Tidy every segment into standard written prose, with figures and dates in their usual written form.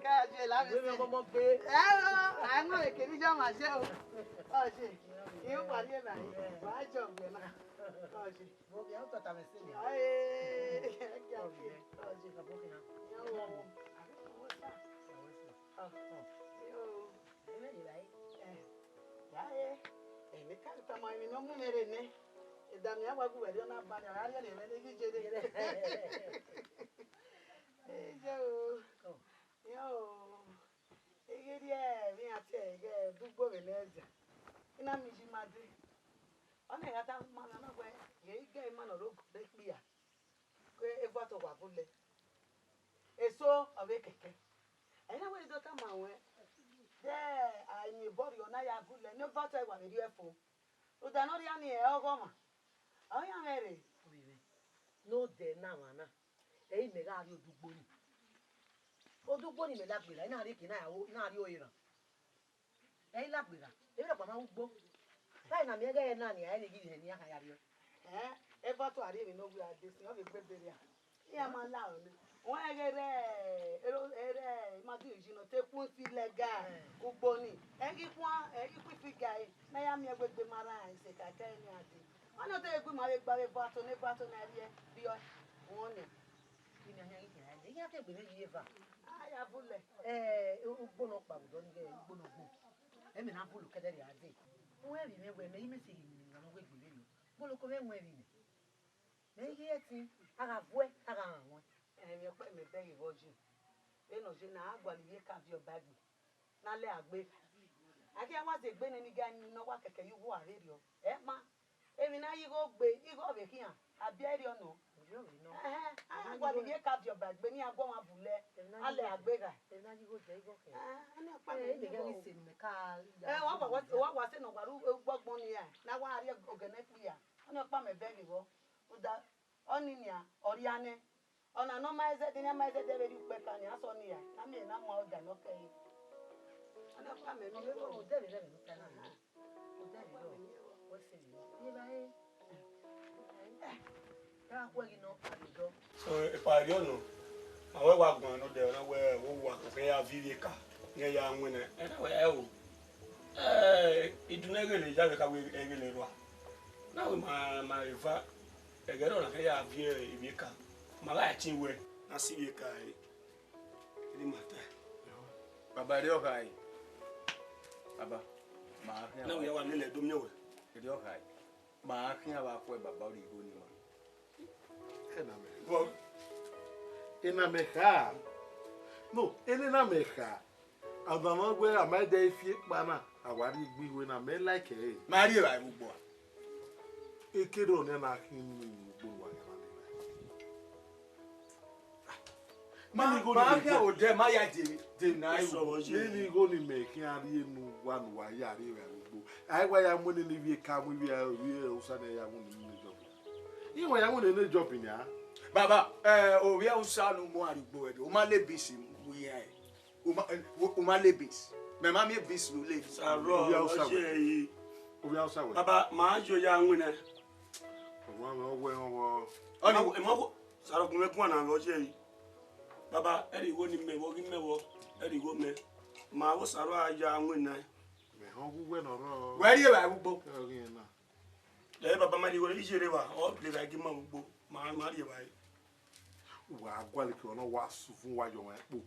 Kaje la mi se. I'm not a Kenyan myself. Oh, she. You are here now. Why jump there now? Oh, she. Oh, yeah, what I'm saying. Hey, eso awekeke ena we do ta ma we there I body ona ya gule no vote wa be efo o da no ri ani e ogo ma o ya mere no de na wana e me ga ri odugbo ni me la gbera ina ri kina yawo na ri oiran e la gbera e be pa ma ugbo lai na me ga e na ni ai ni gi ni aka ya ri e vote ari mi no we ade si o be gbe bere ya ma la o ni wọ́n ẹgẹrẹ madu ìjìnà tẹ́kùn sí lẹ́gà gbogbo ni ẹgí fífígà ẹ̀ náyà mi ẹgbẹ́gbẹ́ mara àìsè kàkẹ́ ẹni àti wọ́n náà tẹ́ ẹgbẹ́ mara ẹgbẹ́ bàtọ̀ ní bàtọ̀ náà rí ẹ bí ọ wọ́n ni. kí ni ẹyìn kìí ẹ yá kẹgbẹ́ ní yíyẹ fà. àyà búlẹ̀. gbóná pàbùdọ́ ní gbóná gbó ẹ̀mí náà búlù kẹ́dẹ́rì àdé wọ́n ẹ̀rì mi wẹ̀ mẹ́yìn mẹ́sì yìí nìyẹn wọn gbé gbèrè lọ bólú kọ́ mẹ́wọ̀n ẹ̀rì mi mẹ́yìn ẹ̀ ti ara bọ́ ẹ̀ ara hàn wọn. Ẹ̀mí ọpẹ́ mi bẹ́ ìwọ́jú ẹnu ṣe náà àgbàlìyé káfí ọba gbè nálẹ́ àgbẹ̀ akíyàn wá ṣe gbé ní nígá ní náwó kẹ̀kẹ́ yìí wọ àrẹ́rì ọ ẹ má èmi náà yìí kò gbé yìí kò bẹ̀ kíyàn àbí ẹ̀rí ọ̀nà àgbàlìyé káfí ọba gbé ní agbọ́n wọn bùlẹ̀ alẹ́ àgbẹ̀ rà. wọ́n wá sínú ọ̀gbàrú gbọ́gbọ́n ni yà náà wọ́n àrí ọ̀gẹ̀nẹ́ pìyà wọ́n ní ọ̀pá mi bẹ́ ìwọ́ ọ̀nìyàn ọ̀ríanẹ́ ona no maize dinya maize debe di peka ni aso ni ya na me na mo oga no kai ana pa me mi o debe no kana o debe o se ni ba e ya ko gi no ajo so e pa ri ono awe wa gbon no de ona we wo wa ko fe ya viveka nye ya nwene e na we e o idunege le ja be ka we e le ro na we ma riva e gero na fe ya viveka mala chiwe na siwe kai ni mata baba ri okai baba ma na we wa nile do myewe ri okai ma kian ba ko baba ri go ni ma ina meha no ina meha adama gwe amade ifi pana awari gbiwe na me like e ma ri ba gbogbo ekero ne na kinu gbogbo wa ma ke o de ma ya de na iwo ni go ni me ki ari enu wa nu wa ya ri re gbogbo ai wa ya mo ni bi ka mo bi o sa na ya mo ni job iwa ya mo ni job ni a baba o wi o sa nu mo arigbo e o ma le bisi mo ya e o ma le bisi me ma mi bisi lo le saro o se yi o bi o sa we baba ma jo ya nwene wa mo we wo oni e mo saro kun me kun na lo se yi baba eri wo ni mewo gi mewo eri wo me ma wo saro aja nwena me ho gugwe no ro we ri ba gbogbo na le baba ma di wo ri jere wa o le ba gi ma gbogbo ma ri ba wa agwale ki ono wa su fun wa yo wa po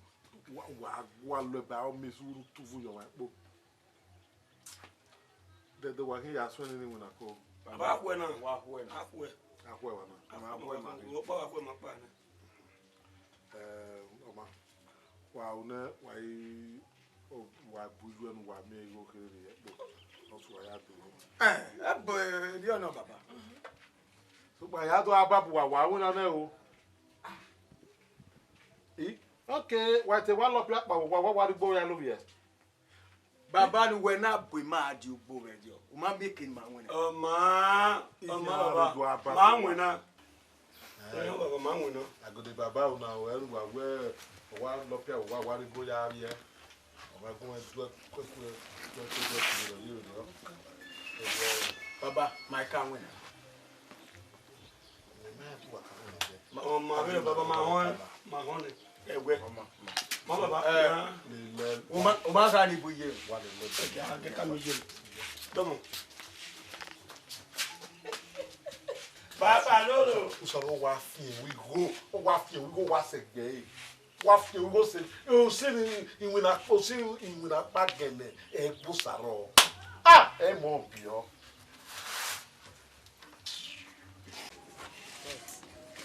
wa agwale ba o mesuru tu fun yo wa po de wa ke ya so ni wona ko baba akwe na wa akwe wa na ma akwe ma wo pa akwe ma pa na oma wa una wa buju enu wa me go kere ye po o so ya do bo ri ona baba so pa ya do ababu wa una na o okay wa te wa lo pia pa wa ri gbo ya lo bi e baba ni we na bo ma di ugbo we di o ma make ni ma won o ma baba ma nwena yo baba ma nwena agode baba una o eru wa lo pia wa ri gbo ya ri e o ma gun e do yo no baba my can win ma be baba ma hon Ewe. Mama ba. Uma ka ni buye. Ya ke ka mi je. Domo. Papa lolo. Usoro wa fi we go wa segbe. Wa fi we go se. O se ni inwina pagele e busaro. Ah, e mo bio.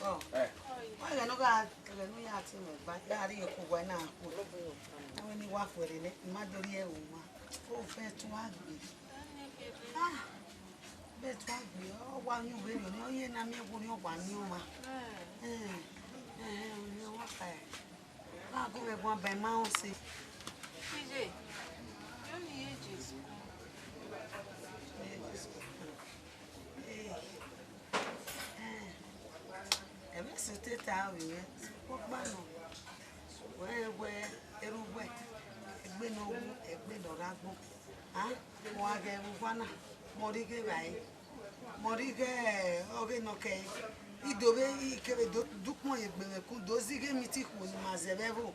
Oh. Why you no ga no ya ti me ba ya ri ko wa na ko. Àwọn ni wa fere le ma dori e o ma. O fe tún agbe. Ah. Be tún agbe o wa yun we ni o ye na mi wo ni o wa ni o ma. Ni o wa ka e. Na go be gbon be ma o se. PJ. You ni ages. Ebe sute ta we o pa no. We erugbe egbe no wu egbe do ragbo. Ah, mo age ugwana. Mo ri ge bai. Mo ri ge oge no ke. Idobe ikebe dukmo egbe ku dozi ge miti ku ni mazebevo.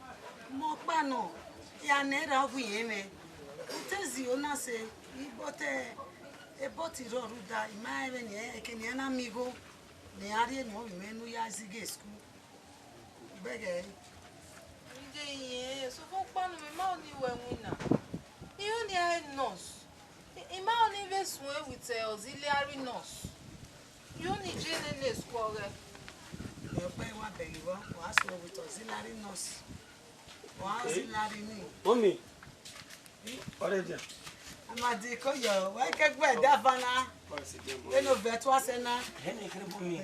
Mo pa no. Ya nera ogu yeme. Utezi ona se ibote eboti ro ruda ima ebe ni ekeni na amigo. Ni ari no mi menu ya zige school. Bege. Ije so fun panu mi ma oni we wina. You ni a nurse. Ima oni ve sun with auxiliary nurse. You ni jene school re. Yo pe wa begi wa so with auxiliary nurse. Wa auxiliary ni. Mommy. Oreja. Amadi ko yo wa kegbe da fana. Eno vet wa se na. Hene kire bumi.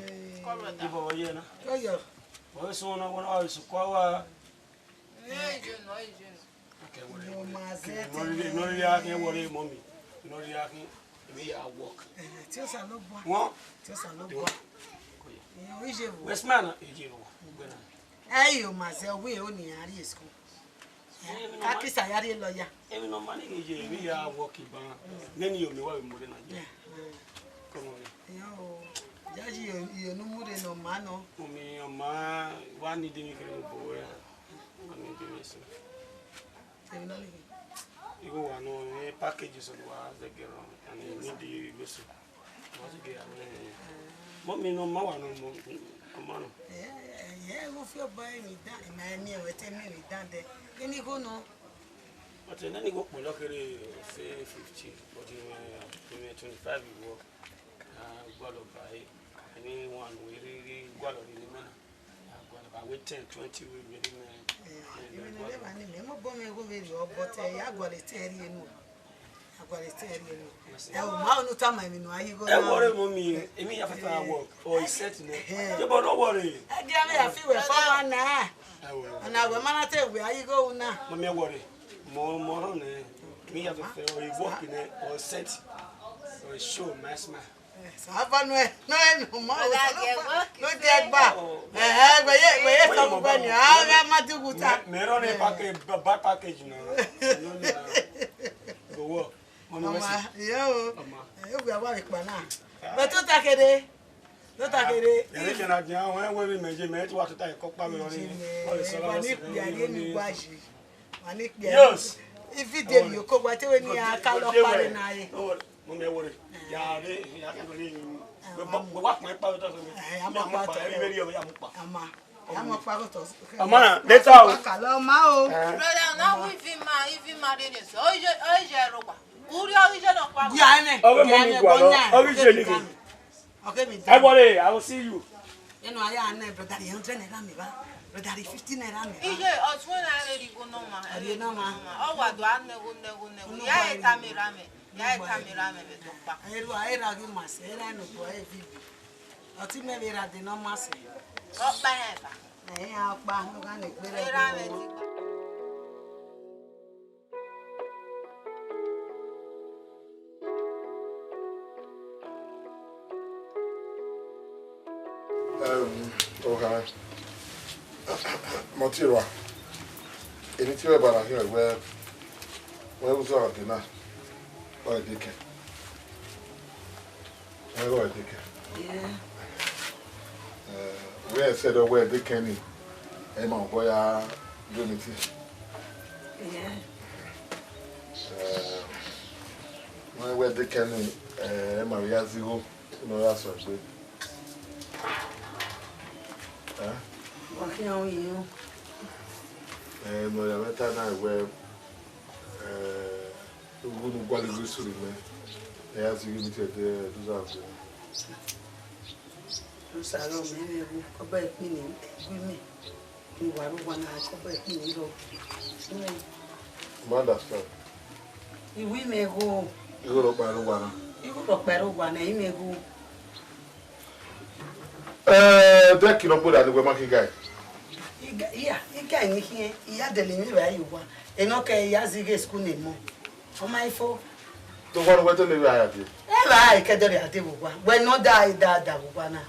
Ibo oye na. Ko yo. O so na wona o so kwa wa. No. Okay, Yo mazete. no ri akin worry mommy. No ri akin we are work. Ti o sa lo bo. Won. Ti o sa lo bo. Yo ije wo. West man eje wo. Yo maze we o ni ari school. Akisa yari lo ya. Emi no man eje we are work ba. Neni yo mi wa mo de na je. Come on. Yo jaji yo no mu de no ma no. Mommy oma wa ni de mi kire bo ya. Mami de mi so. Igo wa no package so wa ze gero and need the listen. Was get Mommy no ma wa no mo no. Go feel by me that my me we tell me we done there. Any go no. But then you go for luckily say 50, but in 25 you work. Go buy anyone we really go on in the man. Go wait 10, 20 we really man. Even never name mo bo me go be your but ya go le tell you no. I go le tell you no. E o ma no time me no ayi go na. E worry mommy, emi after work or set no. You but don't worry. E dia me ya fi we for na. Na we mana te we ayi go na. Mommy worry. More on me have to feel or work in it or set or show mass man. So have no ma no dey gba. We so go ni a ma ti guta. Me run a package no. Go work. Mama, yo. We are work pa na. But to takede. No takede. Ele na dia when we meje me ti wa to ta ko pa me lori. O so la so. Yes. If you did you go what when you are color party na ye. Mo me worry. Ya re ya ke lori. We wa pa pa to so me. Ama pa to. Ama. I'm a part of Amana, let's out. Brother, now if he married us, oh, you roba. Who are you not? Okay, I will see you. You know, I am never that young gentleman. But that is 15 and I'm here. I was when I already go no man. I didn't know. Oh, what do I never? Yeah, Tamirame. Yeah, Tamirame. I rag myself. I know for every. I think maybe I did not mass. Not by ever. I am bound to run it. Okay. Motirwa. Anything about here where was our dinner? Or a dick? Where was a dick? Yeah. Where said where they can I'm going to unity. Yeah. My way they can Maria Zero, no, that's what good. Working on you. No, I went and where wouldn't quite agree with me. I have to unity there. Salon, maybe go back meaning with me. You are one I go back meaning. Understand? You will may go. You go by the one. You go by one, I may go. That cannot put that the market guy. Yeah, you can't hear. You had the limit where you were. And okay, Yazig school name. For my fault. The one went to live I have you. I can't do it. When not die, that one.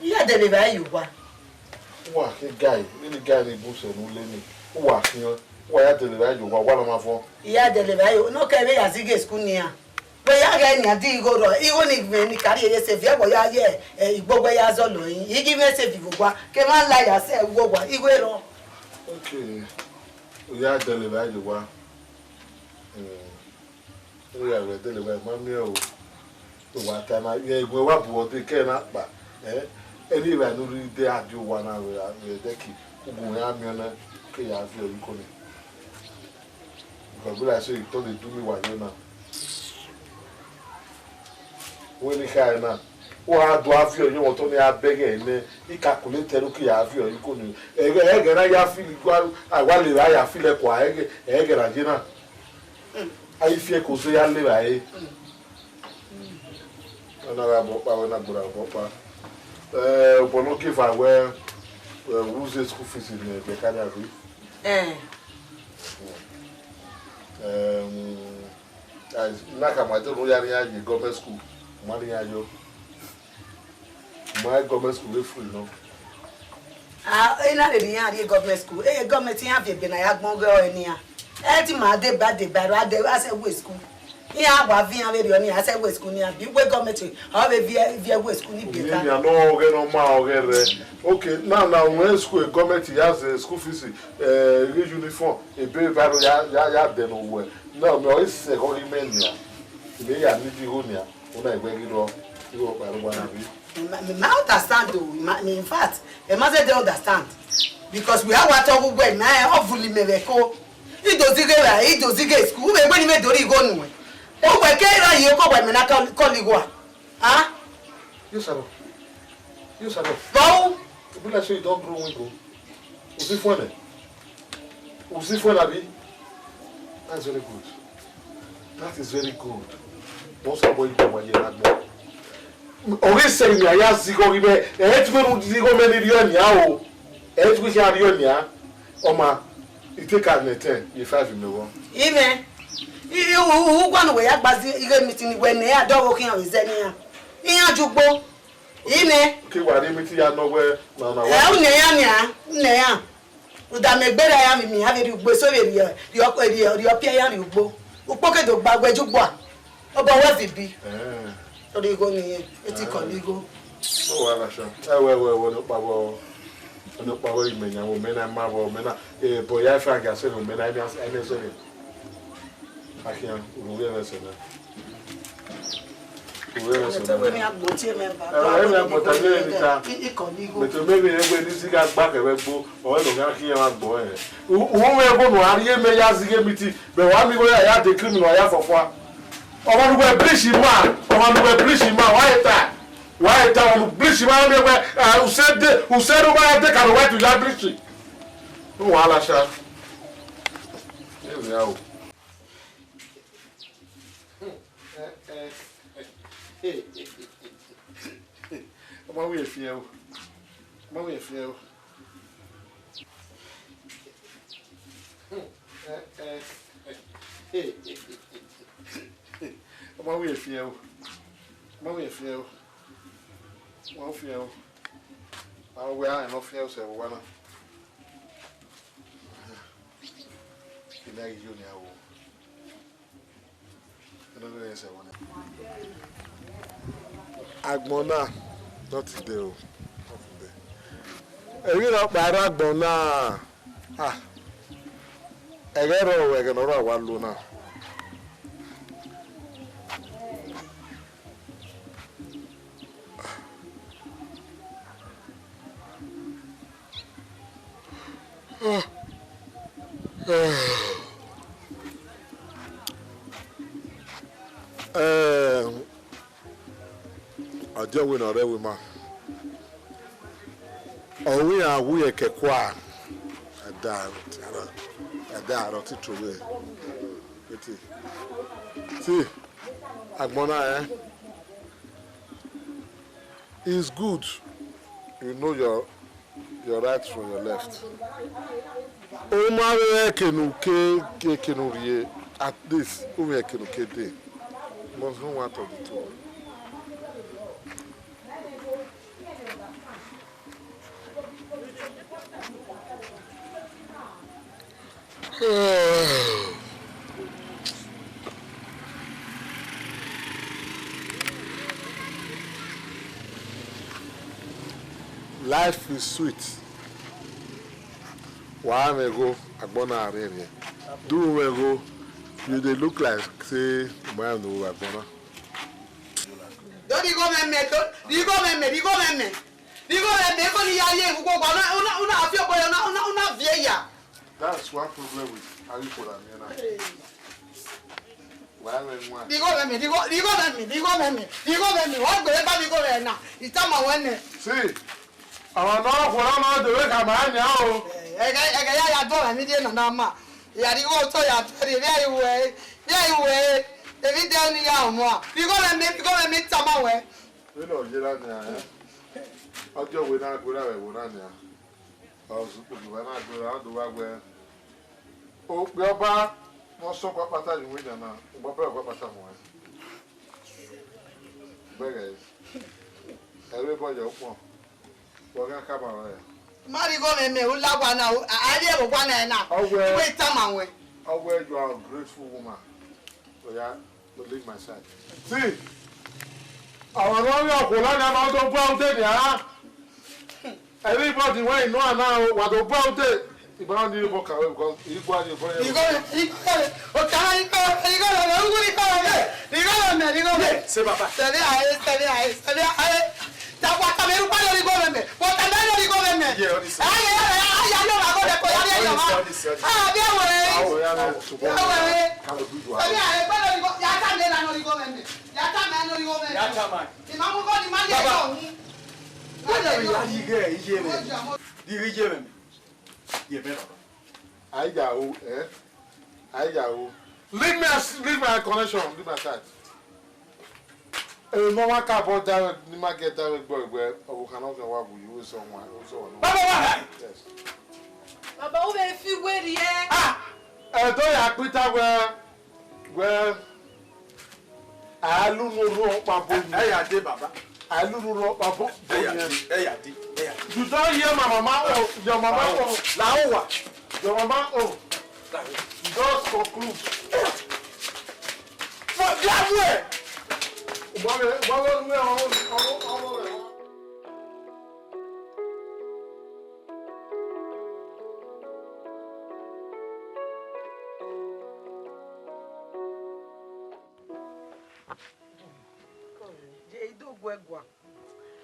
You had the live where you were. What a guy, any guy in Bush and who let me. What, you know, why I tell you, one of my phone. You had the live, no carry Yazig school near. But you get a go, even if you carry a severe boy, you go by as alone. You give us a view, come on, like I said, what you will. Okay, we are delivered. You were. We are delivered. Mammy, what time I go up, what they cannot, but anyway, no, they are due 1 hour. They keep who have me on a chaos. Because I say, you told it to me what you know. When you can now, what do I feel? You want to have beggar, he calculated, okay, I feel you couldn't. Again, I feel I want to I feel like quiet, again, I feel because I live. Another book, but look if I wear who's the school fees in the Canada. Like I don't know, you government school. Money ayo. My government school is free, no? Ina le niyan government school. Government yan fi been ya gbon go eniyan. Ti ma de ba ade ase we school. Yan wa fi yan we ni ase we school ni abi we government o be vi we school ni be ta. No, okay, no ma okay. Okay, now when school government has school fees uniform e be baro ya de no we. No, me o se ko ri men ya. Me ya ni di ho ni ya. Una igwe you understand though. In fact, the mother don't understand because we have what we went now. Hopefully, me go. He does it school. We when me do it go no. Oh, we can't you go when me na call you go. Ah? You said. Go. People like say you don't grow we go. Usi phone abi. That's very good. That is very good. Most of what you want to hear. Always saying, I ask the go, it's going to go many years. It's going to be a Oma, you take out the 10, you 5 in the one. Even you want to wear a buzzy, you meeting when they are dog walking on his area. In a jukbo. Okay, what I meet you nowhere. Nea. Would that make better? I am me having you go so your peer you go. Who pocket the bag where you bought. About what it be? So they go near it's illegal. Oh, I'm sure. No power in many women and marvel men. A boy, I find I said, men, I say, I can't realize it. But maybe this got back a red bull or a boy. Who will go to Aria may ask the meeting, but one way I had the criminal I have for one. I want to wear bleaching man, why that? Why that bleaching man who said over they can wait to that bleaching? Oh, Alasha. Here we are. Come on, we feel. Come on, we feel. Come on, we feel. Come on, we feel. One feel. Oh, we are enough feel, so one. Like you now. Another answer one. Agmona, not today. Ebi na para gbona. Ah. Egero we geno ro wa lu na. Ọjọ́ wo na ọ̀rẹ́ wo ma ọ̀wé àwúyẹ kẹ̀kọ́ à ẹ̀dá àrọ̀ títò wẹ̀ ètè tí àgbọ̀nà ẹ̀ it's good you know your right from your left o máa rẹ̀ kẹnu rie at least o rẹ̀ kẹnu kéde must know one of the two. Life is sweet. Why me go agbona arere? Do me go you dey look like say my no agbona. Don't you go me you go me ko ni ya ye go una afio boy una vie ya. That's one problem with Aripo and Nena. Why when You go me. What go ever me go now? It's time I went. see, I know what I'm doing. I'm on now. I don't need no ma. Ya di go to ya very way. Every day ni ya mo. You go me time away. We know you are there. I'll just wait out whatever we want there. I was when I do I wear. Oh, we are back. No so what pattern you win now. What pattern more? Beggars. Everybody open. We're gonna come around. Mari go me ula na I dey go na. Wait time away. Oh, where you are a grateful woman. So yeah, to leave my side. See, our only Okolani about to go out there. Everybody when know now what to go out there. Ibrahim didn't walk away because he got your friend. You go. Say, Papa. Leave my connection, leave my side. No one can put that, you might get that where we cannot go you someone. Baba, yes. Baba, who may feel where the air? I don't have where I don't know Baba. I don't know Baba. You don't hear my mama, your mama, your mama, just conclude. What that way?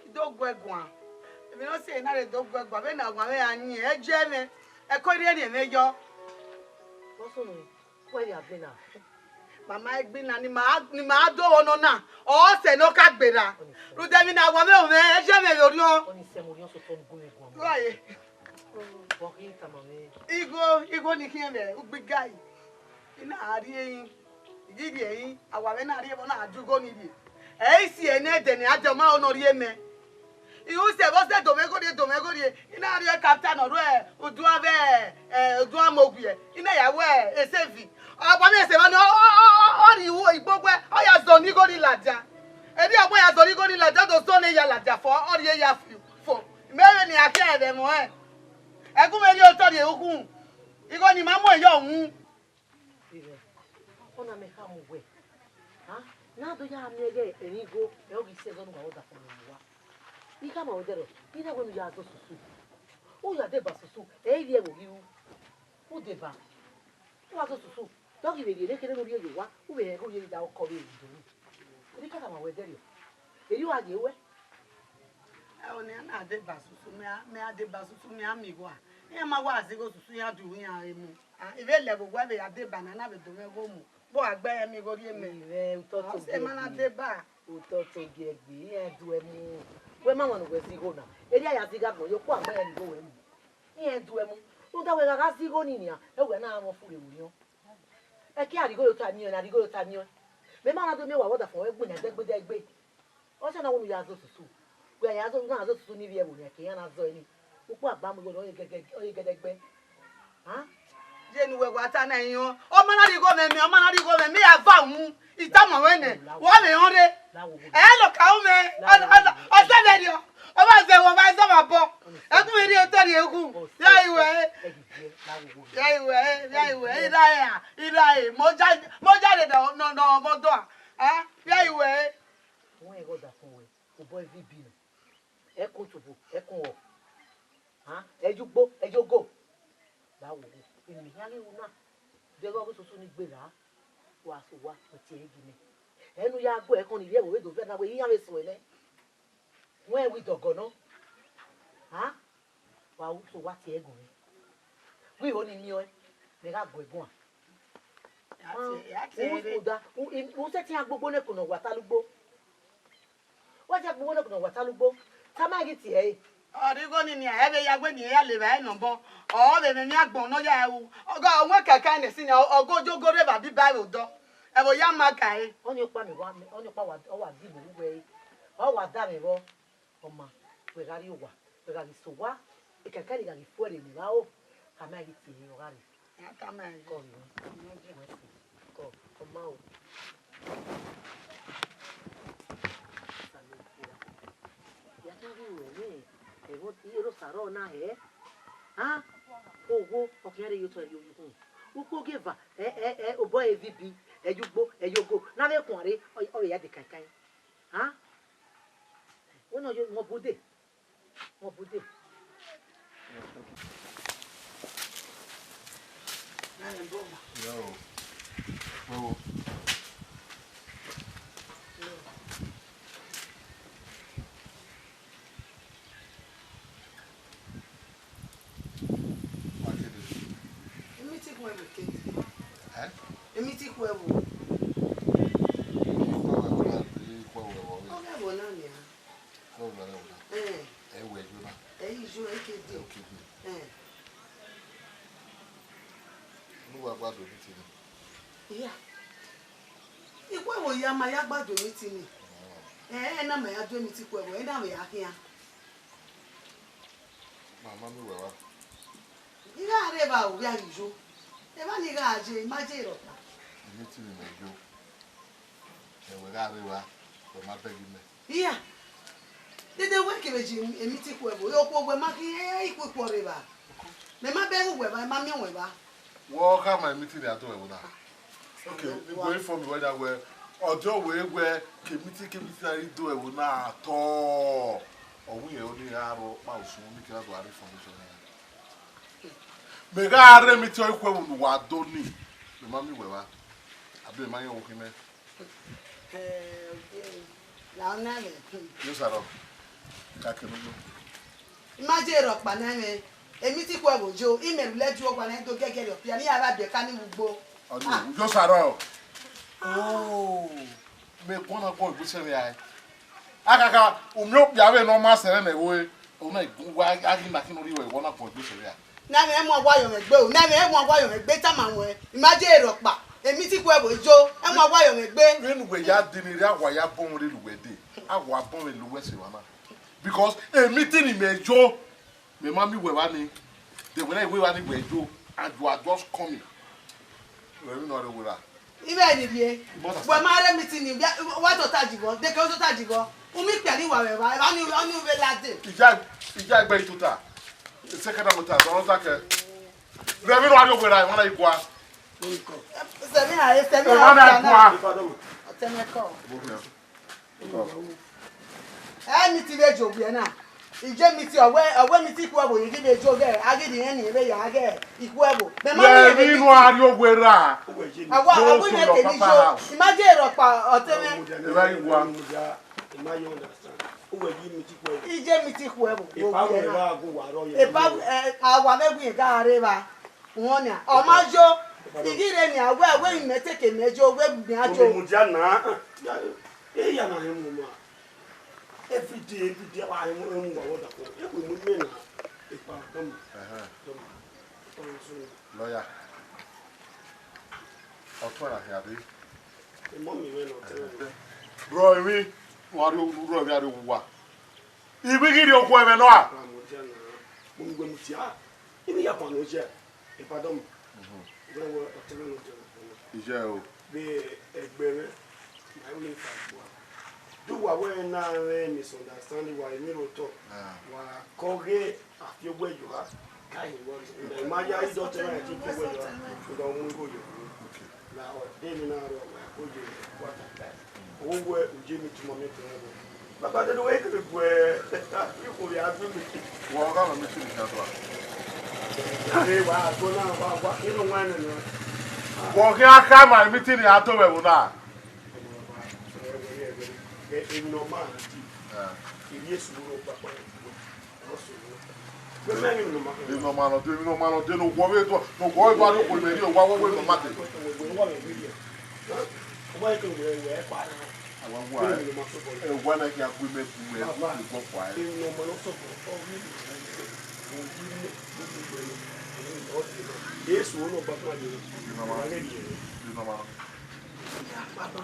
Idogwegwa. If you don't say na le dogwegwa, be na gwa me anyi e je me. E ko ri e mejo. Also, where you have been now? Mama egbina ni ma do wono na. O se no ka gbera. Ru de mi na gwa me o me e je me lori o. Oni se mo yon so ton go me gwa. Right. Bori ta mame. Igo ni kiyen be ugbiga yi. Ina ari eyin. Igidi eyin, awa me na ari e bo na adugo ni bi. E si ene de ni ajoma onori eme. Ihu se bo se domego die. Ina ari e captain oru e oduwa be oduwa moguye. Ina yawo e sevi. Agba mi se wani ori wo igbogbo o ya zo ni go ni laja. Eri agbo ya zo ni go ni laja to so ne ya laja fo ori e ya fo. Mere ni ake ebe mo e. Egun me ni o tori ehun. Igo ni ma mo eyo ohun. Ona me ka mo we. Ha? Na do ya amege enigo e ogi se zo no wa da fo mo wa. Ika ma odero. Ina go mi ya to susu. O ya deba susu. E vie wo hiu. O deba. O aso susu. Dogi be ye kele no ri yo wa. O be go ye da o ko be do. Ri ka ma we dere. Eri wa je we. Oni ana deba susu me adeba susu me amigo a. E ma wa asigo susu ya du yan emu. Ibe le go gwa be ya deba na na be do me go mu. Bo agba emi go ri emi. Ire utoto Se ma na deba. Utoto gi egbe e du emu. We ma wonu we sigo na. Eri aya siga go yo ko agba emi go we mu. E du emu. O da we ga sigo ni ni a. E we na won fu ewu yan. E ki arigo yo ta ni o na arigo yo ta ni o. Me ma na do me wa woda fun we gbe na degbe. O se na wonu ya zo susu. We ya zo na zo susu ni bi ewu ni ke yan na zo ni. Upo agba mo go o ye gedegbe. Ha? Jenu we wata na yin o ma na ri go me ya va mu ita mo we ne wo me yon re lo ka o me o se be ri o ba se wo ba so ma bo e ku ri o to ri eku ya iwe ira e mo jade da no mo do ya iwe won e go da fun we o boy vi bi no e kun tubu e kun o ejugbo ejogo lawo emi yale una de go so ni gbera wa so wa o ti e gini enu ya gbo e kon ni yewo we do fe na we yan we so ele won e wi dogono wa u so wa ti e gun wi o ni mi o me ga gbo egun ya ti da u se ti agbogbo ne kuno wa talugbo wa ti agbogbo ne kuno wa talugbo ta ma gi ti e Origo ni ebe ya gbe ni ya le ba no bo o be me mi agbon no ya ewu ogo onwe kaka ni si ni ogojogo re ba bi ba ro do e bo ya ma kai oni opa mi wa oni opa wa o wa di mi we o wa da mi bo o ma we gari o wa we gari so wa e kaka ni gari fuere mi ba o ka ma ri ti o gari ya ta ma ko ni ko o ma o ya ta ri we ewo ti ero saro na owo okere yo to yo yun uko geva o boy evb ejugbo eyogo na be kun are o ya de kankan wono yo mo bude na le bo Yo. Emi ti ku ewo. O na ni ijo ekede. Nuwa gbado mi ti ni. Iya. Iku ewo ya ma ya gbado mi ti ni. Na ma ya do mi ti ku ewo, na ma ya kian. Mama mi wewa. Iga re ba o ya ijo. E ba ni ga je, ma je ro pa. Mi ti ni mejo. E we ga re wa, o ma be gi me. Iya. Dede we ke beji emi ti ku ewo, yo ko gbe ma ki iku po re ba. Me ma be wu we ba, ma mi we ba. Wo ka ma mi ti ni ato ewo na. Okay, you go inform me whether we ojo we ke mi ti na ri do ewo na ato. Owu ye oni aro pa osun mi ki la do ari information. Me ga are mi ti o ku ewo wa do ni. Me ma mi we wa. Abi ma yan wo ki me. La na le. Yo saro. Ka ke no. Ma je ro pa na me. Emi ti ku ewo jo, email le ju ogba na do gege ro pia ni ara be ka ni gbogbo. Yo saro. Oh. Me pona ko igbese mi ai. Akaka umi opia we no ma sere na ewo o na igwa agi na kinu ri we wona ko igbese ri a. Na me mo agwa yo me gbe o, na me mo agwa yo me gbe ta ma won. Ma je ro pa. Emi ti ku ewo jo, e mo agwa yo me gbe. Enu we ya di ni ri agwa ya bon ri luwe de. Agwa bon we luwe se wa na. Because a meeting in mejo me mami we wa ni. The when we wa ni we jo and you are just coming. We no re we ra. Ibe ni bie. We ma re meeting ni wa to tajibo, de ko to tajibo. Umi pe ni wa we ba, ba ni oni we la de. Ija gbe ituta. Second amota so ta ke. We no wa we ra won na igwa. Se mi are, se mi Won na igwa. Teme ko. E mi ti be jo bie na. ije miti owe miti kwebo yi give joge agidi yen ni be ya age ikwebo me ma Yeah, you know how you go ra. awa yen te ni jo imagine ro pa oteme Very well. ije miti kwebo Ipa we ba gun wa ro ye. epa awa megun ga areba won ya o ma jo igire ni awe imeteke mejo we mi ajo Mu ja na. Ya na mu ma. Every day I am water. If we move in, Lawyer. Ọ̀túnra yàrá. Mommy went out. Bro, mi wà á rú ọ̀rẹ́ àrẹ wà. Ibi gidi okú ẹ̀mẹ̀ náà. Mo gbé mu tí a. Ibi yà pa n'ojú ẹ̀. Ìpadàn mi. Wọ́n wọ ọ̀tún lójú ẹ̀. Iṣẹ́ o. Bí ẹgbẹ̀rẹ̀ máa ń lè fa ìgbà. Do what we now misunderstanding why me no talk. Wa koge afiogbe you have. Kai what. Imagine you don't tell me to go where you are. You don't want to go you. Okay. Now they me now go you what that. Who were Jimmy to moment to know. Baba the way to go you go be happy with. Wọ́n ká lọ mítí nìkan tó wà. Hey wa go now wa you know when no. Wọ́n kí á ká màá mítí ní àtọ́wẹ̀wò náà. Even no man, yes, no papa. The man in the market. No man, no worry, no worry about it. We will walk away from matter. Why can we wear fire? I want one I can we make we go quiet. No man also. Yes, we know papa. You know, man. Papa.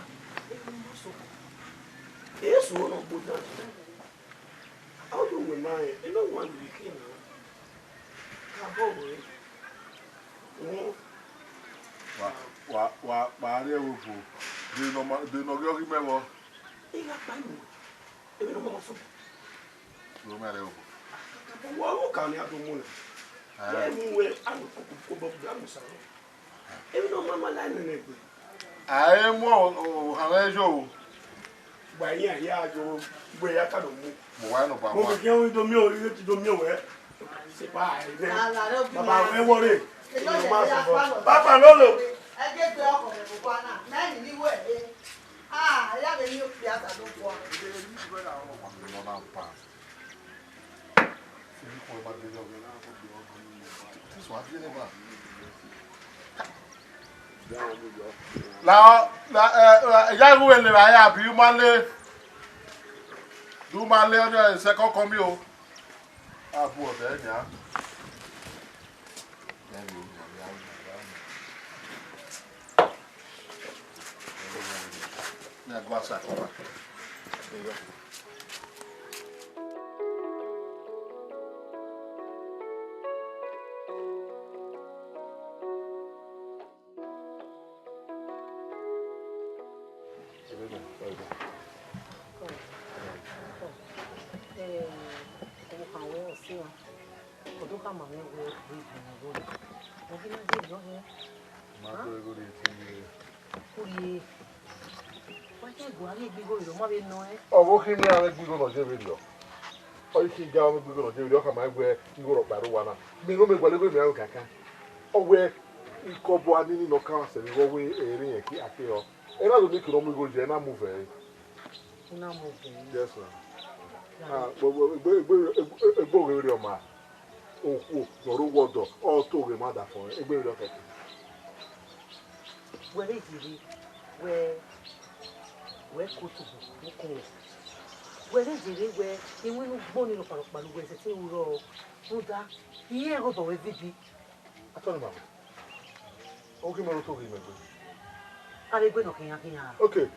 Yes, one of good. How do we mind? You don't want to be king. Wà á rí ẹ̀wò fò. Dènà ọ̀gí mẹ́wọ̀. Ìyá pàmò. Èmi ló mọ̀ fún. Ló mẹ́rẹ̀ ẹ̀wò. Wọ́n ó kà ní àdúgbò rẹ̀. Ẹ̀mú wẹ̀ àlùkò bọ̀ bí àmùsàrò. Èmi ló máa láì nínú ẹgbẹ́. Àyè mú àwọn ẹjọ́ o. Gbàyìn àyà àjọ gbé ya kàdó mú. Mo wá nù bàbá. Mo fi kí wọ́n domi ò rí ti domi ò wẹ́. Ṣé bá àìdẹ́? Bàbá ẹ wọlé. Bàbá lọ́lọ́. Ẹ gé pé ọkọ̀ mi kò kọ́ náà mẹ́rin níwọ̀ ẹ̀ lé. Ẹ̀yà mi ní òkè àtàlù pọ̀. Ìyá ìwé lè ráyà àbí máa lé ọjọ́ ìṣẹ́kọ́ kan mí o. Àbú ọ̀dẹ́ ẹ̀yà. Ní àgbà ṣàkóbá. Ọwọ́ kí ni àwọn ẹgbẹ́ náà jẹ́ bẹ́ẹ̀ lọ? Ọyí kí n já àwọn ẹgbẹ́ náà jẹ́ bẹ́ẹ̀ ọkà máa ń gbẹ ngọ̀rọ̀ pàrọ̀ wa náà. Mi ló mi gbọ́ lẹ́gbẹ̀ẹ́ mi àwọn kàkà. Ọwọ́ ikọ̀ bọ́ adé nínú káwọn sẹ̀lẹ̀ wọ́n wé èrè yẹn kí àké ọ. Ẹ náà ló ní kí ló mú ìgò jẹ ẹ náà mú fẹ́. Yes sir. Ẹgbẹ́ òwe rẹ̀ ọ̀ma òkú lọ́rọ̀ wọ́dọ̀ ọ̀ tó òwe má dà fún ẹ. Ẹgbẹ́ rẹ̀ ọ̀kẹ́. Wẹ́rẹ́ ìdílé wẹ́ kótó kókó wẹ́rẹ́ ìdílé wẹ́ ìwé ló gbọ́ nínú pàlọ́pàlọ́ wẹ́ ẹsẹ̀ tí ń rọ ọ́ dá iye ẹ̀rọ bọ̀ wẹ́ bíbí. Atọ́ni màmá. Ó kí mẹ́rin tó rí mẹ́gbẹ́. Arẹ́gbẹ́ náà kínyàkínyà. Okay.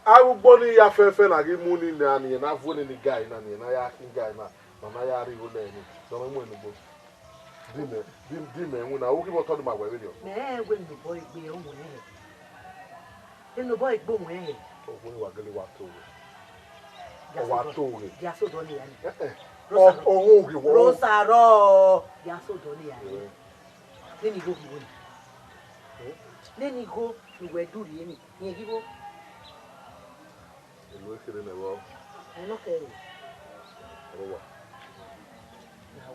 Arúgbó ní ya fẹ́fẹ́ na gị mú ní na nìyẹn na fún ní gáì na nìyẹn na ya kí gáì na mama ya rí ìwé lẹ́yìn ní sọ̀rọ̀ mú ẹnu gbó. Dì mẹ́ ń na ó kí wọ́n tọ́jú ma wẹ̀rẹ̀ yọ. Mẹ́ẹ̀ẹ́wé nùbọ̀ ìgbé ọmọ yẹn. Nùbọ̀ ìgbó mọ̀ yẹn. Ògùn ìwà gẹ́lẹ́ wa tó rẹ̀. Ọwà tó rẹ̀. Yasodọ̀ ni yanni. Ọ̀hún ògì wọ́n. Rosarọ̀ yasodọ̀ ni yanni. Lẹ́ni igbó kìí wọ́n. Lẹ́ni igbó ìwẹ̀ dùrì yẹn ni. Ìyẹn kí wọ́n. Ìlú ìkiri nà ẹ̀rọ. Ẹ̀nọ́kẹ́ rẹ̀. Ẹ̀rọ wà.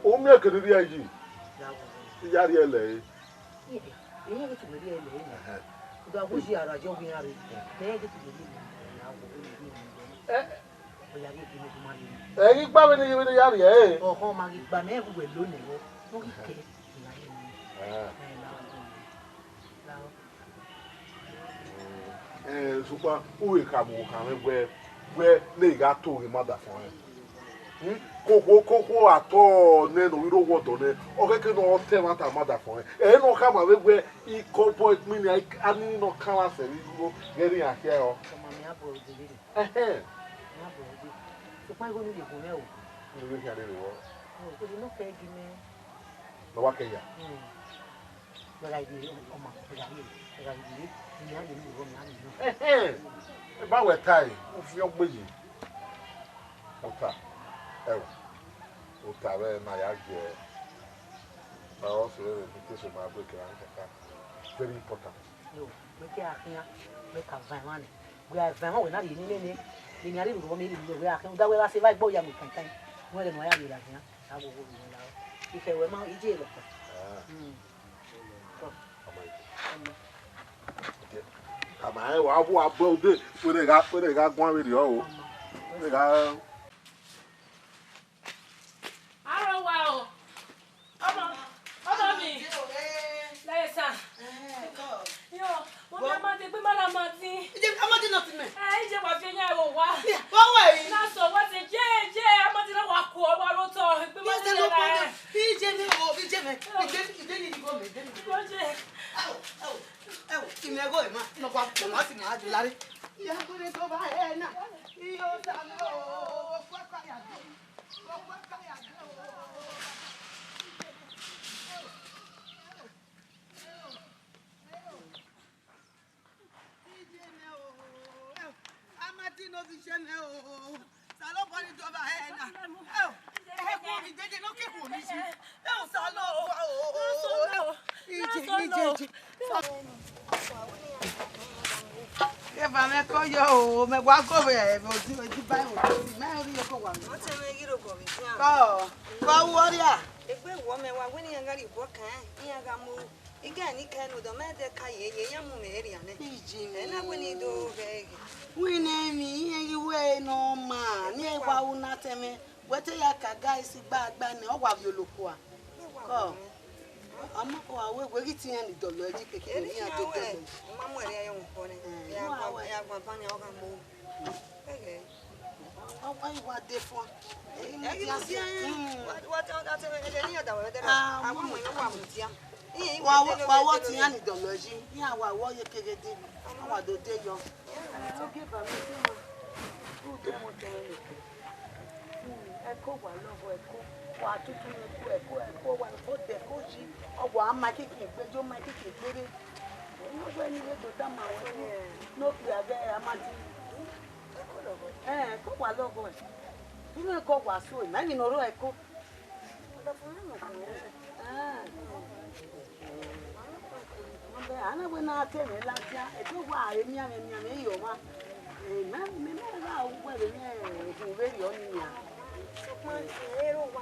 O me ke ri ayi. Ya ri ele. Ihe ke tubiri ele ele. Do ago ji ara jo gun ari. Ne ke tubiri ele na wo ni. O ya ri ki ni kuma ni. E gba be ni ya ri e. O ko ma gba me ku we lo ne wo. Mo ki ke. Super, who come where they got to him mother for him. Coco at all, then we don't want on it. Okay, can all tell at a mother for him. And no come away where he compoint me, I need no color, and you go getting a hair. So, why go to the hotel? You look at it. Oh, you know, pay me. No, what can you? But I did, oh, my, I did. Ba we tai o fi ogbeji ota ota we na ya je ba o so le bi so ma break ran kaka very important yo me ke akia me ka van wan we are van we na ni ni ari ru me ni we akia da we la se vai gbo ya mi kan kan mo le no ya ni la kia a bo bo ni la ife we ma ije lo ama ai wa bu abo de we ga gwan we o we ga aro wa o omo mi lesa yo mo mi ma de pe mala ma tin ije amadi not me ije wa fi yan o wa wọ́n wẹ̀ yìí na so what se je amadi na wa ko wa ro to pe ma de la ije mi o ije mi ije ni digo mi ko je kí ni ẹgbẹ́ ìmọ̀ lọ́pàá pọ̀mọ́ sí máa jù lárí. ìyá kúrẹ́ tó bá ẹ̀ náà iye ó sàmì ooo pẹ́káyà dé pẹ́káyà dé ooo. ìjẹ́ mi ooo amadi ló fi ṣe mi ooo sálọ́pọ̀ ní tó bá ẹ̀ náà ẹ̀kọ́ mi jẹ́jẹ́ ló kékun ní sí sálọ́pọ̀ ooo ìjẹ́. Eva me koyo o me gwa go be e o ti bai o ti me ori ko wa. O te me giro ko bi ya. Ko woria. Egbe wo me wa weni yanga ri bo kan. Iya ga mu. Iga ni kan o do me de ka ye ya mu me eri ane. Iji e na weni do be. We na mi yen yi we no ma. Ni e gwa una teme. Wete ya ka guys gba ni o wa bi oloko a. Ko. Ama ko awe we ti yan ni dolo eji kekere ni adede. Ma mu eri ayo nko ni. Ya gba pa ni o ga mo. Ege. Ayi wa de fun. Wa wo ti yan ni dolo eji. Ni awa wo ye kegede. Awa do de yo. O ge ba mi ti mo. O de mo te ni. E ko wa lowo e ko. Wa tutu ni ko wa ko de ko ji. Owo ama kiki gbejo ma kiki gbere. No gbe ni le do da ma wo ni. No pe abe amati. Ko wa logo e. Inu ko wa so e. Na ni no ro e ko. Ana we na te me la tia. E to wa e mi yo ma. Na me ra o we re ni e ve ri o ni ya. Ma ero wa.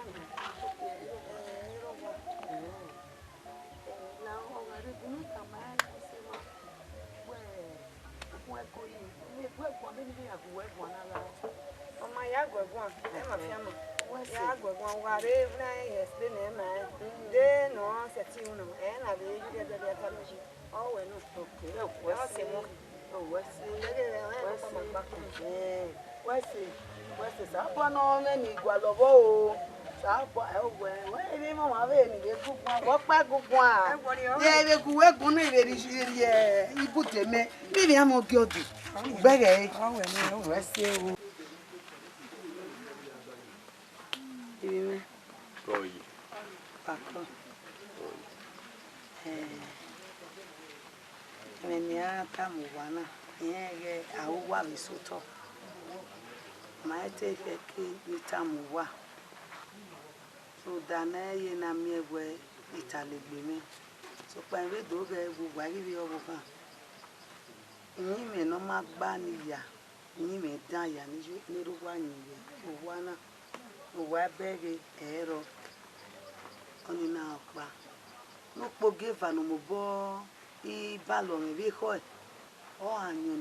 Ọmọ ya gbẹ̀gbọ́n ẹ mà fi àmọ̀ ya gbẹ̀gbọ́n wa rẹ̀ náà yẹ sílẹ̀ náà mà ẹ́ dé náà ṣẹ̀tì ìhùnà ẹ̀ nà lè yí dẹ́ bẹ́ẹ̀ bẹ́ẹ̀ tàbí ṣe ọ̀wẹ̀ náà ẹ̀ ṣe mọ́ wẹ́sì sábà náà mẹ́ni ìgbàlọ́bọ̀ o sábà ẹ̀wẹ̀ wọ́n èmi mọ̀ wọ́n abẹ́ ènìyàn gúngun wọ́n pẹ́ gúngun à yẹ egun wẹ́gun náà ìrèrí ibùdó mẹ́ bíbí àmọ́ kí o dùn gbẹ́rẹ̀ wẹ́sì o. Iwine. Oyi. Pako. Menia tamuwana. Yenge auwa misoto. Maete feki mitamuwa. So dana ye na miegwe italegbeme. So pa nwe doge gbogbo aribi obokan. Nyime no magba ni ya. Nyime dan ya ni rugwa nyiye. Owana. Uwa bege ero geva no mobo I balo me bi ho o anyo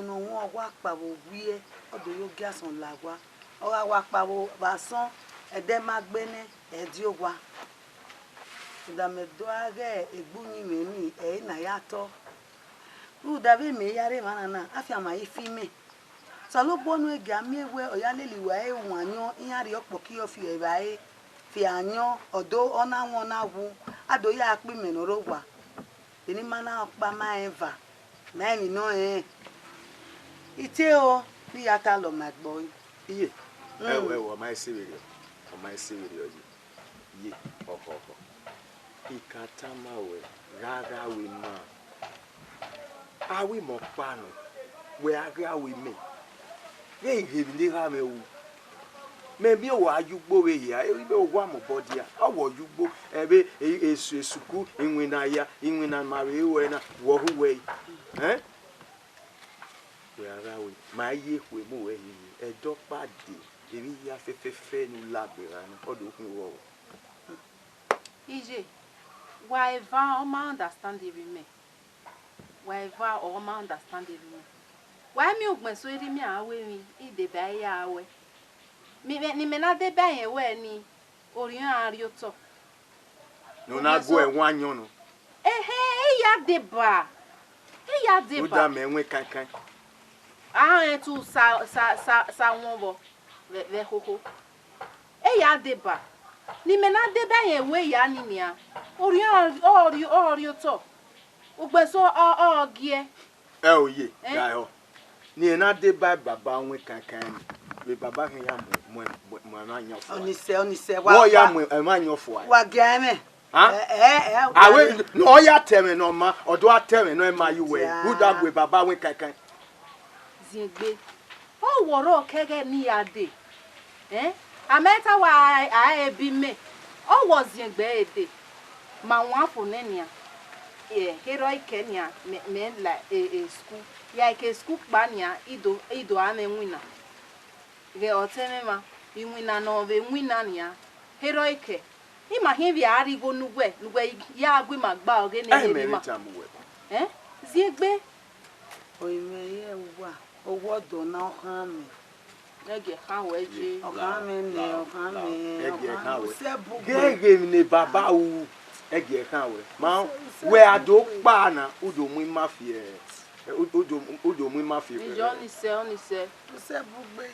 no won wa pa bo wie odo yo gason lagwa o wa pa bo bason ede magbene edi ogwa da me do age egbunyi me ni na yato u da be me yare manana afia ma ifime so lo gbonu ege ami ewe oyaleli wa e wanyo iyan opo ki o fi ebae fi anyo odo ona won na wu ado ya api me no rogwa eni mana pa ma eva na mi no ite o ni yata lo magbo iye ewe o ma isi video ye okoko ikatama we gaga we ma awi mo pano we aga we me ye hibindi ha me wu me bi o ajugbo we ya e be ogwa mo body a awo jugbo ebe esuku inwina ya inwina mare we na wo hu we we aga we ma ye kwe mo we yi e do pade ebi ya fefefe ni lagbera ni odo kun wo Ije whatever o ma understand even me whatever o ma understand even me why me ogben so eri mi awe mi ide ba ya awe mi ni me na de ba yen we ni oriyan ari oto no na go e wan yan no ya de ba o da me enwe kankan tu sa won bo ve koko ya de ba ni me na de ba yen we ya ni ni a oriyan ori oto ogben so o gie oye ga ho ni na de ba baba nwe kankan we baba kan ya mo na nya fo onise wa ya mo ma nya fo wa game awe no ya teme no ma odo ateme no ma you we who that we baba nwe kankan zingbe o woro kege ni ade ameta wa ebi me o wo zingbe ede ma won afo nenia heroic Kenya me la school ya ke school pa nia ido ame nwina ge oteme ma inwina no be nwina nia heroic ima he bi ari go nugwe ya agwe magba oge ne ni ma ziegbe oyime ye wa owo do na okan mi ege kan weje okan mi ege kan we gege ni baba u ege kan we ma we ado pa na udo mu mafia udo mu mafia Johnny se bugbe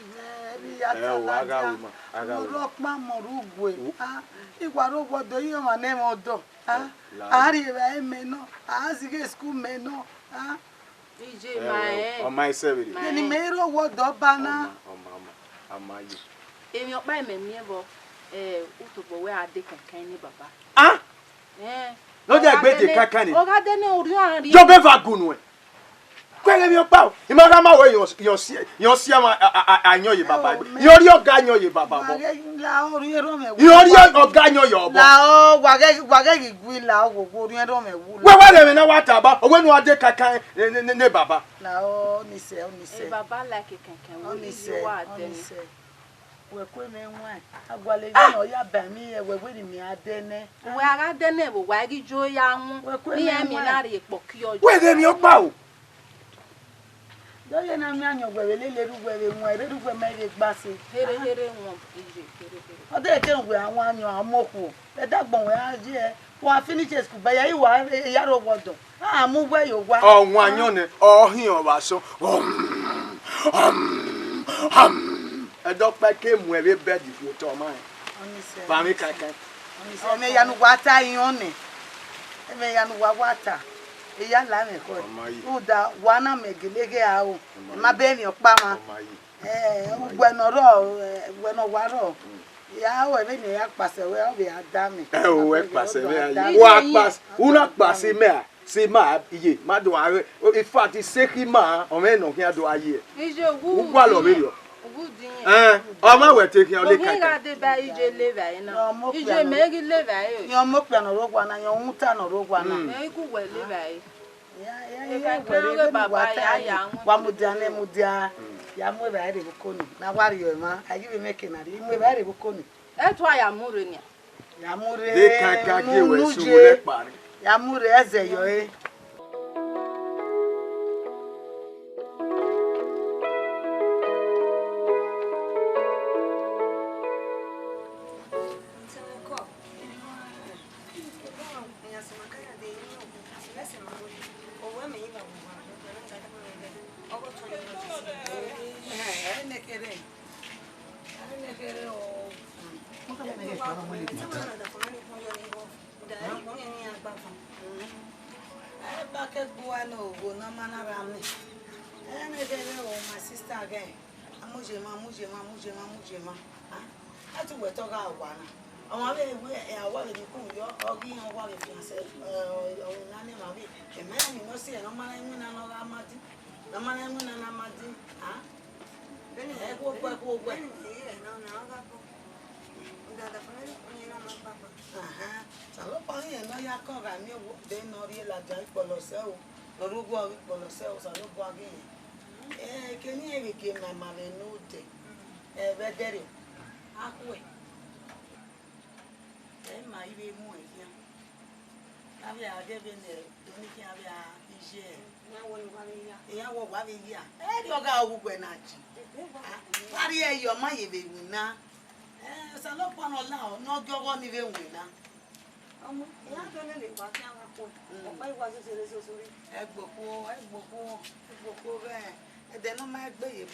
bi ata aga ro pa morugwe igwa ro bodo yi ma ne mo do ari be me no azige school me no DJ my on my service ni me ro wo do bana amayi emi opa me mi ebo utobo we ade kankan ni baba no dey gbeje kankan ni oga de ne ori ari jo be va gunu kwele mi opa imaga ma we yon si ama anyo ye baba yori oga anyo ye baba bo la ori ero me yori oga anyo yo bo la o wage gwi la o go ori ero me wu we le me na wata ba owenu ade kankan ne baba la o ni se baba like kankan we ni wa ade ni we kwe me nwa agwale ni o ya ba mi e we ni mi ade ne we aga de ne bo wa gi jo ya hu ni e mi na re po ki ojo we de mi opa o do ye na mi anyo gwe lele rugwe we nwa re rugwe me re gbase here won ije here o de ke ngwe awon anyo amoku e dagbon we aje wa finish school ba ya iwa ya ro wodo mu gwe yo gwa o won anyo ne o hin o ba so e do pe ke mu e be bed fi to ma ba mi kankan me yanu wata yin ni me yanu wata iya la me ko uda wana megelege awo ma be mi opa ma ugwenoro waro ya we be ni ya pase we o be adami we pase me wa pas una pase me se ma iye ma do are in fact seki ma o me no kian do aye ije wu gwa lo me yo o ma we take yan le kan ga de ba ije le ba ina ije me gi le ba e yo mo pe no rogwa na yo hunta no rogwa na me ku we le ba e ya kwere baba ya wa mudiane mudia ya mu ba re bukoni na wari yo ma ayi be make na ri mu ba re bukoni e to aya muru ni Yamure. De kakage we sule pare. Yamure eze yo e. My sister again. Mujema. That's what we're talking about. I'm away I want to come your oggy and what if you say, Nani, a man, you must see a man and another Amati. The man and Amati, huh? Then I go back over. Salopani and no yako, I knew they not realize for yourself, or who go for yourselves, or look again. Can you ever give my mother note? Very halfway. Then my baby more here. Have you given the Dominican Asia? Yeah, what we hear. You go when I. What are your money, baby? Now, Salopon allow, not go on even winner. They no my baby.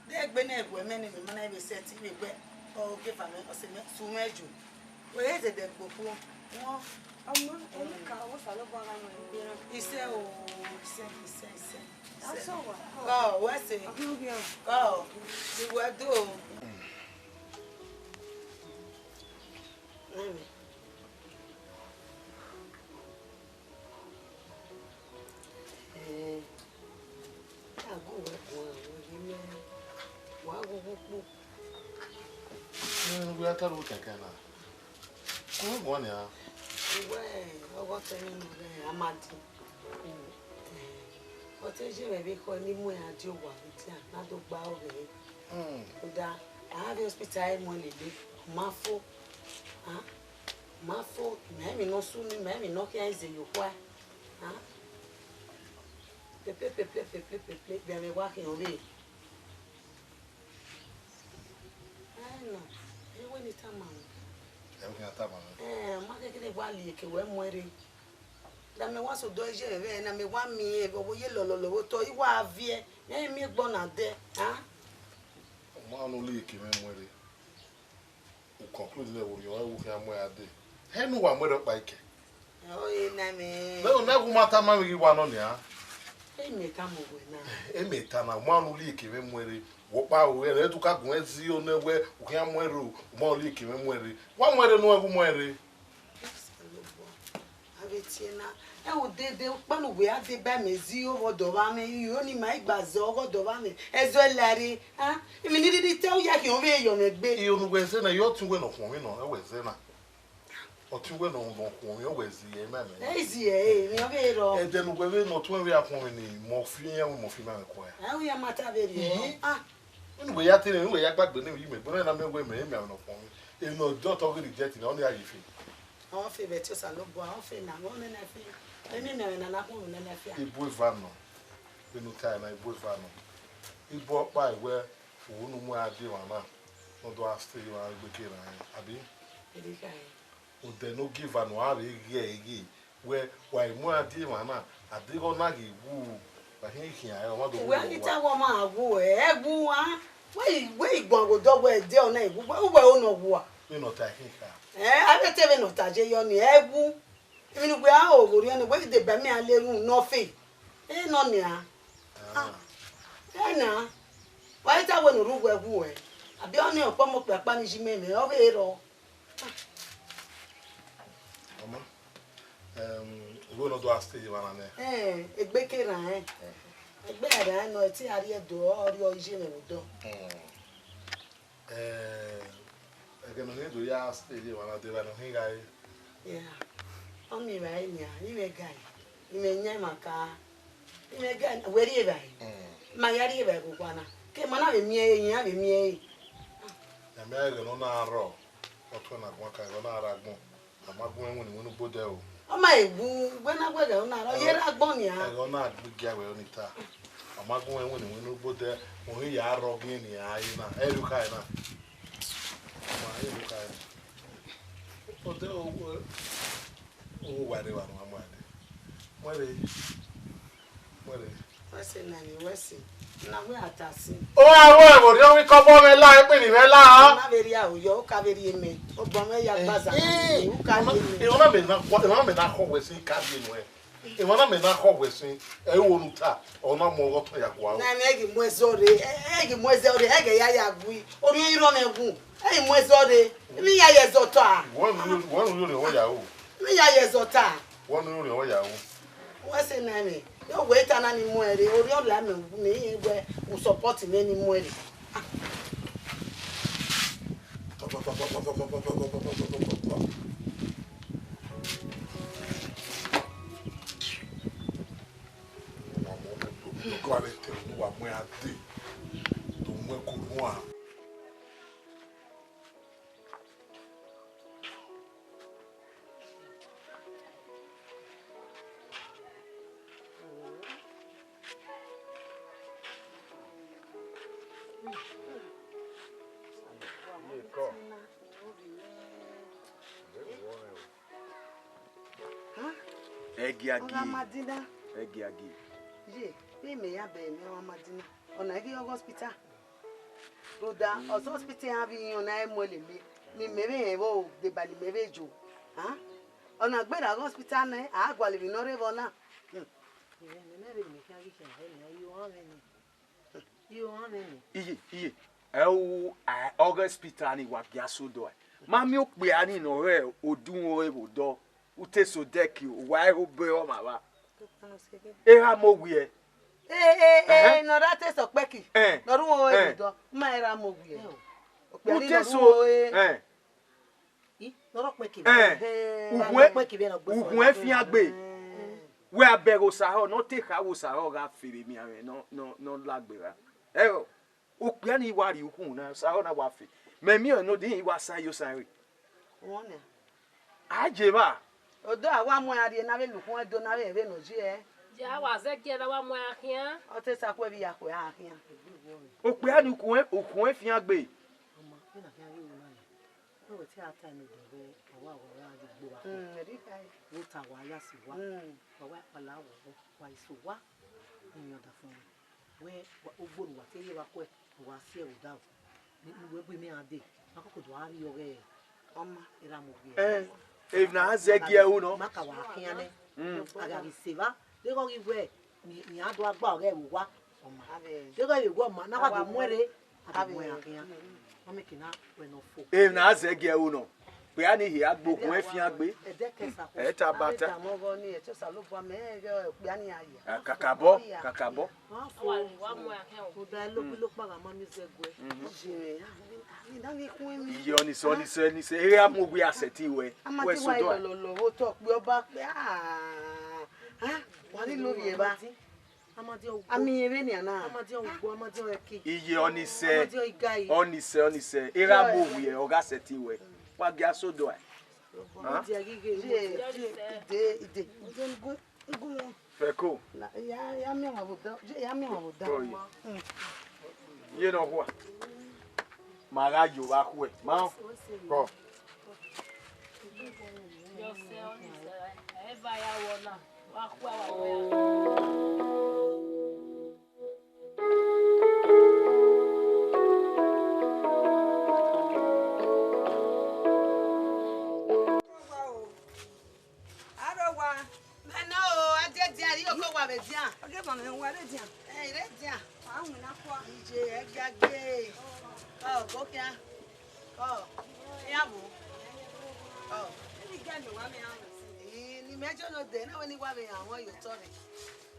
They have been women in the money set in a bed or give a man or send to measure. Where is it that before? He said, oh, what's it? Oh, you were doing. We are telling you, come on, yeah. Well, what I am at. What is your baby calling me at your wife? Not to bow there. I have hospital money, Mafo. Mafo, maybe no soon, maybe no case you why. The play, they are walking away. I know. When it's a man. Market Wally, when wearing. That me was so doji, and I may want me, but we yellow, to you are via, name me born out there, huh? Man only came in with it. Who concluded that we all will have where I did. Hey, no one went up by K. Oh, Nammy. No, never matter, man, you want on ya. Hey, me come over now. Eme tana one only came in with it. What power we are to cut when see on the way, we can wear more leaky when weary. One way to know who weary. Have it here now. Oh, they one we have the Bamezio or Dovame, you only my bazo or Dovame, as well, Larry. Huh? If you needed to tell you, I can obey your neck, baby. You know, when you're too well of women or always then. Or too well on one, you always see a man. Easy, eh? And then we're not when we are coming in more female, more female choir. How we are matter very. When we are telling you, we are back the name you make, but I'm not going to make me on the phone. You know, don't already rejecting only how you feel. Our favorite is a look, our favorite, and I feel. I mean, and I won't let me. He bought Vano. We no time, I bought Vano. He bought by where we no more idea on that. No do I stay around the kid, Abi? They no give an hour again. Where why more idea on that? I did not naggy woo. But he I want to. Well, it's a woman who, boo, ah? Wait, go dog where they are name. Well, no war. You know, taking her. I bet even not a jay on the egg woo. Even we are over the way they buy me a little no fee. Eh, no, near. Now, why is that one room where woo? I be on your palm of the Spanish me over it all. We don't do a stay one there. A baker, eh? A bed, I know it's a door or your gym door. I can only do ya stay one of the one thing I. Yeah. Only right now, you may guy. You may name a car. You may get wherever. My area, Guana. Came on with me, and me. American on our row. Oto na gwa ka na ara gbon. Amagun enwe ni wonu bode o. O ma egbu gbe na gbe ga na ro yera agbon ni ha. Ego na agbigia we onita. Amagun enwe ni wonu bode o ya aro gin ni ayi na. Elu kai na. Ma elu kai. Ode o ware wa no amade. Mwere. Wese na ni wese. Na we atasi. O awo mo ri ko bo me la pe ni me la ha. Na veri a uyo, o ka veri eme. O bo me ya gbaza. U ka ni. E wona me na ko we sin ka bi no e. E wona me na ko we sin e wo nu ta. Ona mo go to ya kwa. Na me gi mwezore. Egi mwezore. Ege ya gwi. Ori iro me gu. Egi mwezore. Mi ya ye zoto a. Wonu yo wo ya o. Mi ya ye zoto a. Wonu yo wo ya o. Wese na me. Yo wait na ni mwere. Ori o la me egbe u support me ni mwere. Egiagi. Ye, be me ya be me wa madina. Ona gi hospital. Roda, o hospital ha bi yon na emole me. Ni mebe ewo de bali mebe jo. Ha? Ona gbe da hospital na a gwale bi no re bona. Iye. Eu hospital ni wa giaso do. Mami o pe ani no re odun o e do. Ute so deki wa e obe o ma wa. Era mo wi e. No rate so peki. No ru o e do. Ma era mo wi e. Ute so Noro peki. Ugun e fi agbe. We abego saho no te ka wo saho ga fere mi ame no lagbera. O pe ani wa ri ukun na saho na wa fe. Me mi o no din wa san yo san re. Won ne. Aje ba. Odo awa mo ari na be lukun edo na be no ji e. Ja wa ze ki na wa mo akin. O te sa ko bi ya ko akin. O pe ani ukun e fi agbe. No ti ata ni de awa di gbo wa. Ri kai. Wo ta wa ya si wa. Wa pala wa iso wa. Ni oda fun. We ogboru wa te ye wa ko e wa se o da. Ni we bi mi ade. Akoko do ari yo re. Oma era mo bi. If na zegi e uno. Maka wa akin ane. Aga bi se ba. De go gi we ni ado agba ore wo wa. Oma. De go ye go ma na wa go mwere. Abi mo akin. If na zegi e uno. Pe ani hi agbogun e fi agbe. E ta bata. Kakabo. Iye oni se ere amogwe aseti we. We so do. Ami ere ni ana. Iye oni se ere amogwe oga seti we. Wa gi asodo ai. Feko. Ya mi wa boda. Ye no ho. Mara yo wa ho e. Ma ko. Yo se oni se. E va ya wona. Wa kwa wa. Okay, mama, what is it? Hey, that's ya. I'm not quite. DJ, gay. Oh, go here. Oh, yeah, oh. Let me get the one I Imagine no day, no one I want you to me.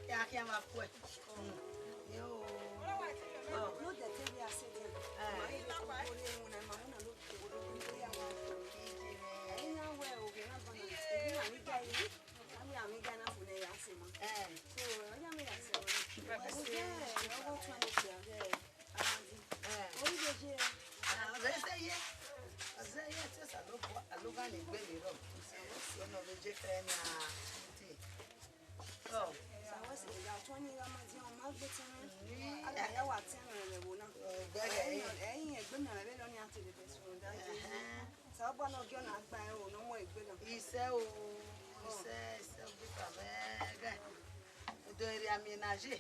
Yeah, I can't have quit. Yo. Oh, look at the TV I said. aruga ni gbe le ro se no be je fe ni a ti so sawa se ga 20 ramadi on ma gbe tin ala ya wa tin re wo na eyin egbe mi re lo ni ati le so da je sa bo no gyo na gba e o no mo egbe na ise o ise o bi ka mega do ri aménager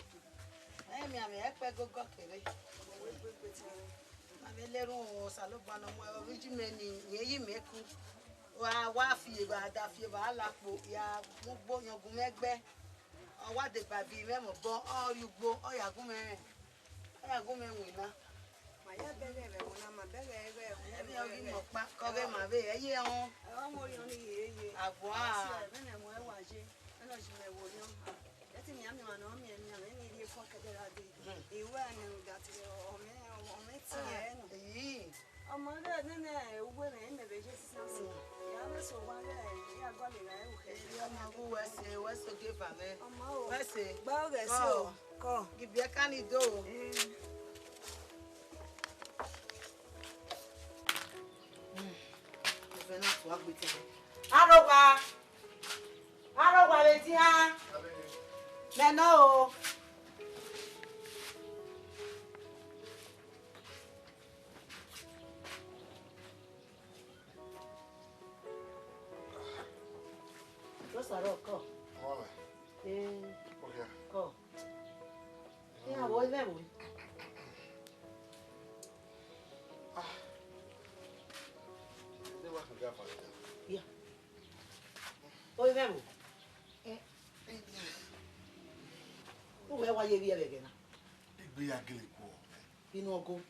mi ame e pe gogo kere ame lerun salogba no mo oriji me ni yeyi meku wa fi ba da fi ba lapo ya mo gbo yangun megbe o wa de babi me mo bo o yugbo o yagun me wina ma ya bele re wo na ma bele re ebi o gi mo pa ko ge ma be eye on mo ri on ye agbo be na mo e wa je na ji me wo ni eti mi ami ma no mi ni ri fo kedera de iwe ani ga ti o me ti e no yi ọmọ rẹ nene ugbo na emebe je sisi ya me so wa re ya go le ra e o ke ọmọ bu wese ge ba me ọmọ o wese gba o re so ko gibi e kani do na to agbete arogba le ti ha le no o lo saro ko Hola. Okay. ko ya voy me voy De wa ga fa. ya voy me voy we wa ye bi e be na Igbe ya gele ko. binu ogo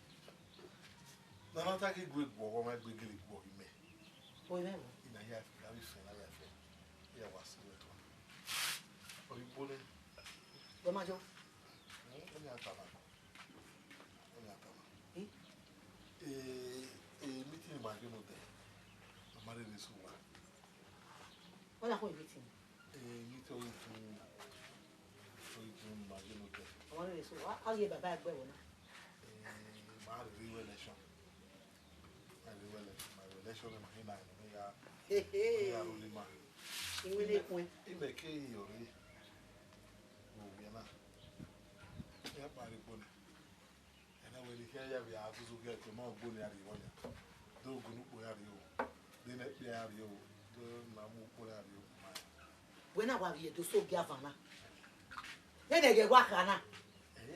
Na na ta ki gbe gbo ko ma gbe gele gbo ime. voy me voy Ina ya fi la bi fe na ya fe. Ya wa si we to. Ori bole. do ma jo Oni atama. Oni atama. Meeting ma gbe no de. Ma re so wa. wọ́n yà kó ìbí tì mí Nítorí fún ma gbe no de. àwọn rẹ̀ sọ á yẹ bàbá ẹgbẹ́ wọn náà Ma re election. My election ma hina ni ya. Ya ro ni ma. ìwé lè pin Ime ke yori. O bi na. Ya pari bone. Ena we ni ke ya bi azuzu ke to ma gbo ni ari wonya. Do gunu po ya ri o. De na pe ya ri o. Do na mu po ya ri o ma. wọ́n náà wà yẹ tó sóògì àfààná yẹn dẹ̀ gẹ̀ wá kàná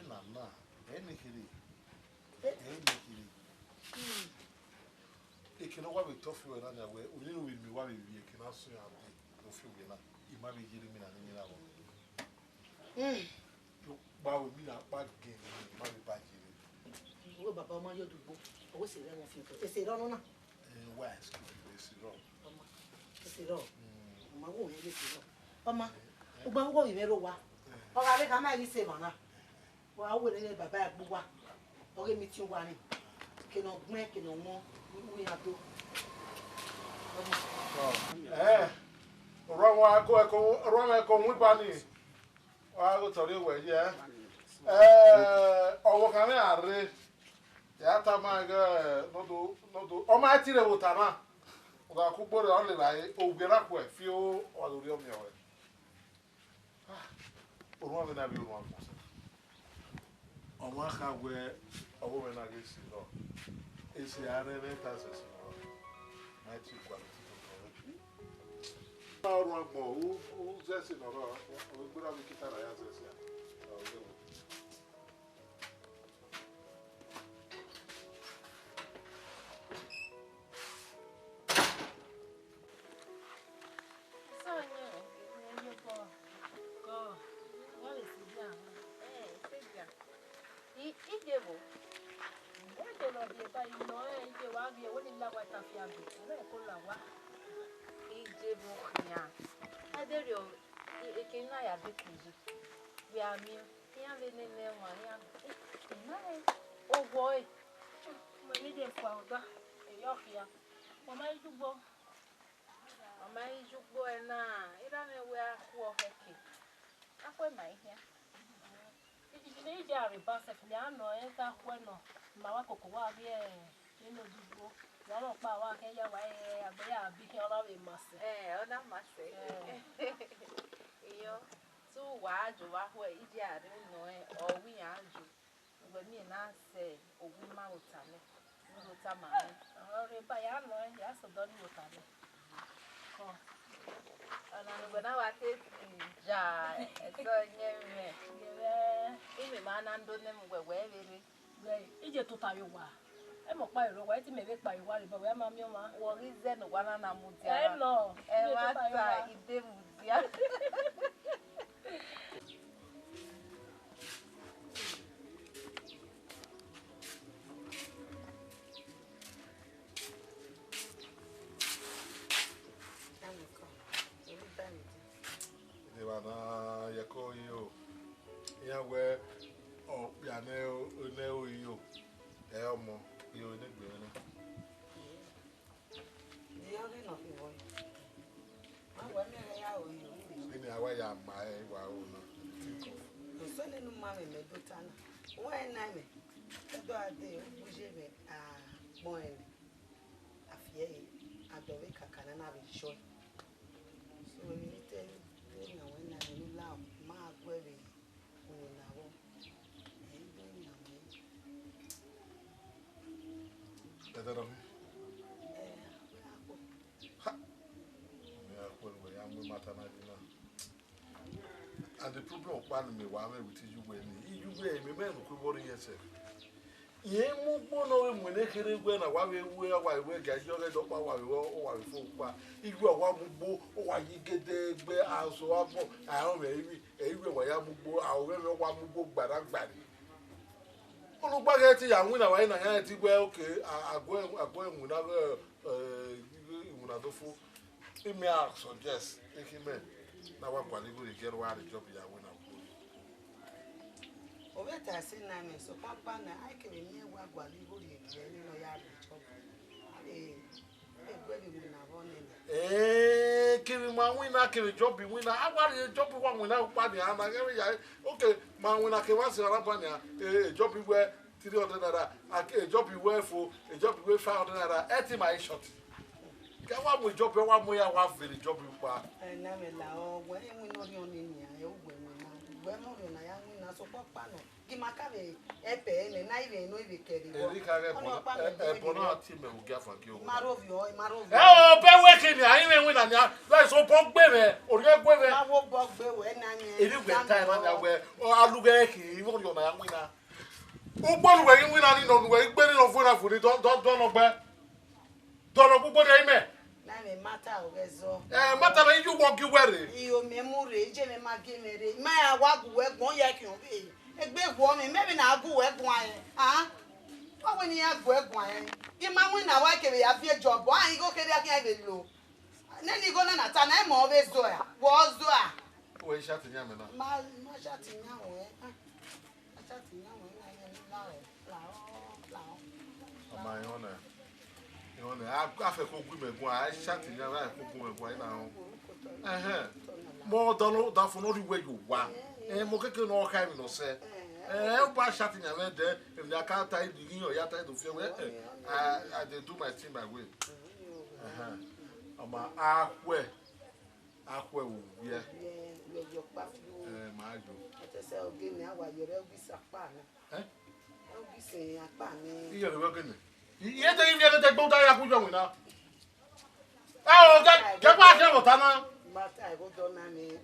Na na. Eni kiri. Ekene wa be tofu we na na we. Oni no we mi wa be bi ekene aso ya be. Do fi we na. Ima be jiri mi na ni na wo. Ba we mi na pa gen. Ma be ba jiri. owó bàbá ọmọ yóò dùgbò owó sì rẹ̀ wọ́n fi kọ́ èsì ìrọ́nù náà Wa excuse me, si ro. ọmọ èsì ìrọ́ ọmọ owó mi lè sì rọ́ ọmọ gbogbo owó ìwé ló wá ọ̀rọ̀ àbí ká má rí ṣe mọ̀ náà wọ́n á wò lẹ́yìn bàbá ẹ̀gbọ́ wa ọ̀rẹ́ mi tí ó wà ní kìnà gbọ́n kìnà wọn wíwú yàtọ̀ ọmọ. Roma ko nwi pa ni. Wa go tori we ye. Owo kan ni are. Ya ta ma ga no do o ma ti re wo ta na. O ga ku gboro o le baye o gbe ra ko e fi o lori o mi o. O ro me na bi o ro mo. O ma ka we owo me na ge si ro. Esi are ne ta se si ro. Ma ti kwa ọrùn agbọ̀n ó zẹ́sì lọ́rọ̀ ó gbéra mi kíta rà yá zẹ́sì ọ̀rọ̀ léwu. Idebo. Ede lo bi ba ino ide wa bi woni la wa ta fi agbe. Na e ko la wa. Idebo nya. Aderio ekina ya be kuji. Bi ami ya le nene wa ya. Na e o boy. Mo ni de fa oda. E yo ya. Mo ma ijugbo. Mo ma ijugbo e na. Ira me we aku o heke. Akwe mai ya. Iji àrìbá sẹ̀fìlì àná ẹ̀ ká pẹ́ nà mà wá kòkó wá bí ẹ̀ nínú dúdú lọ́rọ̀ pa àwọn akẹ́yà wá ẹ̀ àgbẹ̀yà ya biki ona we mase. Ona mase. Iyo tu wajo wa ho iji are no o wi anju. Ngbe mi na se ogun ma otale. Ota ma. Ore ba ya no ya so do ni otale. Ko. Ana ngbe na wa te ja so nyeme. Ime ma na ndo ne mgbe we bere. Ije tutayo wa. E mo pa iro wa ti me be pa iwa re ba we ma mi o ma. Wo ri ze no wa na mudia. No. E wa ta ide mudia. na yako yo ya we o ya ne o yo e omo yo ne gbe na ni o ri no fi wo ma we mi re ya o yo ni awa ya ma e wa o na no so le nu ma me do tana when na me do ade o je me a bon afie adowe kakana na be show so ni te ni na when na ni la ma gwere ni na wo and the problem of one me wa me with you when you me men ku bori yese ye mu gbono we mu ne kere gwe na wa we ga jo le do pa wa we fo pa igwe wa mu gbo o wa yigede gbe aso wa bo a o me iwi wa ya mu gbo a o we wa mu gbo gbara olugbaga ti ya nwina wa na ya ti gwe okay agwe nwina nwina do fo ime a suggest ikime na wa kwali go le get wa the job ya wina o beta se na me so papa na ai ke mi wa kwali go le get ni no ya the job gwe bi na bo ni kiri ma wina kiri job bi wina agwa the job wa wina pa ni ana ge ya okay ma wina ke wa se ara pa ni job we 300 naira a job we for a job we 500 naira eti my shot ka wa mo job wa mo ya wa very job pa na me la o we mu no ri oni ni a e o gwe mi na gwe mo ri na ya ni na so papa no ki ma ka be epe ne na ile no ibe keri wo e bona ti me uga fa ki o marovio o be we ki ni ayin we na ni la so po gbe me ori gbe me ma wo bo gbe we na ni eri gbe time na we aluga ki wo ri o na ya wina o gbolu we yin wina ni no we gbe ni no funa funi don no gbe don no gbogbo de ime na me mata o gezo mata na you walk you were iyo me mu re je me ma ge mere ma ya wa gu we gbon ye ki o be egbe gwo mi maybe na agu we gbon aye wa we ni agu we gbon aye ki ma win na wa ke ya fi job ayin go kere aki e lo na ni go na ta na e mo be zo ya wo zo a we shot nya me na ma shot nya we shot nya we na ni la ma yona a fe ko gwi megun a shot nya ra ko gwi megun na ho mo don da for no we you wa mo keke no ka mi no se o ba shot nya me de if na ka tie the yin or ya tie do fe we I dey do my thing my way ama akwe wo ye yo pa fi ma jo se oge ni awa yore ogi sapa ni ogi se apa ni iye le oge ni iye te iye te gbo da ya ku jo wina o ge pa se mo ta na ma ta go do na ni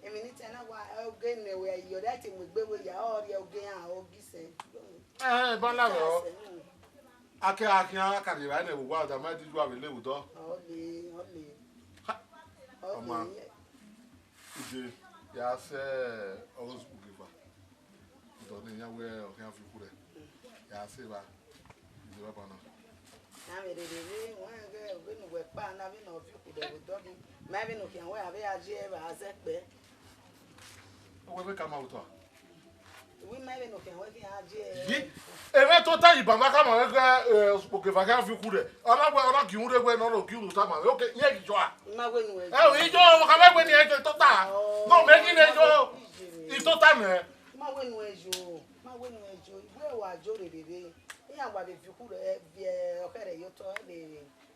emi ni te na wa oge ni we yore ati mo gbe we ya o re oge an ogi se ba la ro ake aka ni ra ne wo wa da ma di ju awe le wo do ole Oma ide ya se always giver do ni ya we o kan fi kure ya se ba ide ba na na me de won ge we no we pa na bi no fi kure do bi ma bi no kian we abi aje e ba se pe o we ka ma uto we ma bi no kian we ki aje yi ere to ta yi baba ka ma we o ke fa kan fi kure ona ki ure we no no ki uru ta ma okay ye ki jo a ma we nu e ijo ka me we ni e to ta no me ki ne jo I to ta me ma we nu iwe wa jo rere ya wa be fi kure bi o kere yo to le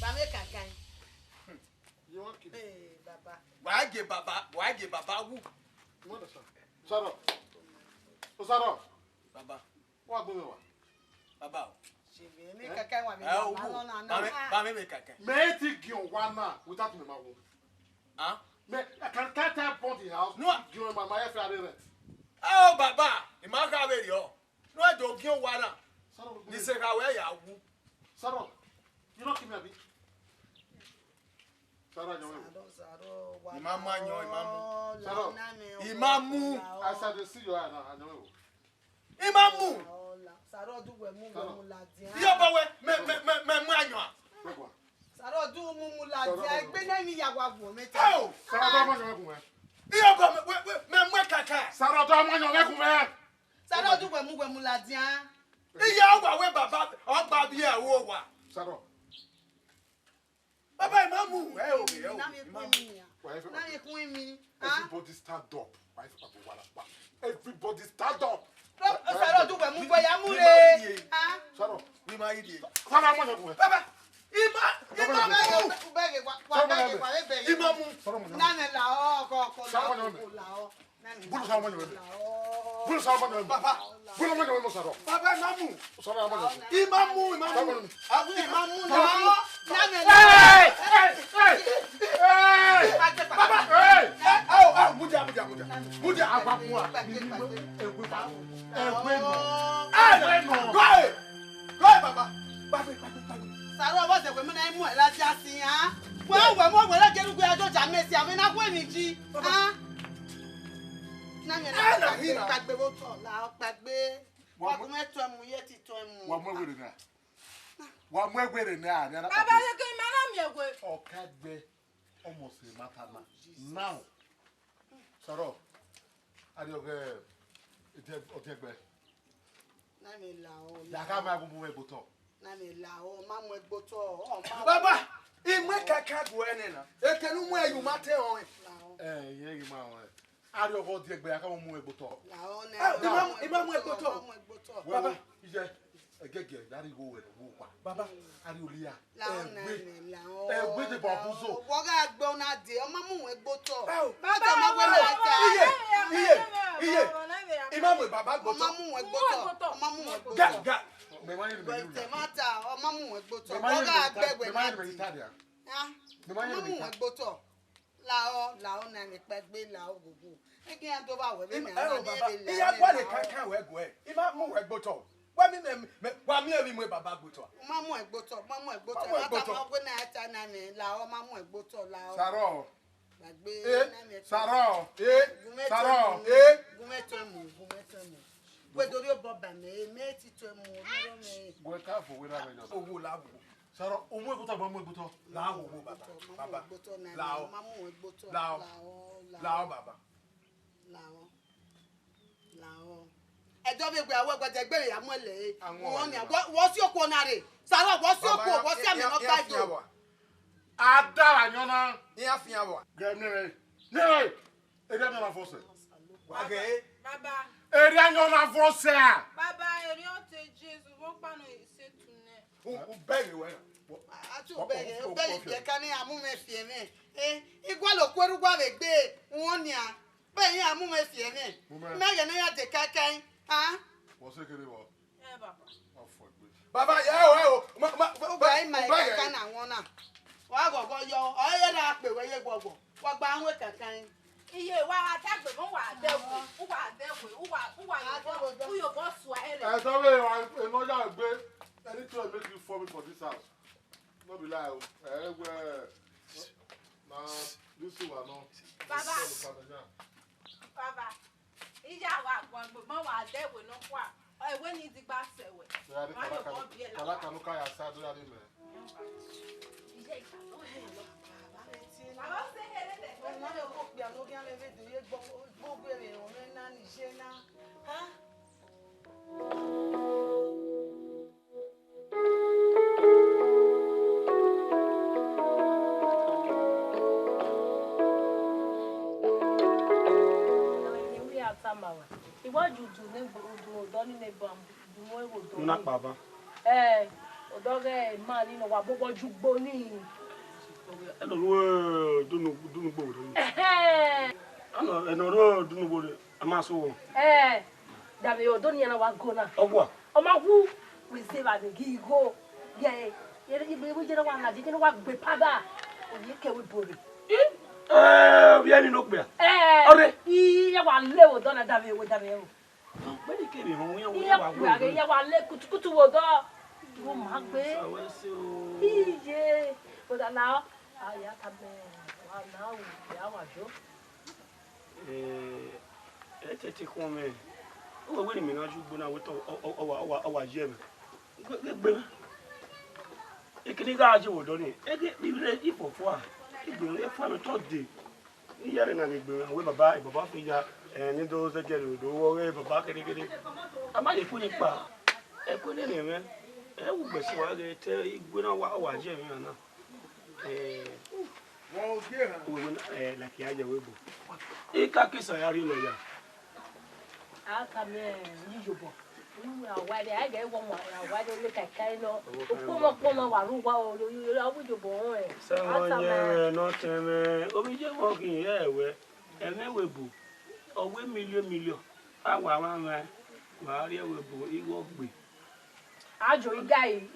Baba kakan. You want to Eh, Baba. Why get Baba who? You understand? Saro. O Saro. Baba. What go me? Baba. Chibi, me kakan wa me Baba no na. Ba me kaka. Me ti gi on one now without me ma wo. Ah? Me I can tell the house. No. Gi on my wife rent. Oh Baba, e ma ka we yo. No do gi on wa na. Saro. Ni se ka we ya wu. Saro. You not give me a bit. Saro, Imamu anyo, imamu. Saro. Imamu. As I see you now, I know. Imamu. Saro du we mu la dia. Yo ba we me anyo. Saro du mu la dia. Egbe na mi ya wa wo me ta. Oh, Saro do ma nyo me. Yo ba me kaka. Saro do ma nyo me. Saro du we mu la dia. Iya wa we baba o gba bi e wo wa. Saro. Baba imamu. Na me kun mi. Na me kun mi. Everybody stand up. Everybody stand up. Saro du we mu bo ya mu re. Saro. Ni ma yi. Saro ma nyo me. Baba. Imamu. Na me la o ko Saro ma nyo me. Bulu Saro ma nyo me. Bulu Saro ma nyo me. Baba. Bulu ma nyo me Saro. Baba imamu. Saro ma nyo me. Imamu. Abu imamu na. Na me Hey! Baba. Hey! Oh, muja. Muja agwapua. Egbe no. Go, Baba. Saro bo se we mu na mu e la ti asin ha. Wa we mo we la jeru gbe ajo ja mesi ami na ku emi ji. Na me na gbagbe bo to la gbagbe. Wa ku me to emu ye ti to emu. Wa mo egwere na. Baba ye ke ma na mi egwe. Okagbe almost a matter now. Saro. Adioge otegbe. Na me la o. Ya ka ma gun bu egboto. Na me la o ma mu egboto o ma. Baba, imwe kaka go ene na. Ekenu mu ayu mate on. Ye gi ma o. Adioge otegbe ya ka mu egboto. La o na. Imamu egboto. Baba, ije egege dari go we wo pa. Baba, ari oliya. La o na me la o. Egbe de bobuzo. Wo ga gbe na de o ma mu egboto. Baba ta ma we la ta. Iye. Imamu baba O ma mu egboto. O ma mu egboto. Ga. Me ma ni me Gbe ni. mata o ma mu egboto. Me Wo ma ni ga gbegbe me ma na. ni me Italia. Me ma mu egboto. La o na me pegbe la o gugu. E ki an to ba we me na Baba. Iya kwa le kaka we go e. Imamu we gboto. Wa mi emi mu baba gboto. Ma mu egboto. Ata ma gbe na ata na me la o ma mu egboto la o. Saro. Gbagbe na me. Saro. Saro. Gumeto mu. We dori o boba me ti to mu ro me. We ka fo we na me just. Owo la wo. Saro, o mu egboto ba mu egboto. La wo baba. Baba. La o ma mu egboto. La o baba. La o. Ejo be gbe awo gbe gbe ya mole. Won ni wo si oku na re. Saro wo si oku, wo si ame no gbajo. Adara nyona. Ni afian wa. Gẹ̀ẹ́nìrẹ̀. Nìrẹ̀. Eri anyona fọ́sẹ̀. Wage. Baba. Eri anyona fọ́sẹ̀. Baba eri o te Jesu wo pa no ise tune. U beg we. Atu be je kan ni amu me fie me. Igwa lo kweru gwa be gbe won ni a. Be yin amu me fie me. Me ye na ya de kakan. Wọ́n ṣe kéré wọ. Baba. Ọ̀fọ̀ gbé. Baba ye o. Ba yin mai kakan na won na. Wa gogo yo. O ye na pe we ye gbogbo. Wa gba anwe kakan. Iye wa atagbe mo wa dewe. Uyo bo swa ere. Ẹ sọ pé ìnájà gbé ẹni tí wọ́n make you fall for this house. No be lie o. Na this one no. Baba. Ija wa gbon mo wa dewe no kwa. Ewe ni di gba sewe. Kalaka no kaya sa do ya de me. Ije ika no he lo. Baba se here de. Na yo ko pe anu gan le de ye gbogbo ere o me na ni se na. Iwaju du ne do ni ne bam du mo e wo do. Na baba. Odoge man ni no wa bobo jugbo ni. I don't know, don't go. I don't know, I'm also. Davi odoni na wa go na. Ogwa. O ma hu we say ba gi go. Yeah. We just want to do what we pada. We can we bori. We are in Okbea. Ore. Iya wa le wo dona Davi we Davi. When you came home, we Iya wa le kutu wo do. Wo ma gbe. Iye. But now, aya ta be. Wa now ya wa jo. Tete come. O we ni na jugbo na we to o je me. Gbe. Ekini ga aje wo do ni. Ege bi ifofo a. Igbe e fa me to de. Iyare na ni gbe we baba fi ya ni do se je do wo we baba kede. Ama le fu ni pa. E ko le me. E wu gbe si wa le te igbe na wa je mi na. Wọ́n gé hàn. We la ki aje we bo. E ka ki so ya ri lo ya. Aka me ni jobo. Uwadiae I get one Uwadiae look at kaino. Pomo wa ruwa o jobo e. Se won ye no teme. Omi je mo kin ye we. Emewe bu. Owe million. Awa ma wa ri ewe bu iwo gbe. Ajo igai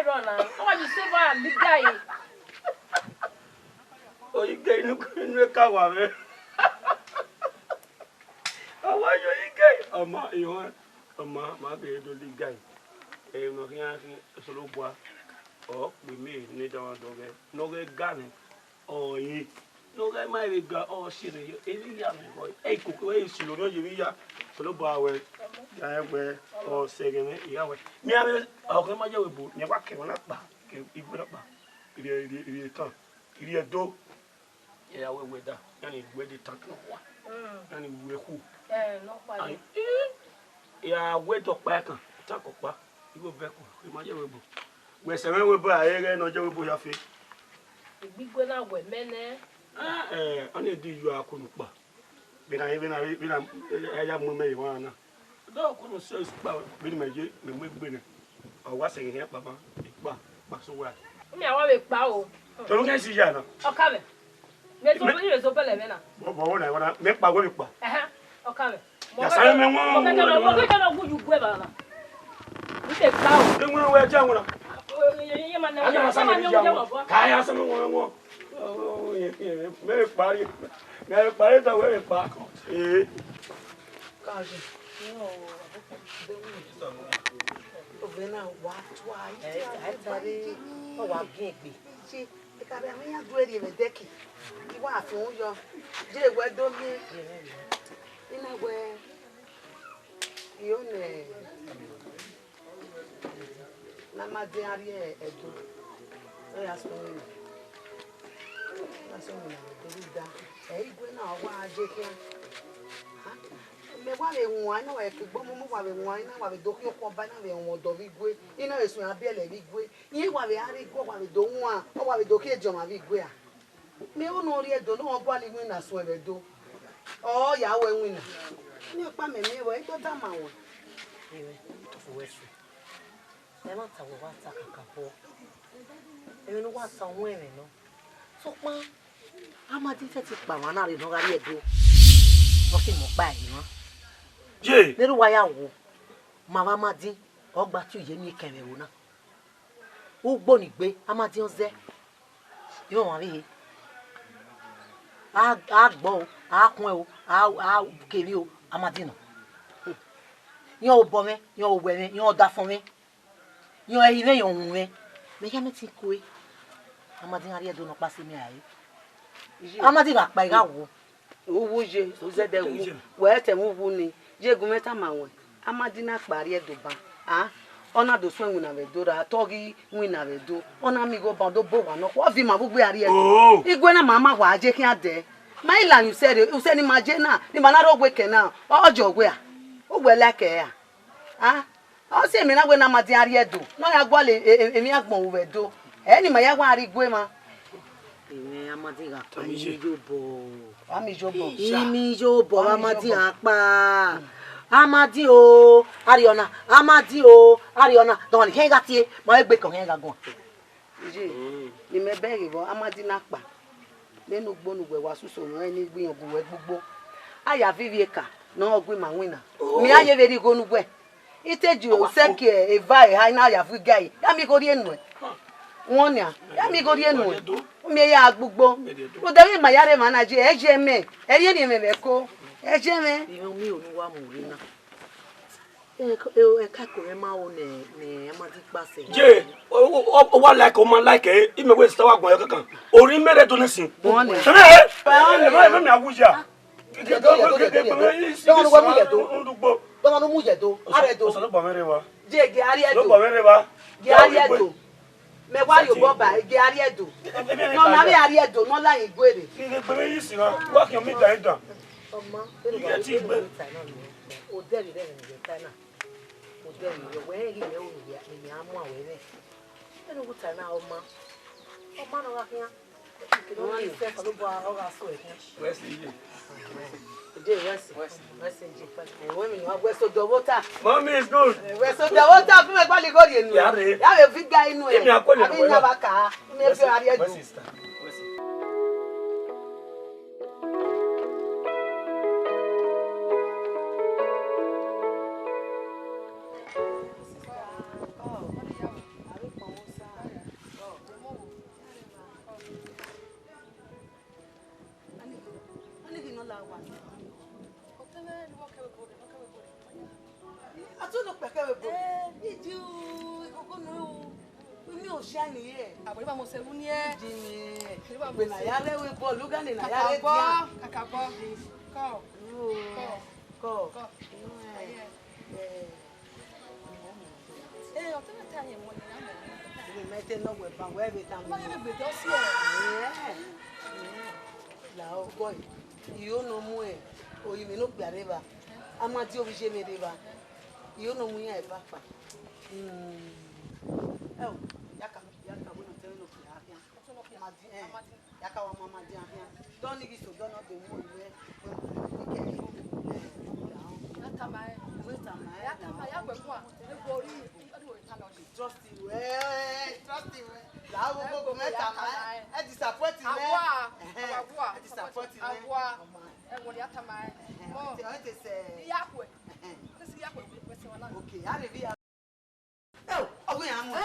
ro na. O wa ju se ba li gai. O igai nu ka wa me. Awa yo igai. Ama ihon. Ama ma be do li gai. No ria solo bois. O we me ni da wa do ge. No ge gane. O yi. No ge ma re ga o si re yo. Ebi ya me boy. E kuku e si lo no yi ya. Solo bois we. Ya we o se ge me ya we. Mi ame o ke ma je we bu. Ni wa ke na pa. Ke ibu na pa. Iri tan. Iri edo. Ya we da. Yani we di tan no wa. Yani we ku. No pa. Ya we to pa kan ta ko pa ibo be ko ma je we bo we se we bo ayere no je we bo ya fe Gbigbo na we mene oni di yu akunu pa bi na ya mo me wa na do ko no se pa bi ni meje me mo gbe na o wa se yen pa pa so wa mi awa we pa o to lo ke si ya na o ka me me so bele me na bo na wa me pa we pa o ka me ya sa me mo ke no guju gbe ba na mi te pa o e mo we ja mo na ye ma na ka ya sa me mo me pari ta we pa Kaje. No. Ovena wa twa. Tari o wa gbe. Si e ka be mi ya du eri me deki. Iwa afun yo. Je we do mi. Ina we Ione na madre ari edo. O ya so ni. Na so ni na da. Igwe na wa aje ke. Me wa le won na we ke gbo mo wa le won na wa le do ki o ko ba na le won do vi gwe. Ina esun abele vi gwe. Yin wa le ari gwo wa le do won o wa le do ki ejo ma vi gwe a. Me o no ri edo no bo ali win na so e do. Oh, ya we win. Ni pa me me we to da ma won. To for west. E ma ta wo wa ta kakabo. E no wa ta won e no. So pa Amadi fe ti pa wa na re no ga ri edo. Mo ki mo pa yi mo. je Meru wa ya wo. Ma wa Amadi o gba ti oye mi kere wo na. O gbo ni gbe Amadi on ze. Yo wa ri. A gbo a kun e o a keri o Amadi no. Yan o bo me, yan o we me, yan o da fun me. Yan e ire yan ohun me. Me ya me ti ko e. Amadi ari edo no pa si mi aye. Amadi ga pa ira wo. Owo je o ze de wu. We te mu wu ni. Je gun meta ma won. Amadi na pari edo ba. Ah. Ona do so win na we do ra togi win na we do. Ona mi go ba do bo wa no. Wo fi ma gbugbe ari edo. Igwe na mama wa aje kin ade. Ma ila you said ni ma je na. Ni ma na ro gwe ke na. Ojo gwe a. O gwe like e a. Ah. O se mi na gwe na Amadi ari edo. No ya gwa le emi agbon we do. Ni ma ya wa ari gwe ma. Amadi ga pa mi jobo. Ami jobo. Imi jobo Amadi apa. Amadi o Ariona Amadi o Ariona don henga tie ma egbe kan henga gon je ni me bere bo Amadi nakpa lenu gbonugbe wa suso no eni gbiyan buwe gbogbo aya vivieka no ogwe ma wina mi aye veri gonugbe iteju o seke e vai ha na aya vigai ya mi go ri enu won ya mi go ri enu mi ya gbogbo o de ma yare ma na je eje me eri ni me be ko eje me mi o ni wa mu ri na ka ko e ma o ne Amadi pase je o wa like o ma like e ime we sta wa gbon yo kankan ori mere do nisin won ne me me awuja Don't know who you do. I do. So ba mere wa. Je ge ari edo. Lo ba mere wa. Ge ari edo. Me wa yo bo ba ge ari edo. No na me ari edo no la igwere. Ki ge pe yi si na. Wa ki o mi da idan. Omo, e ti gbe. O de ri re ni ta na. O de ri we ri me o ni ya ni amu awere. E no guta na omo. Omo no wa kian. Ki no ni se ko lo bo o ga so e kian. Wesley ye. Mommy is good. Amadi obije mereba. You know me e papa. Oh, yaka we no tell no afia. Amadi yaka wa mama di afia. Don nigi so don not the mo iwe. Trust you. Trust you. La wo go meta ma. E disappoint me. Agwa. Disappoint me. Agwa. E wo ya tama. Mo. Te say. Yakwe. Okay, I live here. Oh, we are more.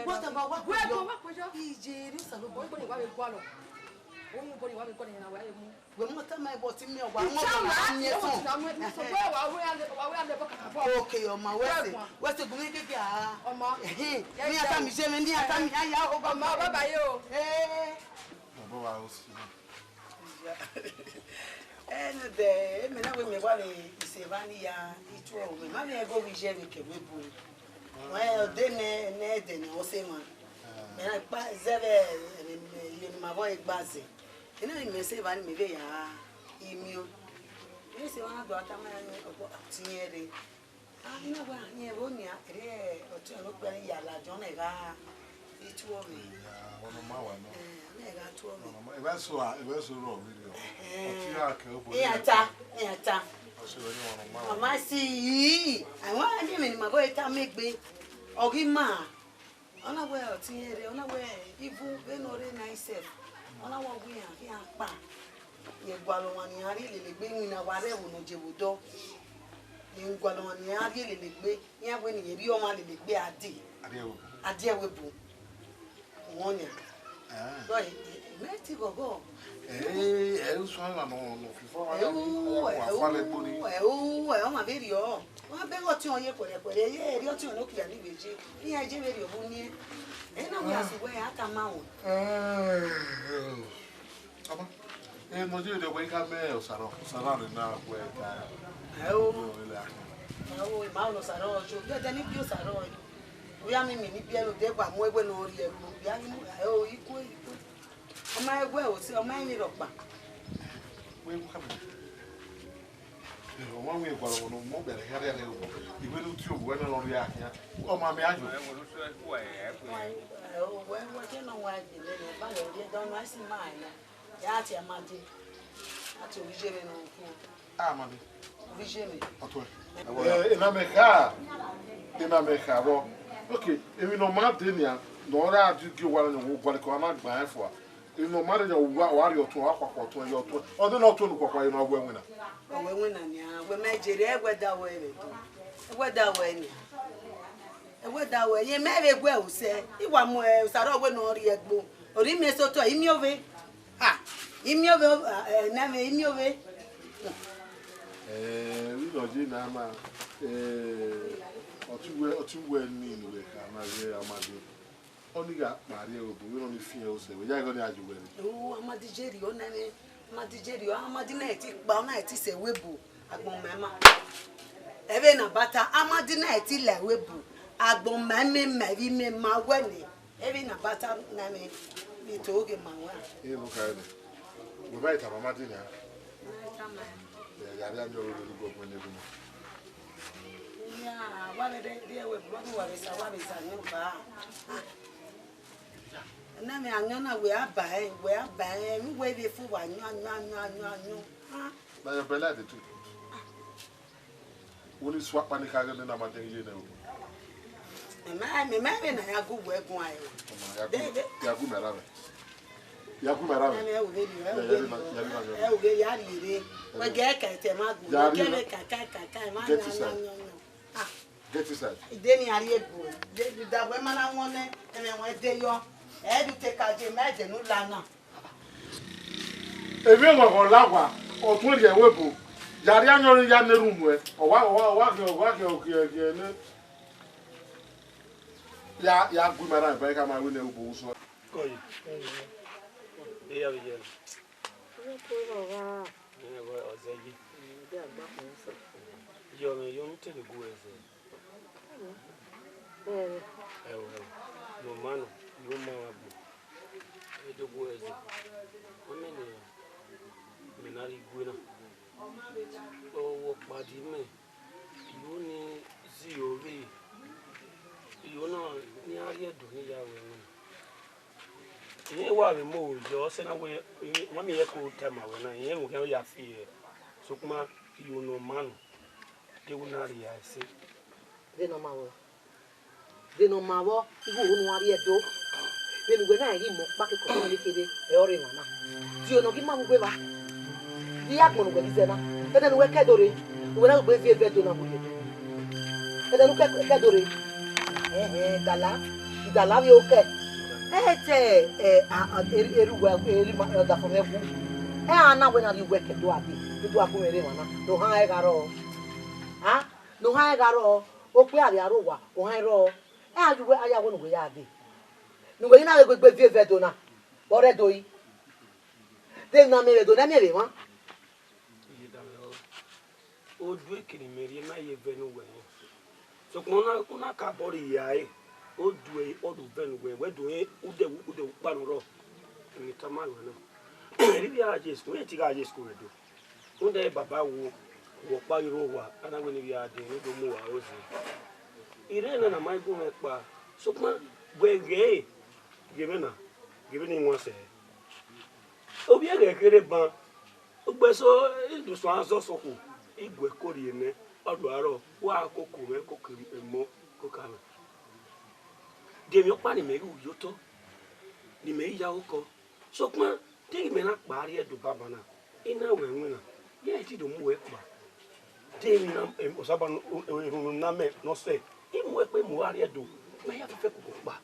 What about what? Okay, on my way. What's the good? And the men with me while he say, Vania, it will be money. I go with Jerry. Well, then, or say, man. And I buy Zeve my boy Bazzi. You know, you may say, Van Mivea, emu. You say, I got a man of Tieri. I know what near Ronia, or to look very yalla, John Ega. It will me. One of my one. If I saw wrong video. Yeah, I see. I want him in my boy to make me. Or give ma. On a well, Tieri, on a way, even when or nice. On our way, here, pa. You go on your really bring in a whatever no jebudo. You go on your really big, yeah, when you be on my little be a deal. A dear with boo. One year. Right, let you go. Eh, oh, my video. I beg what you on your put a yeah, you're too lucky. Yeah, I give you bunny. And I was away at a mount. And what you do when come mails are surrounded now where oh, Maulos are all true. Let any views are all. We are many people there, but more when all you oh, equal. On my well, see, on my little back. we come. we kwa no mo bere hare ne wo ibe no tu obo na no ya ya o ma me ajo we je no wa de le ba le de don wa si mai na ya ti amade ati orijere no ku amade orijere oto ina me ka bo okay emi no ma de nia no ra adu gi wala no wo gwale ko na gba efo ino ma de wa wari oto akwakọ oto yo oto odo na oto no kwakwa ino agwa enwena ni we mejere egweda we ni egweda we ye mere egwe use iwa mu usara ogwe no ori egbo ori mi soto imi ove ha imi ove na me imi ove we no ji na ma otuwe ni we ka na ye amade oni ga mari obo we no ni fi e ose we ja go ni ajuwe ni amadi jeri o na ni amadi jeri o amadi na ti pa na ti se webo agbon mema ebe na bata amadi na ti le webo agbon meme meri me ma we ni ebe na bata na me ni to oge ma wa e lo ka ni we ba ita mama din ya ya ya njo lo go ko ne bi ya wa le de we bo wa be sa ni ba na me anyana we abae mi we be fu wa nyu ha na ya bela de tu woni swap pani ka ga na ma de ye na o me na ya go we gun ayo ya ku mera me me o le ni o ge ya lire we ge ka te ma gun ge me ka ma na get inside ide ni ari egbo de da we ma na won ne me won de yo e du te ka je me de nu lana ebi ngo lagwa otun ri ewebo yari anyorin ya ne room e wa ke ne ya gu mara ba ka ma we ne ubo so Oye. Ella Villel. Yo no te digo eso. No mano, yo mama. Eu digo eso. Me nari guina. O padi me. Yo ni ziori. Yo no ni aria do ni ya we. Ye wa be mo jo se na we mami ye ko tema we na ye mo ke ya fi so kuma you no man de una ria se de no mawo igu unu ari edo be ni we na yi mo pa ke ko ni kede e ori na ti ono ki ma mo gbe ba di ya gbo no gbe se na e de no we kedore we na gbe fi efe do na mo ye e de no kedore dala bi o ke ete eruwa ma da fo mebu ana we na ri we ke do abi do aku mere wana no ha e garo no ha e garo o pe ari arowa o ha ro ajuwe aya wo no we ya de no we na gbe vie do na bore do yi de na mere do na mere wa o du ekini mere na ye venu we so kuna ka bori ya e o du odu venu we do ude paruro ni tamayo na ri bi aje school ti ga aje school do unde baba wo paruro wa ana we ni bi ade ni do mu wa o si ire na mai go me pa so kuma we ge give ni won se obi e kere ban o gbe so idu so anso so ku igwe kori ene odu aro wa akoko me kokiri emo kokana de mi opa ni me ru yoto ni me ya oko so kuma te me na pari edu baba na ina we nwina ye ti do mu e pa de mi na o saba no na me no se imu e pe mu ari edu me ya fe ko pa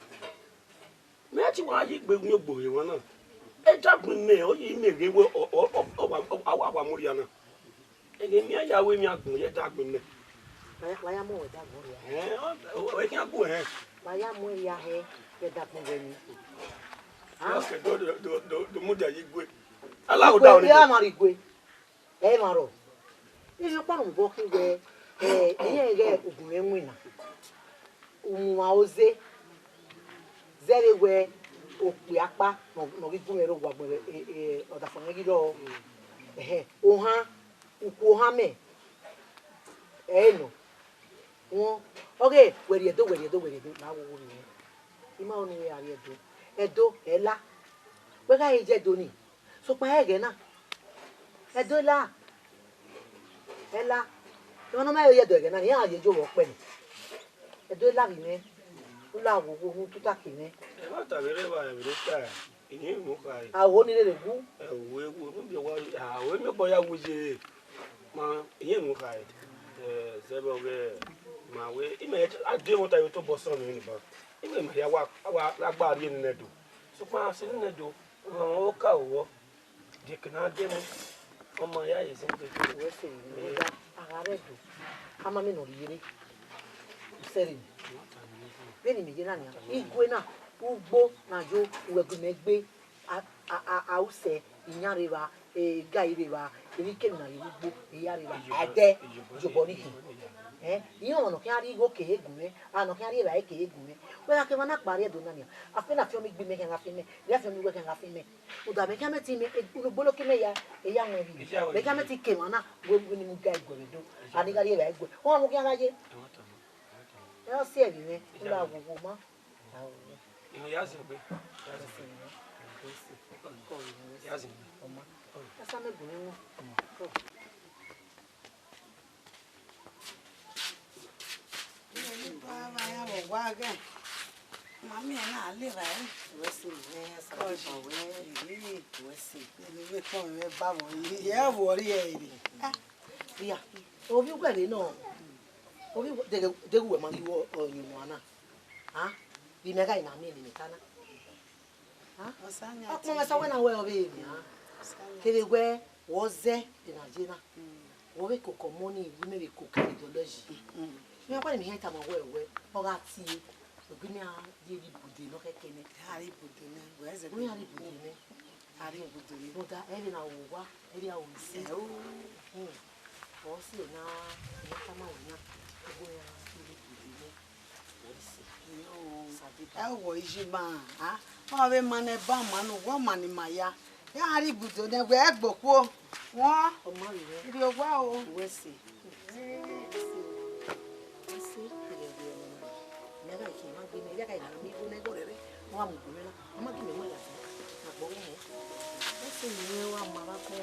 me ti wa yi gbe mi ogbo ye won na e jagun me o yi me ge wo awa muri ana ege mi aya we mi agun ye jagun me waya mo da go ya o e ki agun waya mo ya he ye da kun we ni okay do mu da yi gwe ala o da o ni ya mari gwe e maro ijo pa no bo ki we iye ge ogun enwina umu oze zere we opi apa no gi gun ero gwa gbere oda fo ngi do oha uku oha me no. Okay, where you do, now we Ima onu we are do. Edo, ela. We ga eje do ni. So pa ege na. Edo la. Ela. You no ma ye do ege na, ya ye jo wo pe ni. Edo la bi me. Ula wo wo tuta ki me. E ma ta bere ba e bere ta. Ini mu kai. Awo ni le gu. We bi wa we me boya wuje. Ma iye mu kai. Sebo ge ma we ime ade won ta yo to bo so mi ni ba. Ime ma ya wa agba ri ni nedo. So pa se ni nedo. O ka wo. De kana de mo. Omo ya ye se pe We se ni ga agare do. Ama mi no ri Seri. Beni mi je na ni. Igwe na ugbo na jo uwegu megbe ause inyareba gaireba erike na ugbo iyareba ade joboni ki iyo no kan ri go ke egunme ano kan ri ba ke egunme we ka ke wana pare do na ni afi na fi omi gbi me kan afi me ya fi omi we kan afi me o da me kan me ti me unu bolo ke me ya eya won bi me kan me ti ke wana go ni mu ga igwe do ani ga ri ba igwe won mu kan ga je e se bi me ula wo ma Ino yazi be. Yazi. Asa me bu ni Mami na le ra e. we se we sa ba we se Ni we ko me ba mo yi. Ye wo ri e ri. ya obi gwa le no obi de we ma yi wo yin mo ana bi me ga ina mi ni kana Osanya. akuma me sa we na we obi mi kele gwe wo ze de na jina wo be koko money bi me be koko ideology mi akwa mi heta ma we o ga ti obi mi a di bude no kekene Hari budu na. We ze. we ari bude ne Hari budu ni. no da eri na wo wa eri a wo si o si na heta ma we na go ya eri bude ne wo si Wo iji ma ha. Wọ́n be mane ba manu wo mani maya. Ya hari budu na we egboku. Wọ́n o ma re ri ogwa o. we si Nega ki ma bi me ya ka ina mi go ne go re wa mu me na ama ki me mo ya na bo mo o si ni wa ma ba ko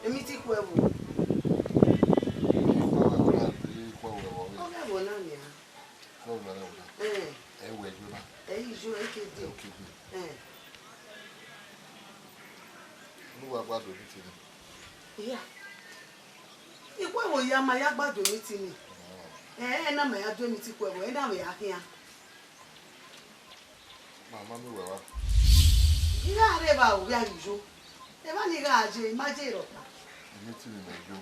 Emi ti ku ewu. Wo na ni ha. Eyi jo ekede. Yeah. Ikwe wo ya ma ya gbado mi ti ni. Na ma ya do mi ti ku ewu, na we ya kian. Mama mi wewa. Ira re ba o ya ijo. E ba ni ga je, ma je ro pa. Emi ti ni mejo.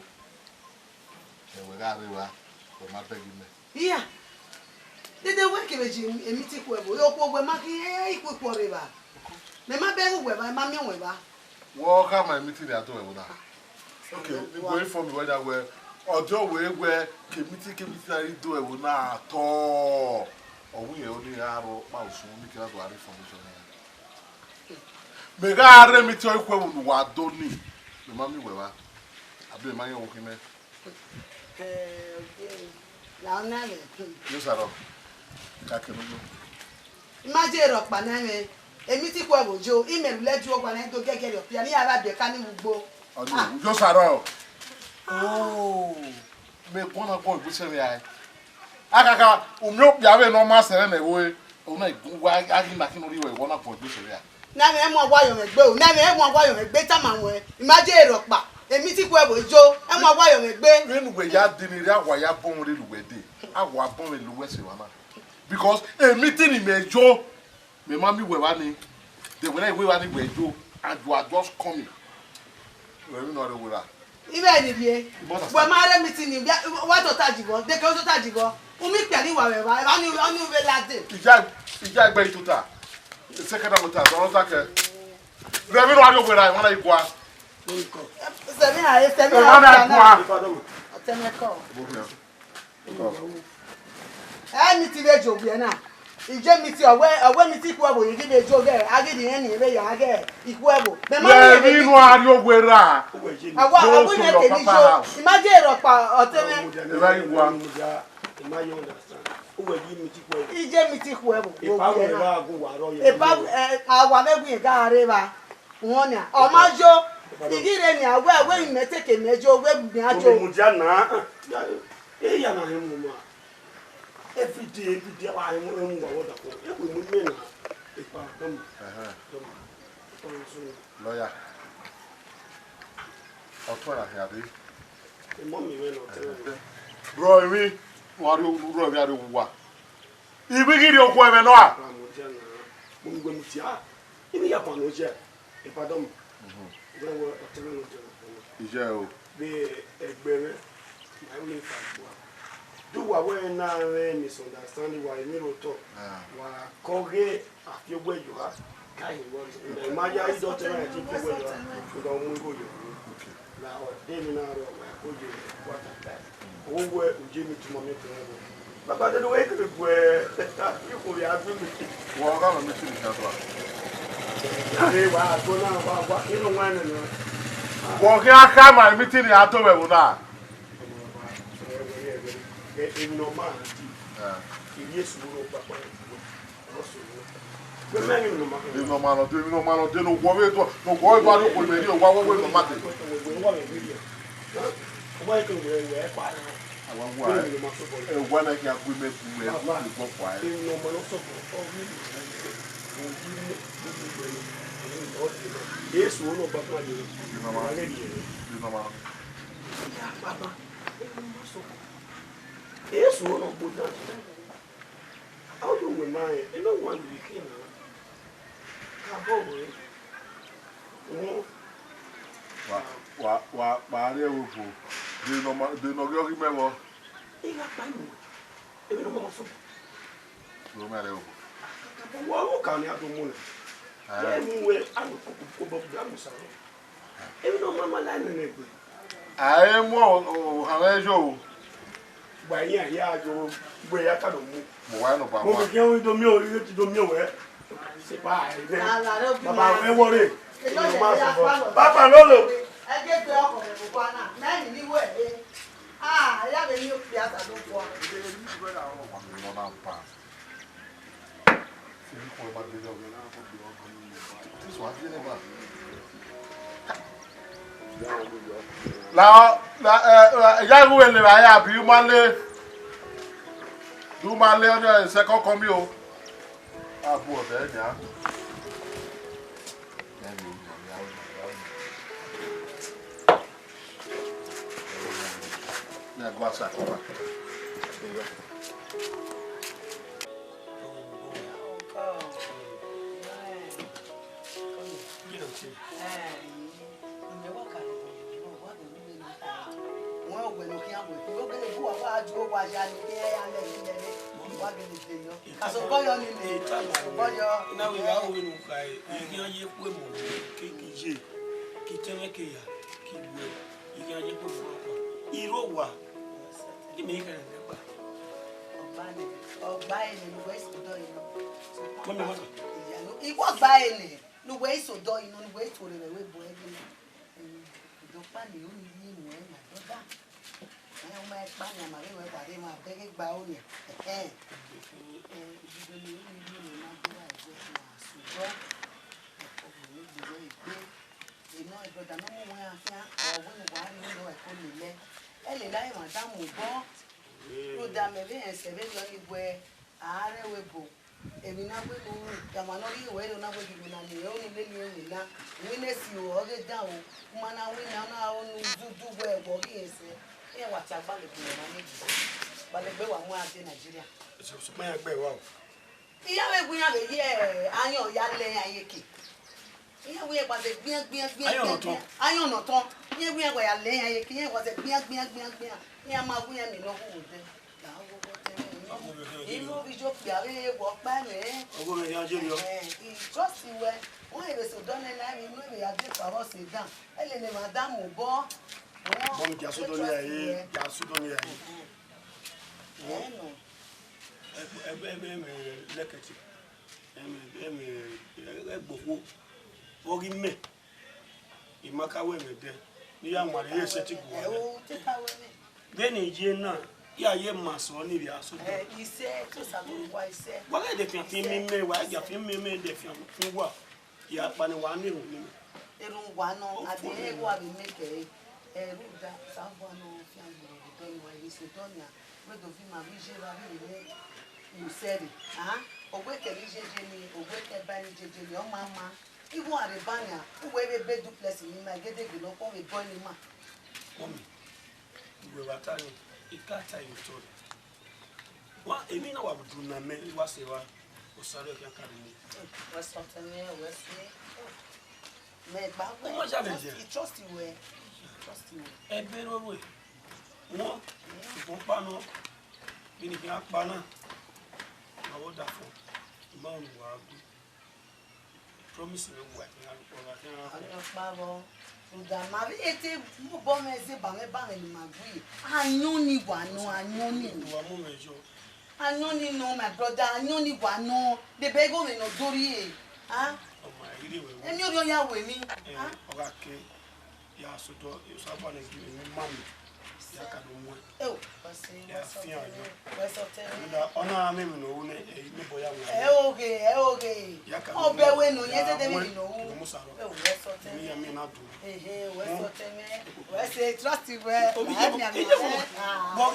We ga rewa. O ma begi me. Yeah. Dede we ke beji emi ti ku ewu. Yo po gbe ma ki iku ku re ba. Me ma be gbe ba, ma mi we ba. Wo ka ma emi ti ni ato we na. Okay, we go inform me whether we ojo we kemiti na do ewu na ato. Owu ye oni aro pa osun mi kira to ari information na. Me ga are mi ti o ku ewu wa do ni. Me ma mi we wa. Abi ma yan wo ki me. La na le. Yo saro. Ka ke no. Ma je ro pa na me. Emi ti ku ewu jo, email leju ogba na do gege le opia ni ara be ka ni gbogbo. Ọdún yóò sàrọ̀ me kọ́nà kọ́ ìgbésẹ̀ rẹ̀ ayé akaka omi ó pìàwé ní ọmọ àṣẹrẹ́ náà ìwé òun náà ìgbóngbó agínbàkínú rí ìwé ìwọ́n náà kọ́ ìgbésẹ̀ rẹ̀ ayé. Na me mo agwa yo me gbe o, na me mo agwa yo me gbe ta ma won. Imaje ero pa. Emi ti ku ebo jo, e mo agwa yo me gbe. Nínú ìwé ya dín ní rí àwọ̀ ya bọ́n rí lùwẹ̀ dé àwọ̀ abọ́n rí lùwẹ̀ sí wa náà because èmi tí ni mẹ́jọ mi máa mi wẹ̀ wá ni the way ìwé wa ni wẹ̀ jo and you are just coming We no do wura. Ibe ni bie. We ma re meeting ni wa to tajigo. De ke o to tajigo. Umi pe ni wa we ba. Ba ni onu we late. Ija gbe ituta. Second muta so ta ke. We no do wura wona ikwa. Semi a Temeko. Mi ti be jobu e na. Ije mi ti owe mi ti ku ebo yi be jobu e agidi yen ni be ya age iku ebo. Me ma ni no ari ogwera. Awa ni te ni jo. Imagine ro pa oteme. E ba igwa. Ije mi ti ku ebo. Epa awa megun ga are ba. Won ni o ma jo. Igire ni awe imete mejo we mi ajo. Muja na. E ya na hemu ma. Every day I am going to water. We would mean if I come. Lawyer. I'll try to have it. The mommy went out. Bro, me, what do you do? I do what? If we get your women, no. I'm going to tell you. In the upon no jet. If I don't, then we're a terrible job. Be a baby. I only find one. Do what we now misunderstanding why you know talk. Why Koge after where you are. Kind of Maya is not trying to think where you are. You don't go you. Now, then now, what that? Oh, where Jimmy to mommy to heaven. But by the way, where you could have been walk on a mission as well. They were going on what you don't want to know. Walking out, come and meeting the October now. Even no man, yes, Papa. The man in the man, no man, no worry, no boy, what will be your one way no matter. Why can we wear fire? I want one I can't women who wear one fire. No man also yes, one of Papa, you know, Papa. Yes, one of Buddha. How do we mind? You don't want to be king. What are you? Do you know remember? You got time. You know what? No matter what can you have to moon? Anyway, I'm going to go. You know, Mamma Land. I am more. How are you? By here, you where I can't move. Why not? But you don't know, you don't know. Say bye. Papa, don't worry. Papa, no. I get the offer of Bana. Man, anyway. I have a new theatre. I don't want to now, young women, I have humanly. Do my little second commute. I bought that, yeah. Now, go outside. we was a bien. I don't know. Here we are laying here was a bien. Here my way and no who then. You know, we joke, walk by me. Just where one of us who done a line, we know we are good for us down. I let Madame Mubo. Yeah, you must only be so. He said to some why said, what are the thing me? Why you feel me? The film. What? Yeah, but one new. They don't want no, at the end, what we make a ruda, someone of family, don't know this, don't know. Where do you my vision? You said it, huh? Or where can you Jenny, or where can Benny Jenny, your mamma? You want a banner, whoever bed to place in my get a good or a boiling man. Mommy, you were telling. It can't tell you told. What I mean, I would do not make was a sorry academy. Was something there, was made back. Trust you way. Trust you. A better way. No, Pano, Binikin Bana. I would have for Mount Wabu. Promising a wife. Udamavi ete bombe ze bange bange ni magui. Anyoni wano anyoni. Anyoni no my brother anyoni wano. The bego me no dori. Ah? Oh my really. Emi ori oya we mi. Ah? Okay. Ya so to you so far as me mama. Ya ka do mo. Oh, pase. Ya we so tell me. Ona me no ne me boya wo. Okay. Obe we no yete de me no. Mo saro. We so tell me. Me na do. We so tell me. We say trust you we. But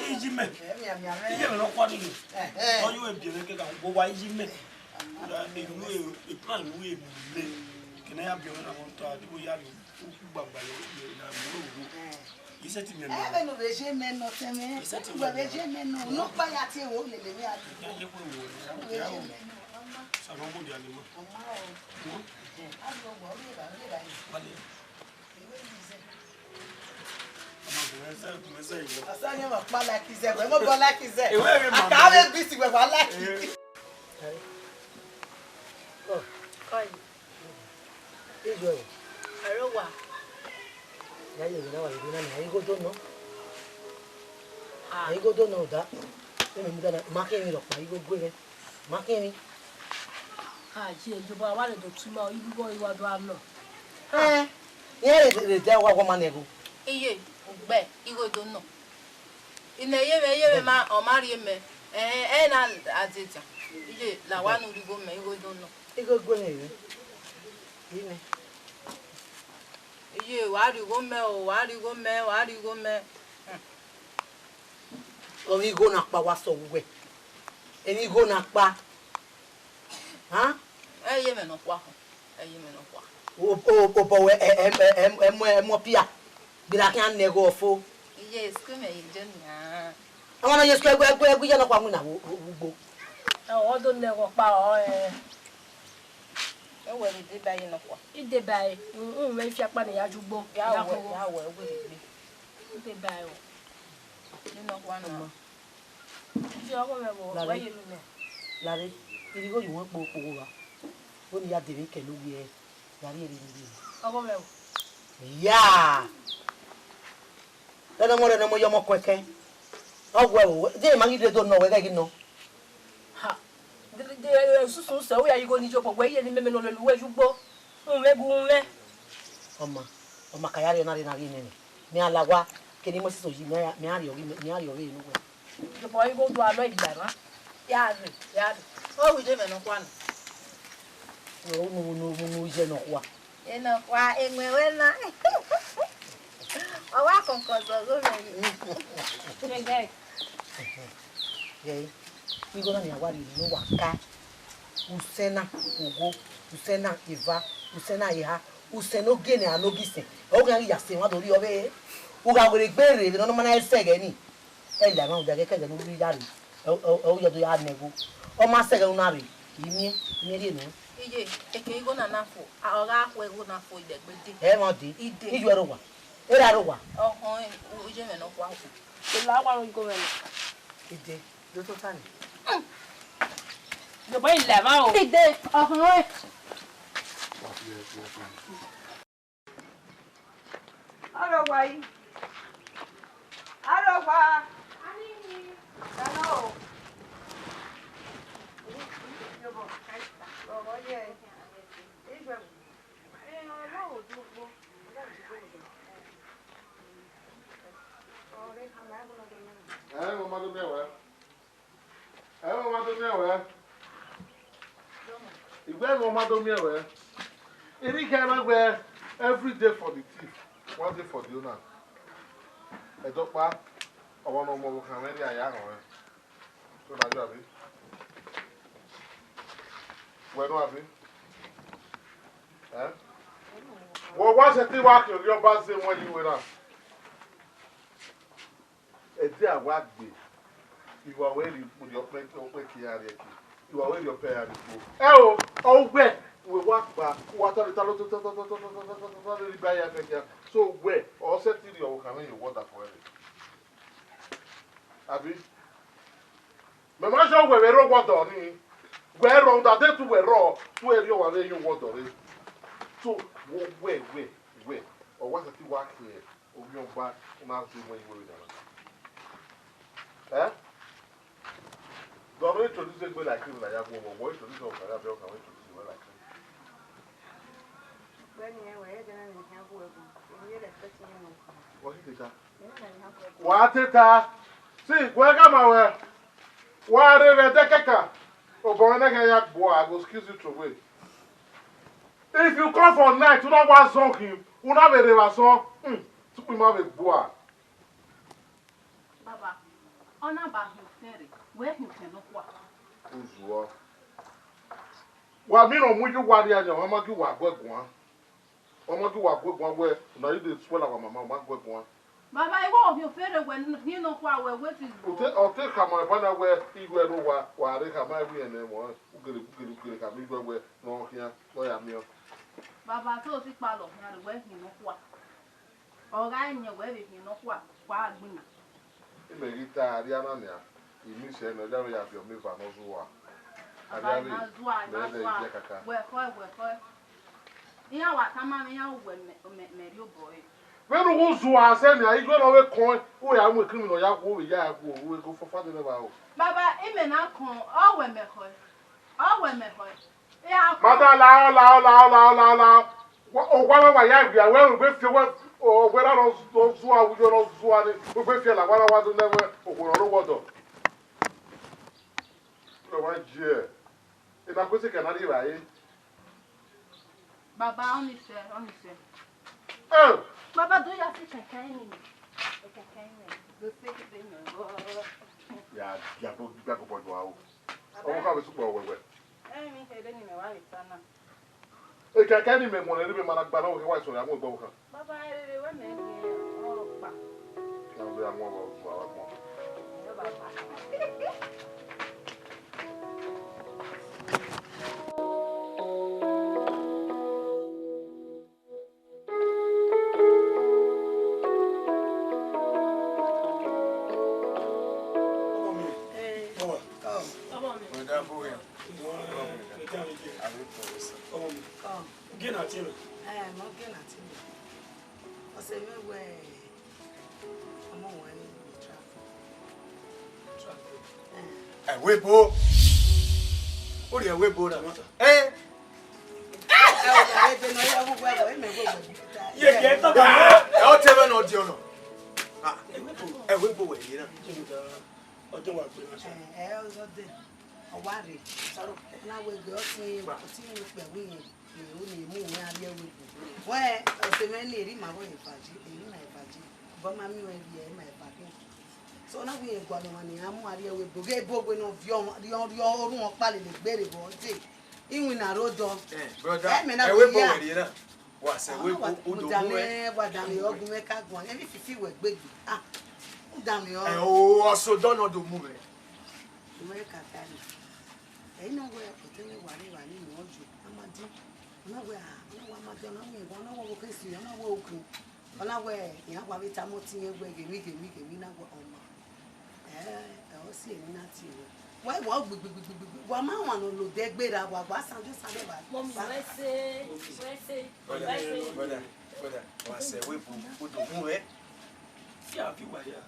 iji me. Ije me no kwadi ni. O you e bi le ke ka go wa iji me. Da e nu e plan we me. Kena ya bi na mo to adi wo ya ni gbagba le na mo wo. Ise ti me me. Ebe no veje me no teme. We veje me no pa ya ti wo le mi adi. Ye ko wo. Sa no mo di ani mo. Vale. Asanya ma pa like is e mo go like is e. Aka we busy we wa like it. Oh, Oi, Ijo. Arowa. Ya ye na wa ni na na igo to no. Ah, igo to no da. E me muda na makin ro pa igo gwe. Makin. Ah, ji ejoba wa le do tuma ibubo iwa do am no. Ye le te wa ko manego. Iye, ugbe, igo do no. Ine ye ma o mari me. Na azita. Iye, la wa nu rigo me igo do no. Igo gwe ni. Ine. Iye, wa rigo me. O igo na pa wa so gwe. Eni igo na pa. Ha? Eye me no kwa. O po we mo pia. Bila kan nego ofo. Iye, skume ijonia. Awon ye skwe gwe je no kwa mu na wo gbo. O do nego pa o E we de ba yi no kwa. ide bai. We fi apa na ya jugbo. Ya we we de. Ide bai o. Ni no kwa no. Fi owo me bo we ye mi me. Lare, irigo yu won po wa. Ó ní ya dere ke lo wi e. Yari eri ni. Owo me o. Ya. Dada mo yo mo kweke. Ogwe o, je ma gide do no we ga gi no. Ha. De susu se o ya igo ni jopo we ye ni me no le luwe jugbo. Me bu me. Oma kayari na ri ni. Ni alawa ke ni mo si so yi mi ari ori inu we. Jopo igo do alo igba ma. Ya ri. O wi de me no kwa no. No je no kwa. Eno kwa enwewe na. Owa konkozo go me. Ngai. Ye. Igo na ni awari no waka. Usena ogo, usena iva, usena iha, useno gene anogise. O ga ya se wa dori obe. O ga were gbere no ma na esege ni. E la ma o ja ke no ri dari. O yo do ya nego. O ma sege no ari. Imi ri no. Iye, eke go na nafo. Ora akwe go nafo idegbede. E mo di. Iju ero wa. Era ro wa. Ohon, uje me no kwa ku. Ke la wa go me. Ide, do to tani. Yo boy le ma o. Ide, ohon. Aro wai. Aro wa. Ani. Hello. Every day for the thief, one day for the owner. I don't buy. I want no more camera. I am on. So now you have it. Where do I have it? Eh? Well, what's the thing working on your bus when you were up? A day I work day. You are waiting with your plate or plate here. You are waiting your pay. Oh, where? We walk back. Water the talo to so where? Or set in your can you water for it. Abi? My master were a water on him. Where on that day to were raw, where you are laying water. So, where? Or what's the thing work here? Or your back, now see when you were there. Eh? Don't introduce it like him like that. What introduce it like that? Can introduce it like him. What is that? See, where come our what are the Dekaka? Oh, Bonaka, boy, I will excuse you to wait. If you come for night, you don't want song him, you have a river song. To be my boy. Baba, on about his ferry, where you cannot walk. Who's well, me no muju Uwadiae, mama do what work one. Mama do what work one where now you did swell our mama, what work one. Baba, I want your ferry when you know what is. I'll take my banner where he were over, while they have my way and then one who could have me where no here, no, I'm here. Baba, so sick palo, and where you know what. Or I know where you know what, wild winner. He may get tired, Yanania. He miss him, and there we have your milk and also. Yeah, what I'm when marry your boy. When who are saying, I go away coin, who are with criminal, who will go for father. Baba, it may not come, all when me hoy. All when me hoy. Yeah, Mother, la. Oh, one of my young, we are well with you. Or whether those who are with your Zuani, who will feel like what I want to never, or no water. Oh, dear. If I could take another way. Baba, only say. Oh! Baba, do you have to kind me? The second thing. Yeah, don't back up on wow. Oh, how is it going? I mean, I didn't know why it's Anna. I can't even want to live in my back, but I won't go. Baba, I remember all back. Now they are more. Webo. What are Webo? Eh? I'll tell you not, you know. Webo, you know. Now we go to the wing. You move here with you. Where the men need my way, but my new idea, my packing. So now we are going to money. I'm with Bugay Bogan of your own quality, very good. In a road dog, brother, I will go here. What's a whip? What damn you make up one? And if you were big, damn you. Oh, also don't know the movie. You make a I know where I put any one in your Amadi. Ona we Amadi ona we ona wo kesi ona wo oku. Ona we ya wa bita mo tinye gbe gemi na go oma. O si eni na ti wo. Why wa gbegbegbegbe wa ma wa no lo de gbera wa gba sanju sare ba. Mommy, why say? Brother. Wa se we bu do mu e. Ya fi wa ya.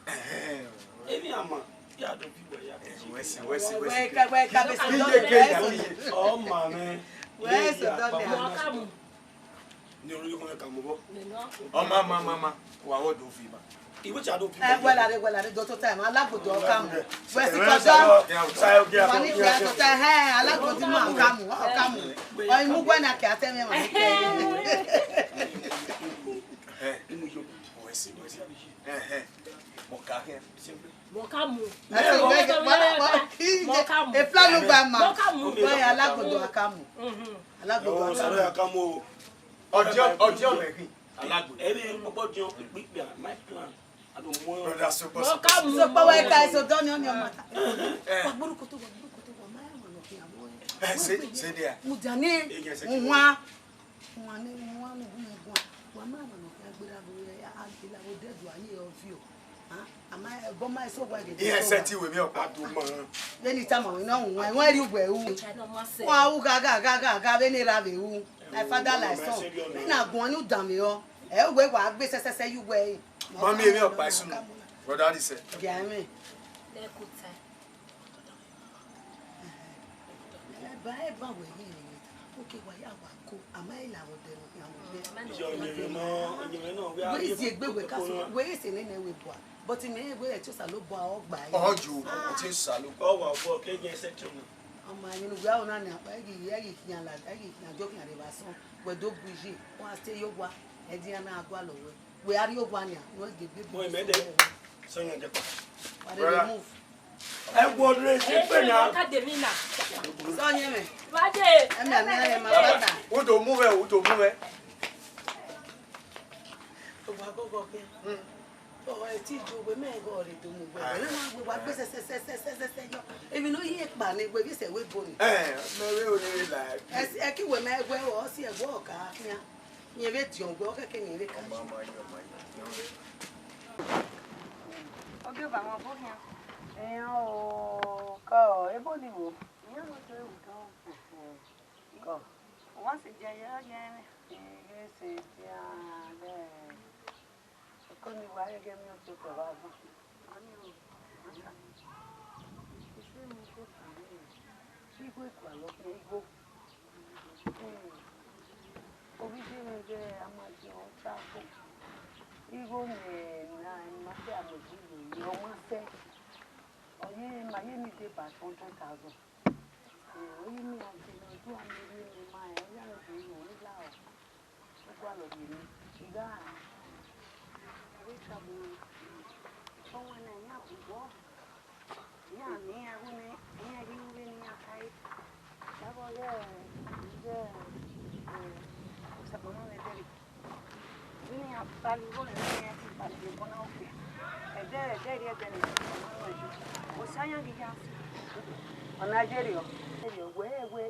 Emi ama ya do fi wa ya. We si. We ka be se do. Oh mama. We so do de. Welcome. Ni ori ko ka mo bo. Oh mama. Wa wo do fi ba. Iwe cha do fi. Wela re do to time alagodo okamu. We si ko do. Mani fi ato ta alagodo ma okamu. O imu gwa na ke ateme ma ke. We si. Mokahe sempre. Welcome. E plano gba ma. We alagodo akamu. Alagodo akamu. Ojo me Alagodo. Ebe obojo pipi my plan. I don't want. Brother super. so pa we ka so do ni oni o mata. Wa gboruko to wa ma mo no ki amo. Say there. Mudani nwa ni nwa wa ma mo no ki agbera bo ya ila wo dedu aye o fi o. Ama bo ma so gwa de. Yes, seti we me opa do mo. Any time we no nwa ri ugbo ewu. Wa wu ga be ni ra be wu. My father like son. Me na gun ni udan me o. E we wa gbe sesese yu we. Mommy me opa isu no. Brother Daddy say. Ya me. Le kuta. Ba we yi ni. Okay wa ya wa ko ama ila wo de no ya mo. Yo ni no we are. We si egbe we ka so we si ni we bo. But me we e to sa lo bo ogba yi. Ojo, ti sa lo. Oh wa bo ke je section. Ọmọ ayinu gba ona ni apa egi kiyan la egi kiyan jo kiyan re ba so we do buji o ase yo gwa e di na agwa lo we ari yo gwa ni no ge be Mo me de so yan je pa. Brother move E wo re se pe na. Academia. so yin me Wade. e me na ma bata Wo do mu e. o gba gogo ke o e ti jo we me go re do mu we na ma gbe wa gbe se yo ebi no yi pa ni gbe bi se we bo ni Me we o ni la. e ki we me gbe o si e gbo ka kian ni ebe ti on gbe o keke ni ebe ka Mama yo. Oge ba mo bo hian. o ko e bo ni wo Ni o to e udo. ko Wa se je ya me. Ege se dia le. Ko ni wa ege mi o to ko ba ba. Ani o. Ise mi ko ta ni. Igwe kwa lo ke igbo. Obi je me je amaji o ta ko. Igbo me na ma se amoji lo yo ma se. Oye ma ye mi de ba 100,000. Oye mi a je no do amiri mi ma e ya no do yo ni la o. Igbo lo bi mi. Iga We travel. Someone na ya ugo. Ya ni ya une, ya ri ure ni ya kai. Ya bo je sa bo no le deri. Ni ya pali bo le ni ya ti pali bo na ofe. E deri e deri. O sa ya gi ya. o Nigeria. We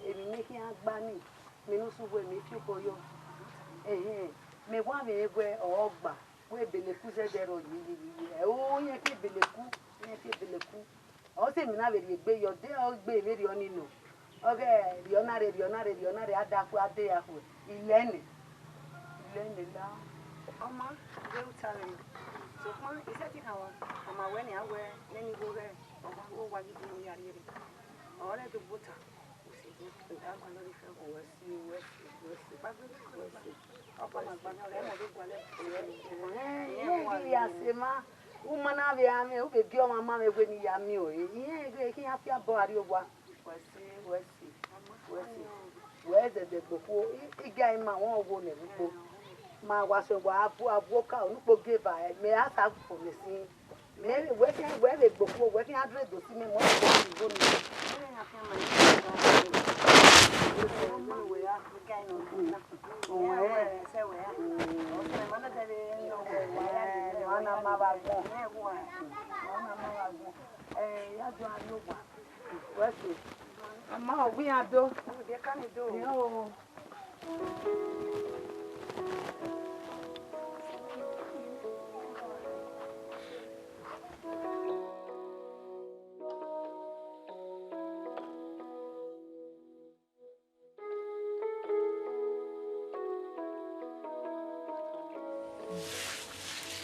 emi ni ki agba ni. Mi no su we mi fi ko yo. Me wa me egwe ogba. We beleku se dero yi. O ye ke beleku. O se mi na be gbe yo de o gbe me ri oni no. Oge rionare adaku ade ya ku. Ilene la. Oma, je utale. So kwa isa ti kan ama we ni awe leni go re. O wa gi ni ya ri. Ore do buta. O si do agba no ri fe o we si. Ọ̀pọ̀ àgbà náà rẹ̀ mọ̀ ló gbalẹ̀. Ya se ma. Umana be ame u be bi o mama me gwe ni ya mi o. Iye gbe ki ya fi abo ari ogwa. Wesi. De gboko. Iga ima won owo ne gbogbo. Ma wa so gwa abu ka onugbo geba me asa fo me sin. Me we be gboko we fi 100 do si me mo go ni. Ni ya fi ma ni. We ya ga no na. Se we ya. O se mana debe no we. Mana ma ba go. Ya do ayogba. Wesi. Ama obi ado. De kan do. Yo.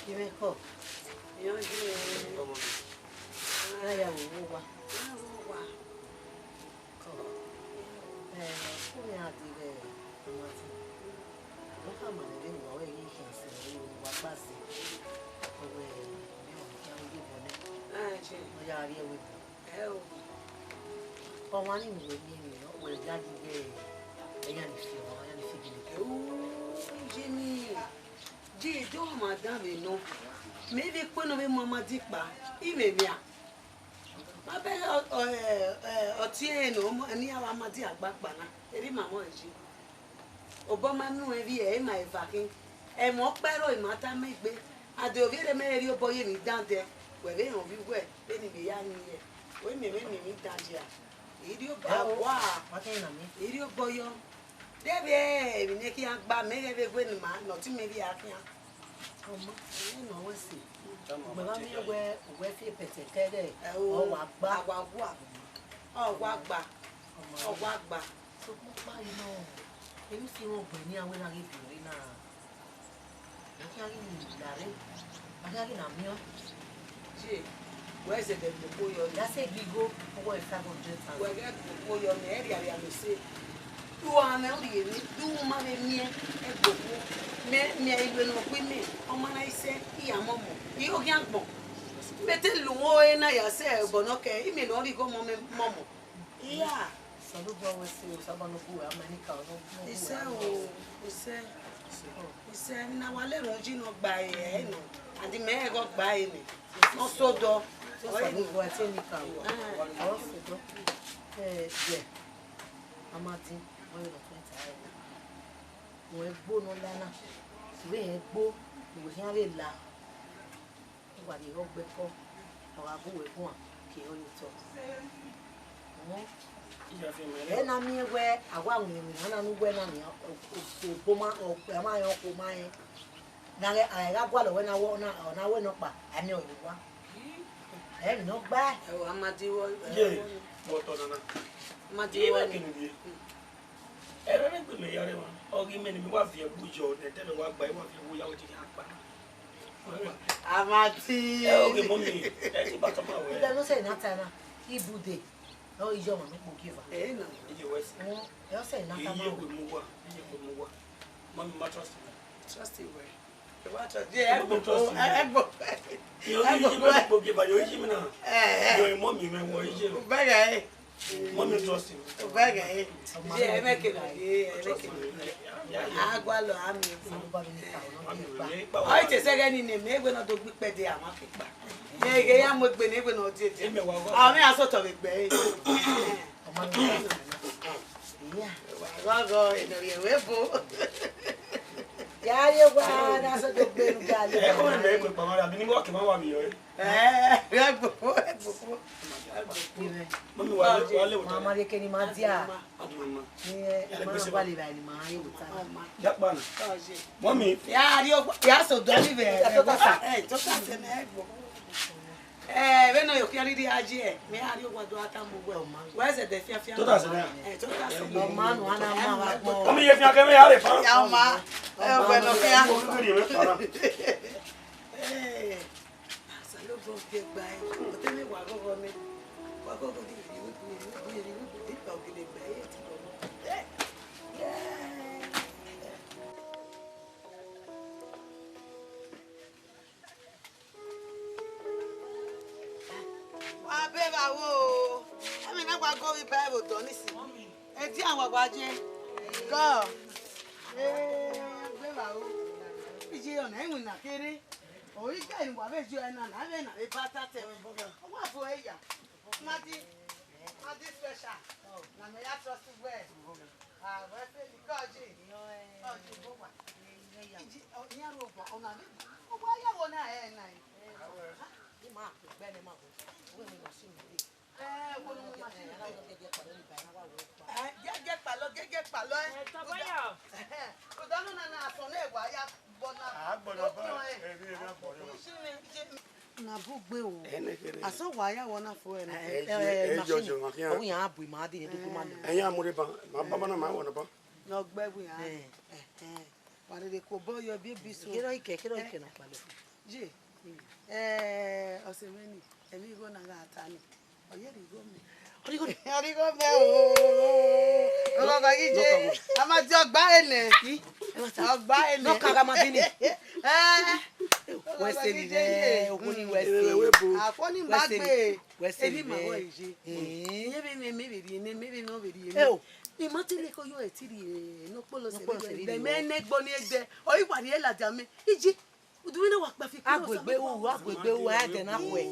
Imeko. Yo Aya uwa. Ko. Kumi adire amati. Oka manere ni wawe yi kense wa pasi. Owe mi o ki an ge bone. Je. Mo ya ri ewe. O. Ko wa ni mi ni o we jadi ge. Eya ni fi o, eya ni fi gele. Jimmy. Ji do madame no. Maybe when we mama dipa, imemia. Ma be otie no ani awa madi agbagba na. Eri mama eji. Obama nu evi e ma evakin. E mo pero imata megbe. Ade oviere me eri oboye ni dande. We be on viwe, be ni be ya ni e. We me dandia. Iri obawa. Makena mi. Iri oboyo. Debe mi ne ki agba me ebe gwe ni ma no ti me bi akin. Ọmọ ẹ̀yìn náà wọ́n sì gbẹ̀rọ mi wẹ́ fi pẹ̀tẹ̀ kẹ́rẹ́ ọwọ́ àgbà ọwọ́ àgbà tó kún páyì náà èyí sì wọ́n gbẹ̀ ní àwọn ẹ̀rọ ìbìnrin náà ẹ̀kí àrí ní ìdàrẹ́ àdárí nà mìíràn ṣe wẹ́ẹ́ ṣe dẹ̀ gbogbo yọ ní yàtọ̀ gbígbó owó $500,000 wẹ́ẹ́ gbogbo yọ ní ẹ̀rí àrí àmì sí duwa na ori ere duwa ma be mie egbogbo me iwe no pe me ọmọ na ise iya momo i o gian gbon bete lu wo e na ya se bonoke imi no ri go momo iya sọlọ bọ wẹ sí o sábà ló kú amẹríkà ọdún ise na wa le roji no gba e no adi me go gba e ni no sodo sọlọ bọ ẹ tí ní ká wọ ọ sọdọ díẹ̀ amadi wọ́n yóò lọ fún ìta ẹ̀ wọ́n gbóná lánà ìwé yẹn gbó ìwé yẹn lè la ìwà lè rọ́gbẹ́ kọ́ ọ̀rọ̀ àbúrò ẹ̀gbọ́n kì í ọ̀yọ̀ tọ̀ ẹ̀ náà mi wẹ́ àwọn àwọn ènìyàn náà ń wẹ́ náà ní òpó máa ọ̀pẹ̀ máa yan ọkọ̀ máa yẹn náà àyẹ̀rá gbọ́ àlọ́ ọ̀nà àwẹ̀ náà pa àmì ọ̀yọ̀ wá ẹ̀ nà gbá ẹ̀wọ̀ amadiwọ́ Ere ne gbeme yare wa ogi meni mi wa fi ebujo ne tele wa gba wa fi ebu ya o ti apa amati ogi mommy e ti ba to ma we ìdá ló sẹ́yìn náà tana ibùdó ọ̀ ìjọ mọ̀ nípò kíva na e west wọn ẹ̀ sẹ́yìn náà iye tana we mu wa mommy ma trust me trust you well e wa trust je egbo yo go give you you na yo mommy me wo ije bega mommy trust you bega je emekele agwalo ami o te sege ni me egbe na do gbipe de ama pipa ege ya mo gbe ni egbe na odi ede ami asoto be gbe ọmọ mi ìyá gogo enori ewebo yàrá wà náà sọ́dọ̀ gbẹ̀rù gàlẹ́ e ko me pe pa mara bi ni wo ke ma wa mi yo egbo mommy wa le wo màmá rẹ̀ kẹ́ni máa díà mama ní ẹ̀ máa wà lè báyìí máa yóò wò tán. ya pa na mommy ya so do ni be to ka se na egbo we no yo kiari di aji e me ari o gbado ata mo gbe we se de fia to ta se na to ka se ọmọ àánú àná máa wà pọ̀ mommy ye fi akeme ya le fa ya ma we no fia mo ko ri me fa na sa lo bo ke gba e o te me wa gogo ni wa gogo di di pa o gele gba e ti do wa be ba wo emi na gba go bi bible do nisin e ti àwọn agbaje go be ba wo ije ona enwe na kere oyi ga ni wa be jo ena na be na be bata te wa fo eya mati special na me ya trust well we fe di koji oji bo wa iji ni aro bo ona ni o wa ya wo na e na ní máa pè gbẹ́ni máa bọ̀ owó mi máa ṣì ń lè wo no ma se aláwọ̀ gẹ́gẹ́ pàdé nígbà yẹn wà wọ́n pa. je pa palo gege palo udanu na na aso na ewa ya bona na bugbe o aso wa ya wona fo ene machine o yan abu ma de de kuma na eyan amure ba ma baba na ma wona ba no gbebu ya wa de ko boyo bi so kiro ike na palo je osemeni emi go na ga atani oye ri go mi Origo me o. Ogo gije. Ama ti ogba ene. Ogba ene. No kaga madini. Western ile, oguni western. Akoni magbe. Western Ebi mawo ije. Maybe no be ri. Ni matele ko yo etiri no polo se be. De me ne gbo ni egbe. O iwari e laja me. Iji. Uduwe na wa pa fi. Agbegbe wu ya de na we.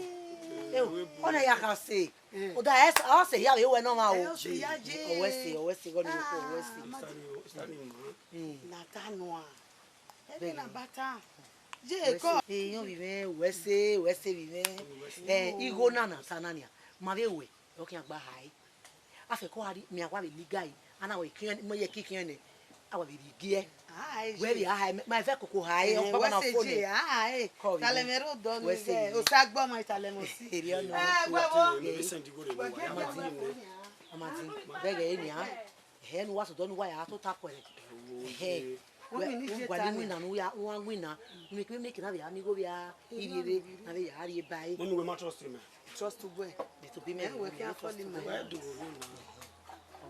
Ona ya ka se. O da essa, ó, se ya eu não mal. O esse goni o esse. Na ta no a. E na bata. Je ko. Yo vive o esse vive. Igo nana sanania. Ma ve we. O ki agba hai. Afe ko ari mi agba be ligai. Ana we kian mo ye kikian ne. Awa be gie. We be hai. Ma fe koko hai. O baba na phone. Talemero do ni ge. O sa gbo mo talemo si. Gbebo. Amati. Bege ni ha. He no waso do no wa ya to takwere. He. Gwadi na no ya nwa gwina. Me na be amigo bia irire na be ya ri bai. Mo we ma trust me. Trust to boy. To be me we can fall in my. We do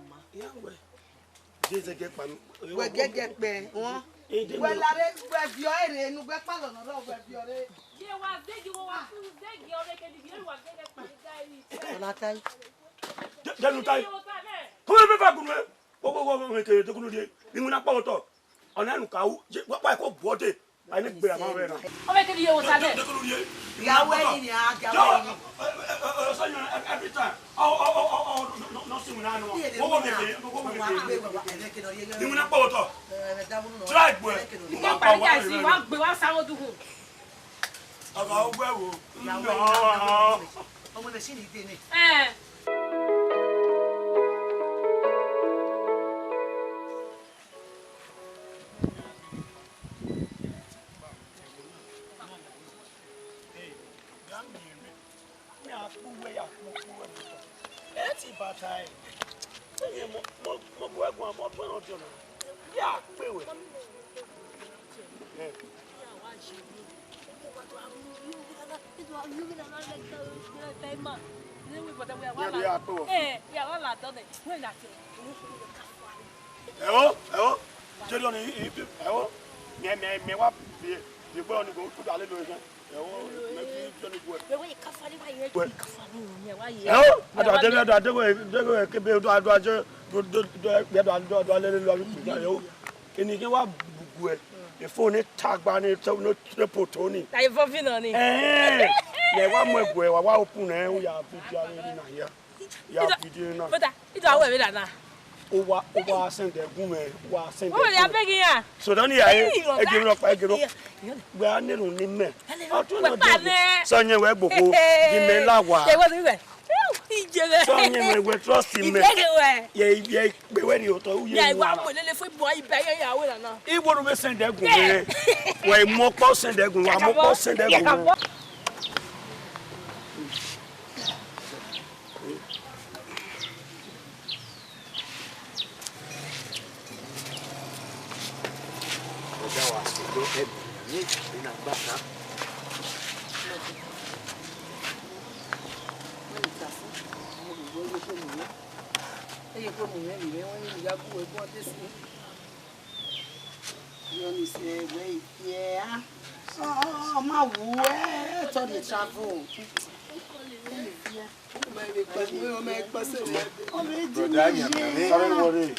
na. Ya we. Jeze ge pa. We gege pe won. We lare we bi o ere nu gbe palo na ro we bi ore. Je wa zegi ore ke di wa gege pa gai. Natal. Denu tai. Ko be fa gunu. Wo me ke de gunu de. Ni mu na pa to. Ona nu ka u. Pa ko bode. Ai ni gbe ma we na. O be ke di yo ta be. De gunu de. Ya we ni ya ga we ni. So you every time. No see na no. Wo me ke. Ni mu na pa to. Try gbe. Mo pa ja si wa gbe wa sawo dugun. Aga ogbe wo. Omo be sini de ni. Me wa be gbe oni go tu dale lo yen. Me fi joni gwe. We we kafari wa ye. Kafari ni wa ye. Ado ke be do aje do le lo abi eni ke wa bugu e. The phone tagba ni no poto ni. Na ifo fi na ni. Ye wa mo egwe wa open na u ya video ni na here. Ya video na. Bota, ito awe me da na. O wa send the gun me, wa send. O le abegi ya. So don ya egiro. We are ni me. O tun na de. So yen we gboko, di me lawa. Ye wo ti we. Ijele. So yen we trust him me. Ye pe we ni o to u ye. Ya wa mo le fo bo ibe ye ya we na. Igbo no be send the gun me. We mo po send the gun, wa mo po send the gun. Oh, my way to the travel.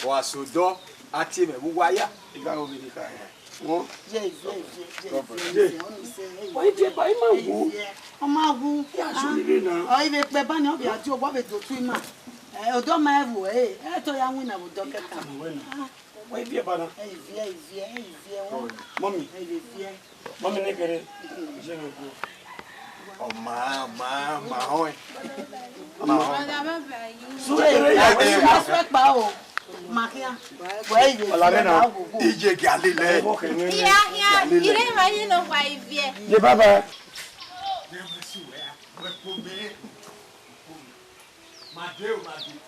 Wasodo ati me wuwaya iga obidi ka won Why dey buy ma wu? O ma wu. Ya so ni na. O ibe pe ba ni obi ati ogbo be do tu ma. Odo ma ewu to ya win na do keta. Why be ba na? won. Mommy. Mommy ne kere. Je me go. Oh ma hoy. So kere ya Respect pa o. Makia. Where you? Olamena. Ije galile. Yeah. Ire ma you know why vie. Ye baba. Never see where. Where for me? My dear, my dear.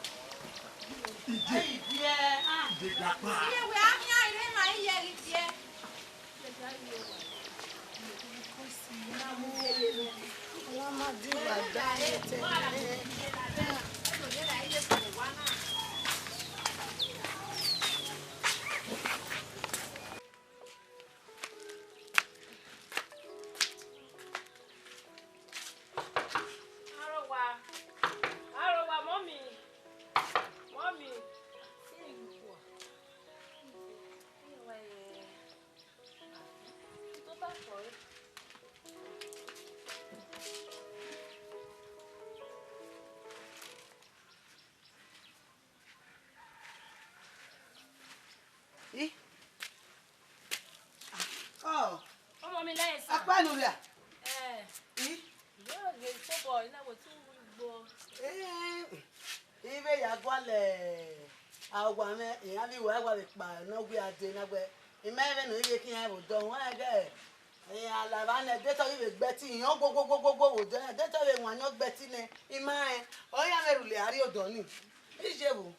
Ije. Ije gapa. Ire we ahia ire ma ye vie. Arowa, mommy. Oh, Mommy, let's. apa nulia? Ibe ya gwale agwa me yan bi wa le pa no gbe ade na gbe imere no ibe kin ya bo don wa ge alaba ne de to ibe gbe ti yan gogogogogo wo de to ibe wan yan gbe ti ne imare o ya me rule ari odo ni ije bo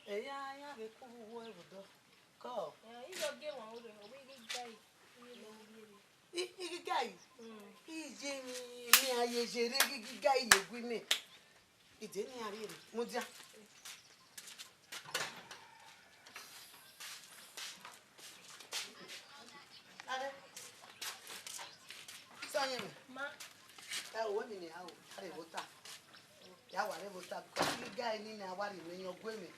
ya be ku wo e bo do ko igi gai ije mi aye jere igi gai yegwi mi ide ni ari re mo dia ale sonye mi ma o ni ni awo are bota ya wa re bota ko igi gai ni na wa re mi yan gwe mi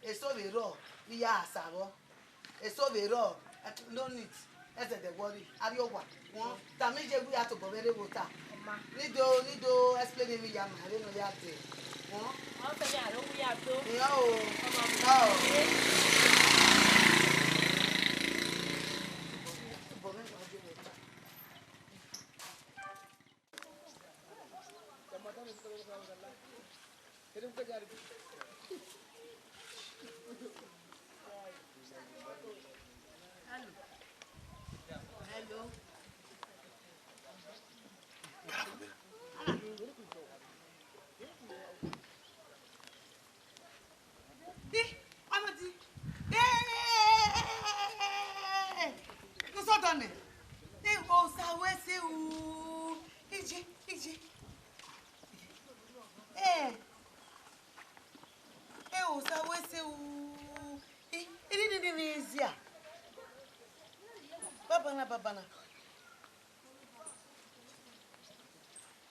eso be ro bi ya asaro eso be ro no need ese de worry ari o wa won ta mi je bu ya to bo re bota nido explain me ya ma re no ya te won I'll tell you, I don't we have to. Hello. Babana.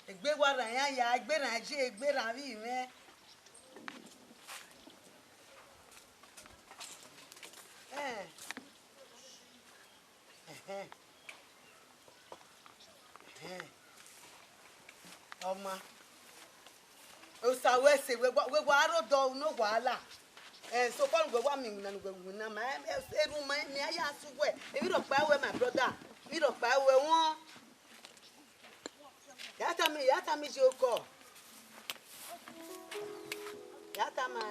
Egbe wa ra yan ya, egbe ra je, egbe ra ri me. Oma. O sa we se we wa ro do no wahala. So call we wa mi na ma eru ma mi aya suwe. E ro pa we my brother. We ro pa we won. Yata mi joko. Yata ma.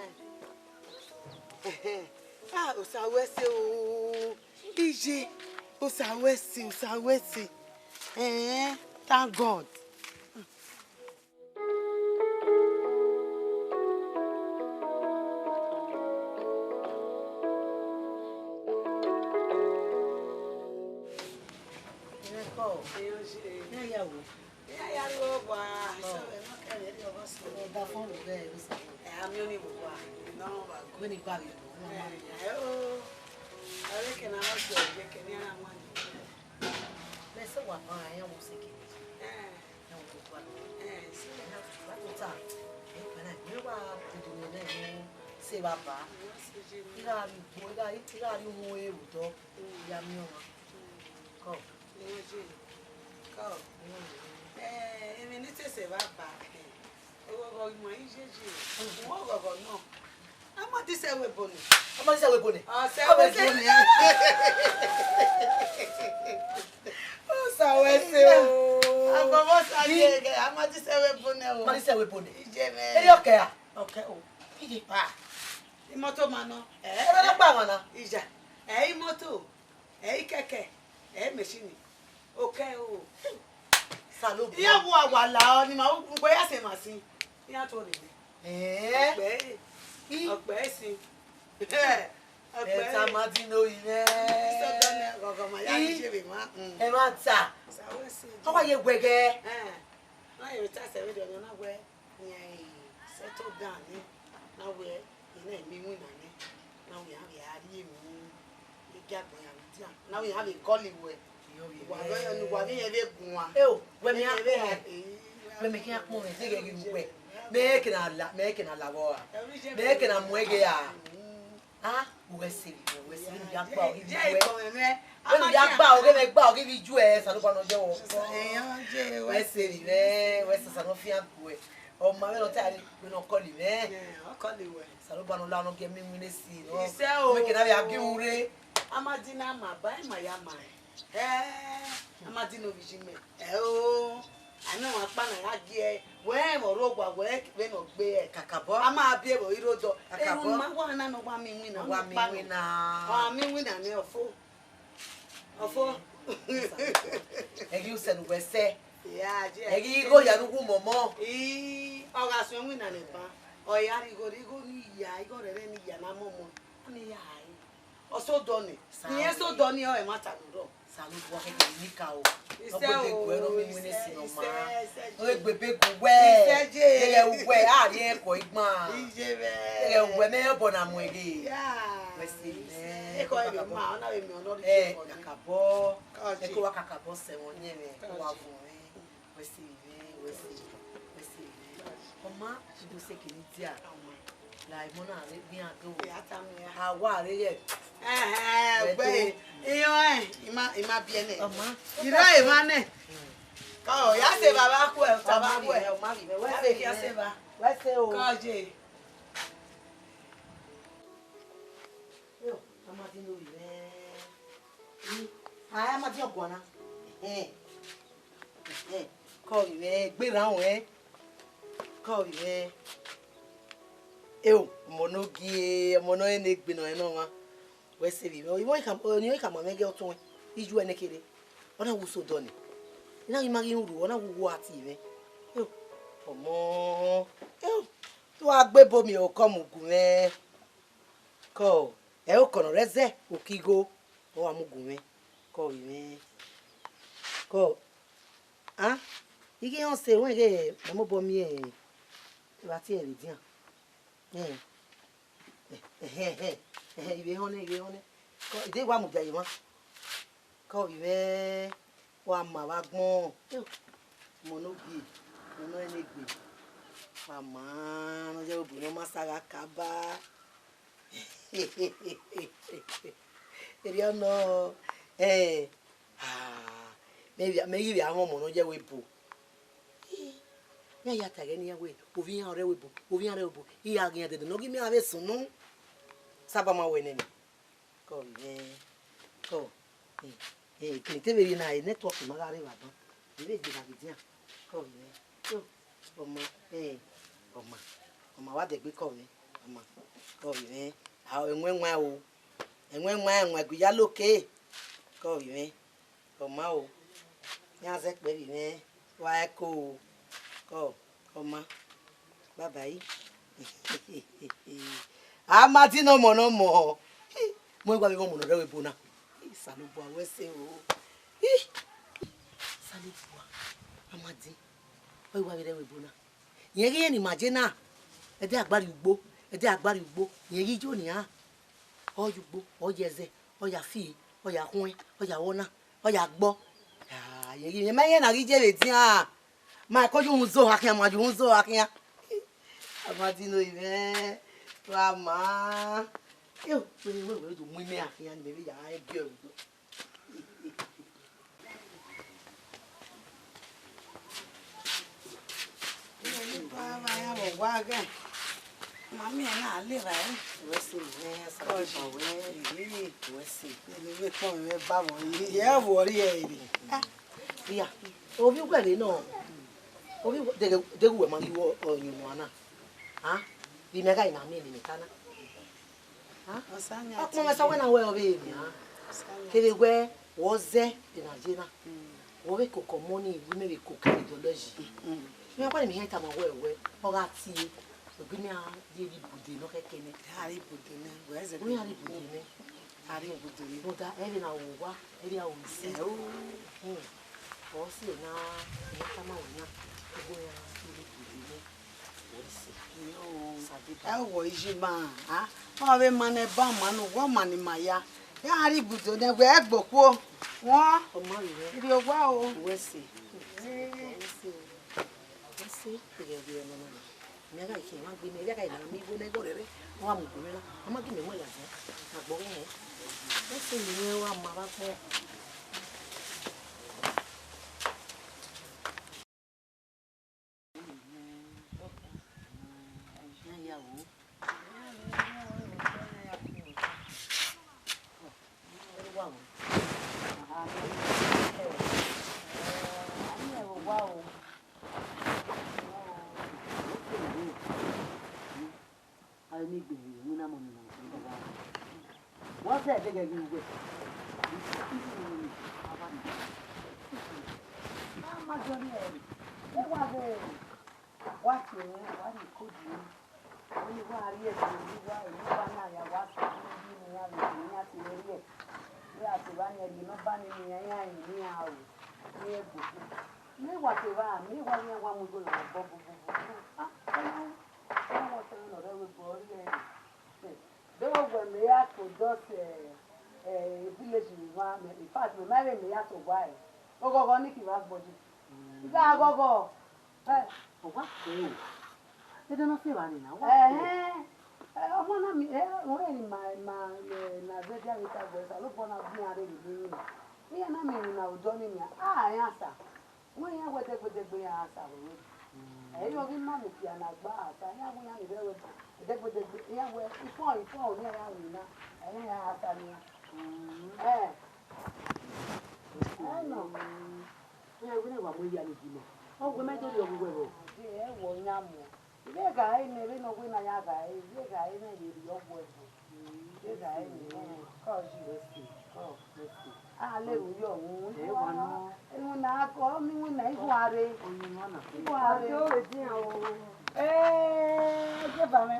O sa we se o. Ije. O sa we se. Thank God. Imoto mano. Ebe na pa wana. Ija. Imoto. Keke. Machine. Okay o. Salobo. Iya wo awala ni ma gbo ya se ma sin. Iya to re ni. Ọpẹ́ sin. Eta Madino ine. So don gogo ma ya ni se be ma. E ma ta. How are you wege? Na ye ta se we do na we. Ni settle down ni. Na we ina mi wi na ni. Na we have ya ri mi. Igagbo ya mi ti. Na we have a calling we. Wa lo nu wa mi e be gun wa. We me we me ki akmo me tege gi we. Me ke na la bo. Me ke na mwege ya. Ah, we see ya gba o gi we. When ya gba o ge me gba o gi bi ju e sa lo pa no je wo. We see we sa no fi akwe. O ma me no ta ri we no call me. O call we. Sa lo pa no la no ge mi ni si no. Me ke na ya gi ure. Amadina ma ba ma ya ma. Amadina vijime. O. Ana wa pa na ya gi e. We mo ro gwa we no gbe e. Kakabo. Ama bi e bo irodo. Kakabo. Ma wa na no wa mi wi na. Wa mi wi na. Ah mi wi na ni ofo. Egi usenu we se. Ya je. Egi go ya nugu momo. O ga so wi na le pa. O ya ri go ni ya, igo re ni ya na momo. Ani ya ai. O so do ni. Ni e so do ni o e ma ta no do. Salubu wa ke ni ka o. Ise o. Gbe ro mi ni si no ma. O Ise gbe be ku we. je. Ege we a ri e ko igbon. Ije be. Ege we me bo na mu ege. Ya. We si E ko e ma ona we mi ono ri eh ko ni. kakabo. E ko wa kakabo se won yen me ko wa fun mi. We si. Oma do se ke ni dia. La imona re bi an to. Ya ta mi ya. Awa re ye. Gbe. Iyan ima bi ene. Oma. Ira e ma ne. Ka o ya se baba ku e baba ku e. O ma bi me we Wa se be ki se ba. we se o. Ka je. Yo, Amadino ire. Ah, Amadino gwana. Ko ire gbe ran we. Ko ire. Mono ene gbe no eno wa. We se bi. O ni ka ma mege otun. Iju ene kere. Ona wo so do ni. Ina imagi uru, ona wo ati ire. Yo. Omo. Yo. To agbe bomi o ko mugun me. Ko e o kono reze okigo o wa mugun me. Ko ire. Ko ah igi on se won ge mo bomi e wa ti e ri dian. Ibe hone. Ko ide wa mu jaye won. Ko ire wa ma wa gbon. Mo no ene gbe. Mama, no je obu no masara kaba. Eri ono maybe awon mo no je webo. Ya tage ni we, ovi yan re webo, iya gan de no gi mi ave sunu. Saba ma we neni. Ko kini te veri na network magari va don. Ibe gbe na gidian. Ko yo, Oma wa de gbe ko mi. Oma. Ko mi. A enwenwa o. Enwe guya loke. Ko mi. Oma o. Yan se pe mi wa ko. Ko Oma. Bye bye. Amadino mono mo. Mo gba bi mo no rewe bona. Salubu awe se o. Salubu. Amadi. Mo gba bi rewe bona. Yen ge ni majena. E de agbari ugbo. Yen yi jo ni ha. O ugbo, o yeze, o ya fi, o ya hun, o ya wona, o ya gbo. Ah, yen ma yen na ri je le ti ha. Ma ko ju unzo akin ma ju unzo akin. Amadino ibe. Wa ma. Yo, we do mu me akin ni be ya e bi o. Mami na le ra e. We se me sa pa we se. Ni we ko me ba mo yi. Ye wo ri e ri. Iya. Obi gwere no. Obi de we ma liwo oyun mo ana. Ha? Bi me ga ina mi ni kana. Akuma sa wena we obeni ha. Kele we woze de Nigeria. Wo be kokomoni we me ko ideology. Me kwa mi heta ma we oga ti ogini a di bude no kekene. Hari bude ne. Weze We hari bude ne. hari bude ne. Boda eri na wo eri a wo si. O si na heta ma wona. Go ya di bude ne. Wo si. Ewo ijima ha. O be mane ba manu wo mani maya. Ya hari bude ne we egboku. Wọ́n ibi ogba o Wese. Wese tegebe no na. Mi aga ike ma gbe mi aga ina mi go na go rere. Wa mu gbe la. Ama gi me mo ya se. Na gbo he. Wese ni wa ma ba ko. Ya wo. Wow. I need to be when I'm on the what's that big again with? I'm not going to what was it? What you could do? When you are here, you are not watching. Ya ti ba ni e no ba ni mi yan ni a o ni e bu ni wa ti ba mi wa ni wa mu go na bo ah wa ta no re we bo ri e de wo gbe me ya to just village ni wa me in fact me marry me ya to why o go ni ki was body ga go o wa se e de no se ba ni na wa ọmọ náà mi wọ́n ẹ̀rìn na zẹ́jà níta gbẹ̀sà ló bọ́ náà bí ara rẹ̀ lóyún náà níyà náà mi rìn náà òjọ́ ní mi àárín àṣà wọ́n yẹn wẹ́dẹ́gbẹ́dẹ́gbẹ́ yẹn àṣà wẹ̀wẹ́ ẹ̀yìn orí má mi fi àná gbá àṣà yẹn àwọn yẹn rẹ̀ wẹ́dẹ́gbẹ́dẹ́gbẹ́ yẹn wẹ́ ifọ̀ òní ẹ̀yà rìn náà ẹ̀yìn yẹn àṣà ni ẹ̀ nọ ẹ̀ wílé wà mọ́ ìyá mi jùlọ ọ̀gbẹ́ mẹ́jọ ni ọ̀gbẹ́ rẹ̀ ẹ̀ wọ̀ ń yá mọ́. Ile ga ine be no gwe na ya ga ile ga ine yeri ogwo ebo ile ga ine ko ji wesi ko wesi a le ru yo ohun e wa no ehun na ko mi wu na ifu are oyun no na ifu are o le din o je ba me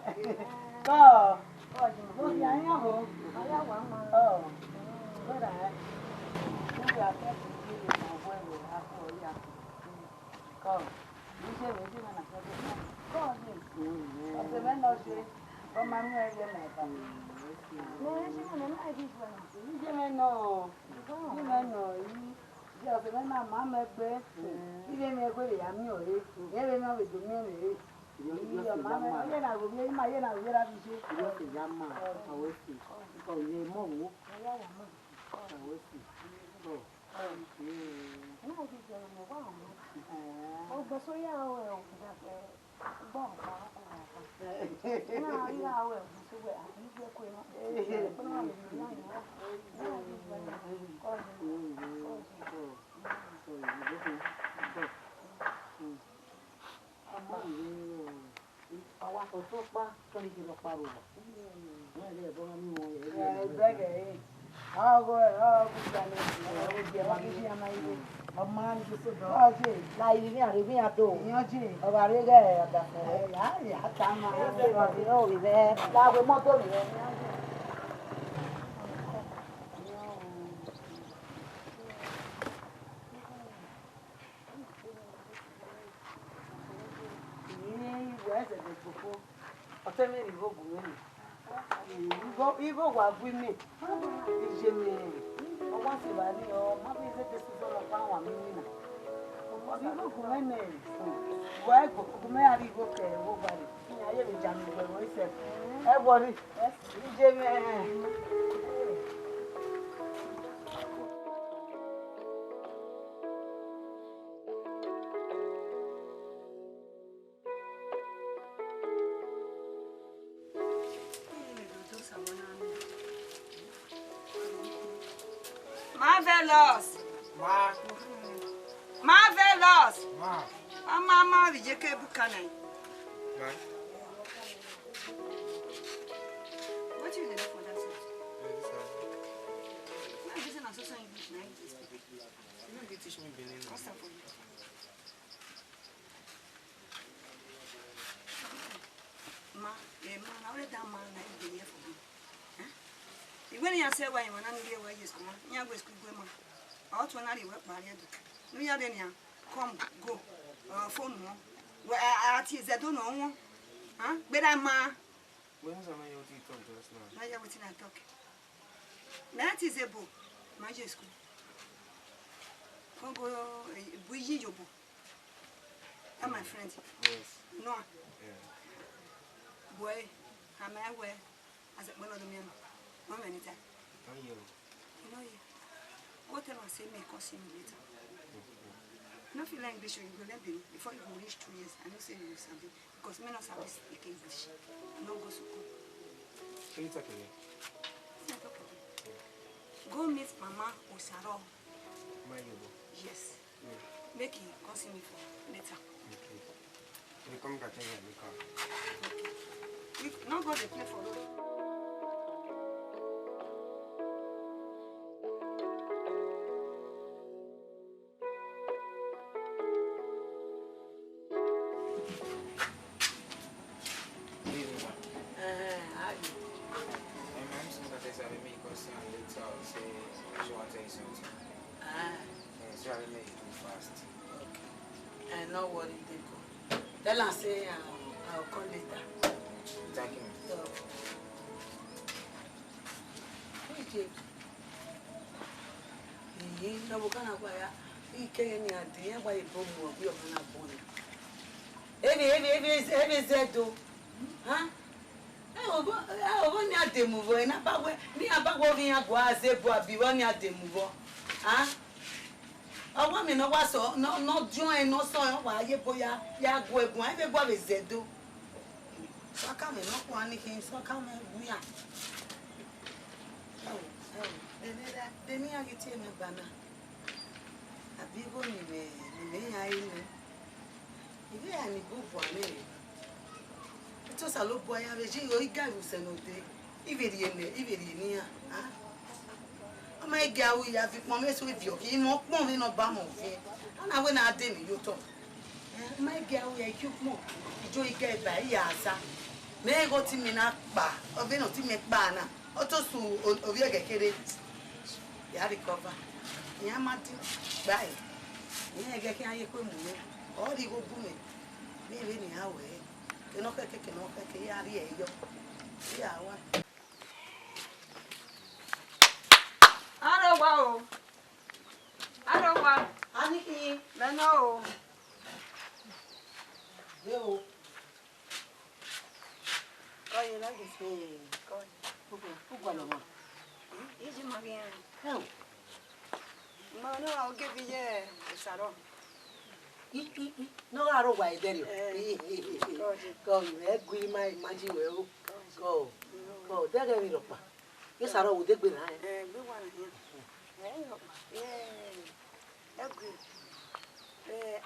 ko ji mo bi anya ho aya wa ma ko da ni ya ke ti ni na gwe ro a ko ya ko ni je me na na ko ọ̀sẹ̀ mẹ́nà ṣe ọmọ mi ẹ̀yẹ mẹ́ta. Ní ṣé mẹ́nà ẹ̀dí ìfọ̀nà? Ní ṣé mẹ́nà yìí ṣe ọ̀sẹ̀ mẹ́nà máa mẹ́gbẹ́. Ilé mi ẹgbẹ́ ìyá mi ọ̀rẹ́. Ìyẹn lè máa wèdò mí ọ̀rẹ́. Ìyí ọ̀ma mẹ́ ọ̀yẹ́ náà rògbé yín máa yé náà rògbé rábí ṣe. Ìyá ọ̀sẹ̀ yá máa àwọ̀ èsì. Ìkọ̀ ìyẹn mọ̀ wó. Àwọ̀ èsì. Náà ti jẹ́ ọmọ wá àwọn. Ọgbẹ́ sórí àwọn ẹ̀ òkúta fẹ́. Bom, Igo wa gwi mi ije mi ọwọ́ sì wà ní ọ má bí ṣe tẹsí sọ̀rọ̀ fún àwọn mi nínà igo kù mẹnẹ wọ ẹgbọ kù mẹ àrí igo kẹ ẹwọ balẹ ní ayé mi jà mí gbẹwọ ìṣẹ ẹ wọrí ije mi Marvelous. Marvelous. Mama, we just keep coming. What you doing for that? You know, they teach me Benin. What's up for you? Ma, I already done man like the year for me. When you say why you want to be away, yes, come on. You go school, go, man. I ought to not work by you. No, you are then, come, go, phone more. Well, I don't know. Huh? But I'm When was I your teeth talk just now? now you're within a talk. That is a book, magic school. Go, Buiji Jobo. I'm my friend. Yes. No. Yeah. Boy, I'm aware as one of the men. One minute. You know, what am I saying? May cost him later. No feel like English, you go let them before you reach 2 years. I don't say you something because men of service speak English. No go so cool. Can you talk again? Go meet Mama Osaro. My Yobo. Yes. Yeah. Make it cost me for later. Okay. You come back in the car. Okay. We not go to play for road. Not worry, they go. Tell her say I'll call later. Thank you. No, we can't buy it. He can't any idea why you bring more. We are gonna buy it. Every said do, huh? I want you to move on. Ni abawo vi agbo azebu abi won ya de move on. Huh? I want me no was so no join no so wa ye boya ya go egun ai be gbo be zedo. So come me no ko ani kin so come me ya. De ni agiti me bana. Abi go ni me ya ile. Ibe ya ni go bo ame. Ito sa lo bo ya be ji o iga ru se no de. Iveri ni ya. Ah. Ama ega wo ya fi pon me so bi o ki mo pon mi no ba mo fi. Ana we na ade mi yo to. Ama ega wo ya ki pon. Ijo iga e ba ya asa. Me go ti mi na pa. Obi no ti mi pa na. O to su obi ege kere. Ya recover. Ya ma ti bai. Ni ege ki aye ko mu ni. O ri go bu mi. Mi we ni awe. Ke no ke ya ri e yo. Ya wa. Wow. I don't want. Aniki. No. Yo. Go you like this. Go. Who go no? Easy again. Hell. No, I'll give you Saro. No, I don't why there you. Go, you my imagine well. Go. There get me up. Yes, I don't dig with I. We want him. Yeah. Agree.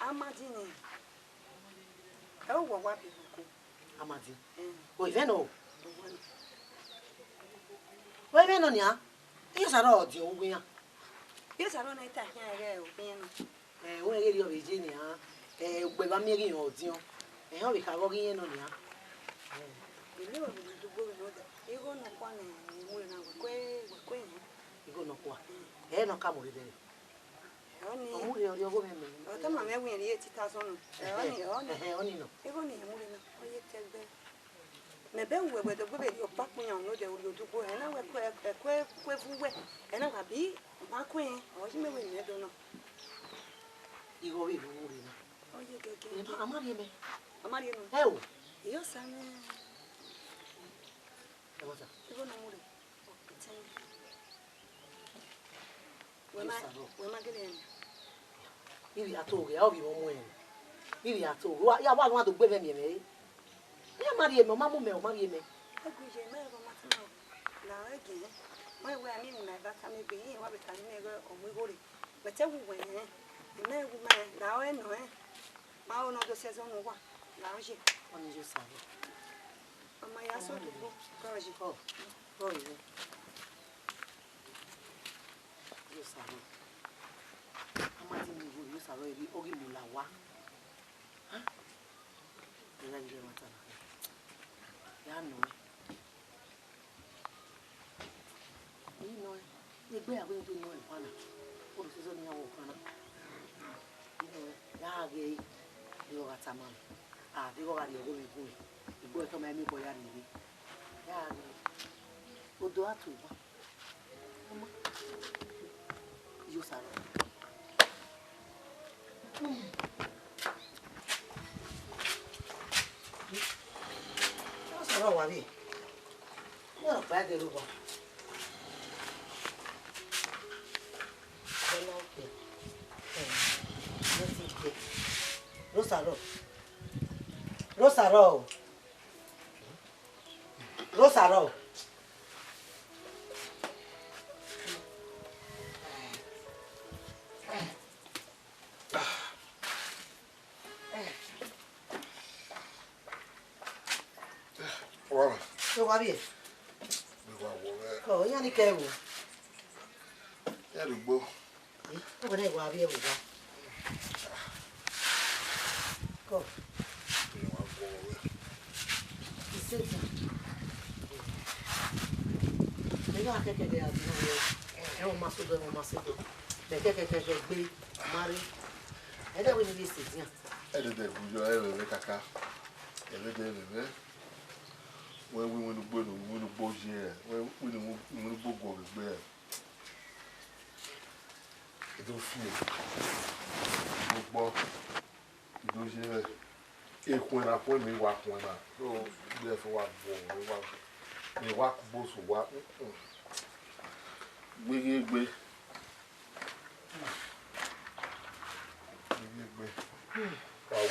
Amadine. Oh, what people? Amadine. Oh, even no. Why men on ya? Yes, I don't do we are. Yes, I don't know that here. When I get your Virginia, when I'm making your deal, and how we can walk in on ya. You know, you go no one and we're not queen. You go no one. Eh, no come with it. Only your woman. Oh, come on, we 80,000. Only no. Only maybe we were the baby of Papuan, no, they will do go and I will quack and I will be my queen, or you may win, I don't know. You go in. Oh, you get I'm not here. I'm not here. Oh, yes, I'm what's up? going to move. When I get in, if you are talking, I'll be one way. If you are talking, I want to give him a I'm not here, Mamma, marry me. I agree, now again, my way I mean, that I may be here, what we can never or we go. But tell me when, the man woman, now I know, my own other says on what, now she, on your side. on my ass of the book, Oh, Yosaro. Amati ni go Yosaro eri ogi mulawa. Ha? Ela nje matana. Ya no. Ni no. Ni gbe awe to no e pana. O se so ni awo kana. Ni no. Ya ge yo gatama. Ah, digo ga digo mi bu. Igbo to ma mi boya ni. Ya ge. Odo atuba. Mama. Yosaro. Yosaro wa bi. Yo pa de rubo. Rosaro. Rosaro. Rosaro. Voilà. Yo va bien. Oh, ya ni ke wo. Ya dugbo. O ko ne wa bien wo ga. Ko. Ni wa bo we. Iseta. Nígbà kẹ́kẹ́ àti ẹ̀wọ̀n máa sódò ẹ̀wọ̀n máa sódò kẹ́kẹ́ gbé mari ẹ̀dẹ̀ wọ́n ní ilé ìsèdí yàn. Ẹ̀dẹ̀dẹ̀ ìbújọ ẹ̀rẹ̀ kàkà ẹ̀dẹ̀dẹ̀ ẹ̀rẹ̀ wọ́n wí wọn gbó wọn gbó jí ẹ̀ wọ́n gbó gbó gbé ẹ̀ ètò fíè gbogbo ìdójì rẹ̀ èkó ẹ̀nà fún mi wà fún ẹ̀nà tó gbé ẹ̀fọ́ wà bọ̀ mi wà gbóso wà gbégbé.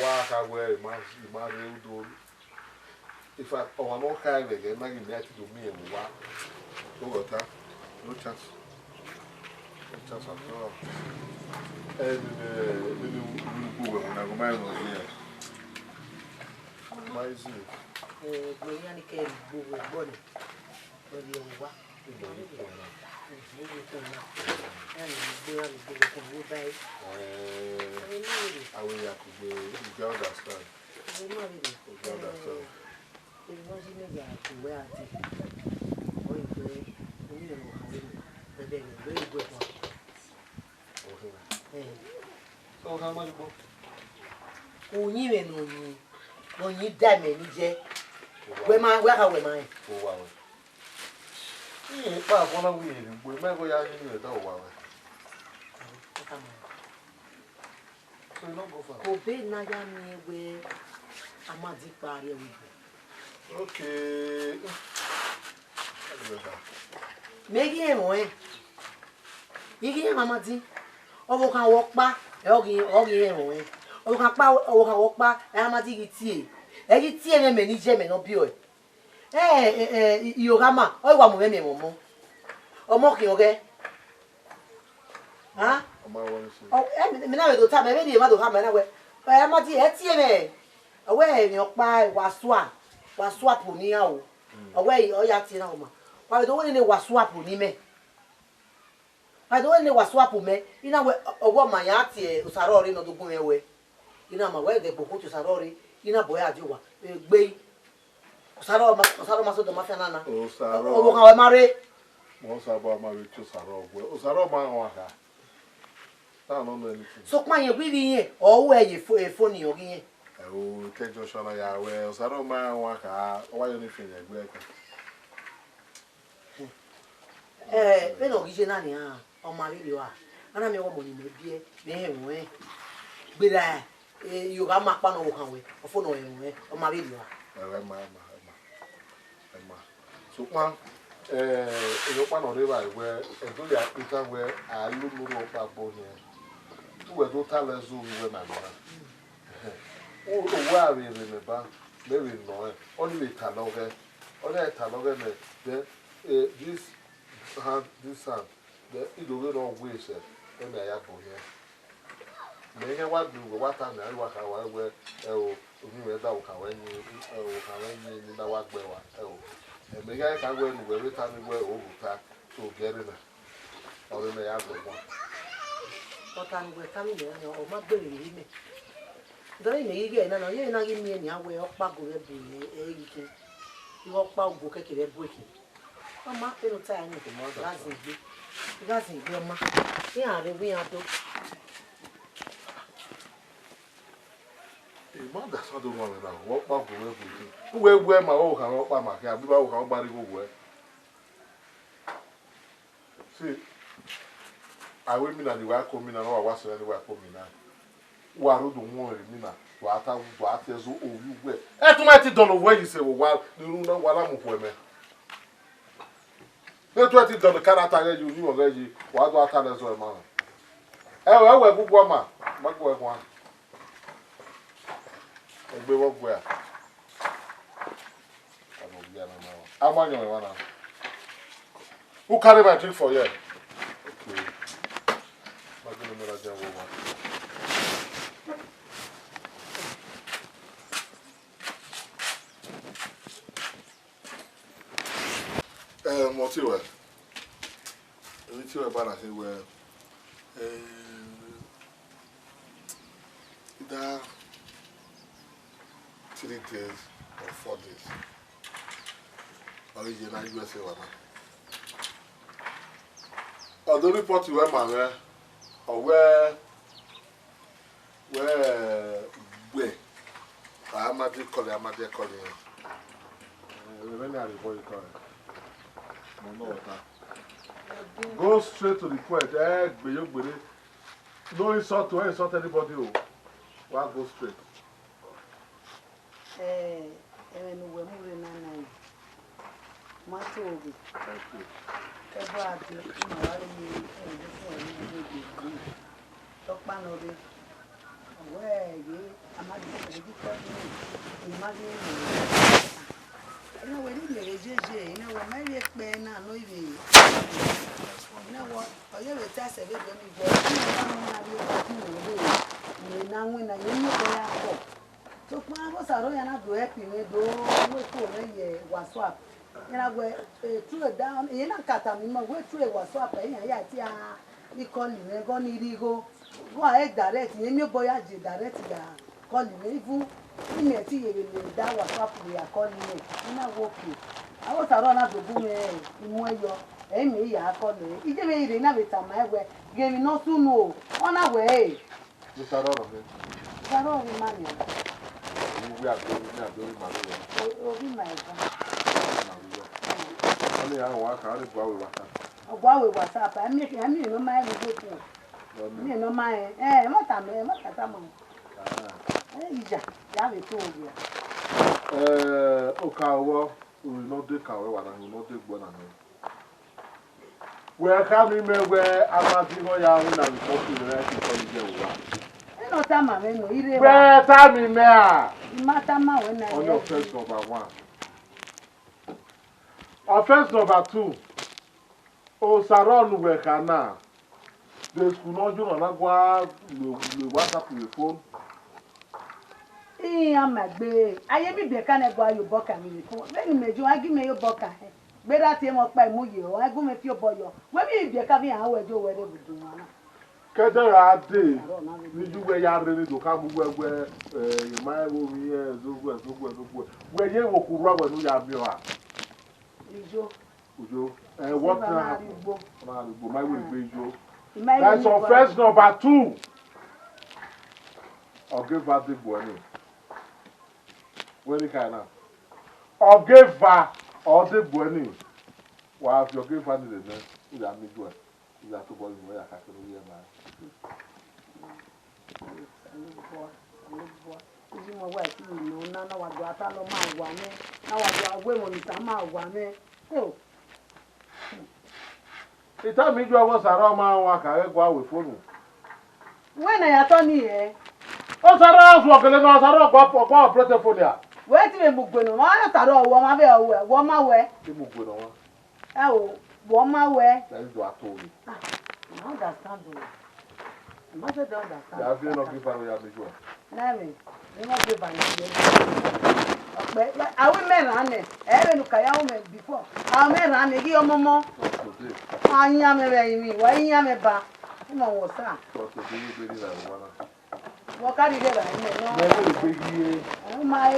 Wa akagwe imari udo if I or no kai again na give me to me and wa no water no chance at all and we go when I go my no here my is Gloria ni ke bubu boni boni wa I will have to be you understand. So how much more? Onyi no ni. Onyi da me ni je. We ma we ka we ma. Oh wow. Pa kona wi ni we ma go ya ni da wa we. So you don't go far. Ko be na ya mi we amadi pare we. Okay. Megi e mo e. Igi e amadi. Owo kan wo pa e ogi e mo e. Owo kan wo pa e amadi gi tie. E gi tie me ni je me no bi o. Yorama o wa mo me mo. Omo ki oge. Ha? Oh, me na we do ta me be di ma do ha me na we. E amadi e tie me. Owe mi opa wa swap ni a o. Owe o ya ti na o ma. Wa do ni wa swap ni me. I don't know what swap me. Ina we owo ma ya ti usarori no dogun ewe. Ina ma we de boku to sarori. Ina boy ajiwa. Gbe. Usaro ma so do ma fia nana. Usaro. Owo kan we mare. Mo sabo ma we to saro we. Usaro ma wa ka. Ta no no anything. So pa yen bi yen owo eye phone yen ogi yen. O ke junction ya we. Usaro ma wa ka. O wa yo ni fin egbe ka. Pe no gi je na ni a. O ma ri wa. Ana mi wo mo ni me bie me enwe. Gbera yo ga ma pa no wo kan we. O phone o enwe. O ma ri wa. Emma. So man you pan on river where e do ya pita where a lu muru pa bo here. Tu we do tell us we na na. O wa we remember maybe no only we taloge. Only taloge the this hand the it do no way say e me ya bo here. Me get what do what time na wa ka wa we o mi we da o ka we ni ni na wa gbe wa e me ga ka we ni we ta ni we o ta to get in ọ̀rẹ́ mi yà gbọ̀gbọ̀n. Ọ̀tá ni wẹ̀ kámi lẹ̀ ẹ̀ ọ̀ma gbèrè yìí mẹ́. Dọ́rí mi yí gẹ̀ náà yẹ́ iná yí mi ẹ̀ ní awẹ́ ọ̀pá gò rẹ̀ bù ẹ̀ yìí kẹ́. Ìwọ ọ̀pá ògò kẹ́kẹ́ rẹ̀ bù èkè. Ọ̀ma ẹnu táyà ní ìdìmọ̀ gáàsì ìgbé ọ̀ma. Ní àárẹ̀ wí adó. Ìmọ̀ àdàsán tó mọ̀ mi náà wọ́n pa gò rẹ̀ bù èkè. Wúwo ewu ẹ̀ máa wọ́n kà wọ́n pa màkì àbí báwo kà wọ́n gbárí gbogbo ẹ̀. See, I will mean that the work coming and all was anywhere coming now. Why don't want to mean that? What is so you wear? Automatic don't know where you say, well, you know what I'm for me. The 20 done the character you knew already. What do I tell us, man? Eh, well, good woman. What go one? And we walk where? I'm on your one. Who carry my drink for you? Okay. What's it? It's your banner. Either 3 days or 4 days. Original USA one. Although report you were man, or where I'm not calling. Go straight to the point. No insult to insult anybody. Why go straight? down, you know, Catamima, wait through a WhatsApp, you call him, go need go ahead direct, you boy, direct, call him, even that WhatsApp, we are calling me, you know, walking. I was around at the boom, in where you're, me, I call me. It didn't have it on my way, gave me no soon, no, on our way. You start out of it. Start on the money. We are doing my I walk out of WhatsApp. I make no mind with you. No mind. What I'm Okawa will not take away what I will not take one. Where can we make where I'm not even young and I'm talking to the rest of the where time in there? On your first number 1. Offense number 2. Oh, Saron Wekana. The school not you know the WhatsApp your phone. I'm a baby. I am be can go your book and phone. Then you give me your book. Better team up by Muyo. I go with your boy. When you be coming, I will do whatever you do. Kedera day, you were ready to come where my movie is where you walk rubber no yabia. Ujo, and what my will be you. That's offense number 2. I'll give her the boy. When you can, I'll give her all the boy. While if you give her the name, you are me good. You have to go where I can hear my. The time you was around my work, I go with phone. When I turn here, oh, Sarah's walking on Sarah, Papa, Pretoria. where did you move? I thought, one my way. Oh, one my way. That is what I told you. I understand. I must have understand. I feel not give her a visual. Larry, you must give her. I will run it. Even Kayame before. I may run it. Your mama. I am a baby. Why am a bar? No, what's that? What can you get? My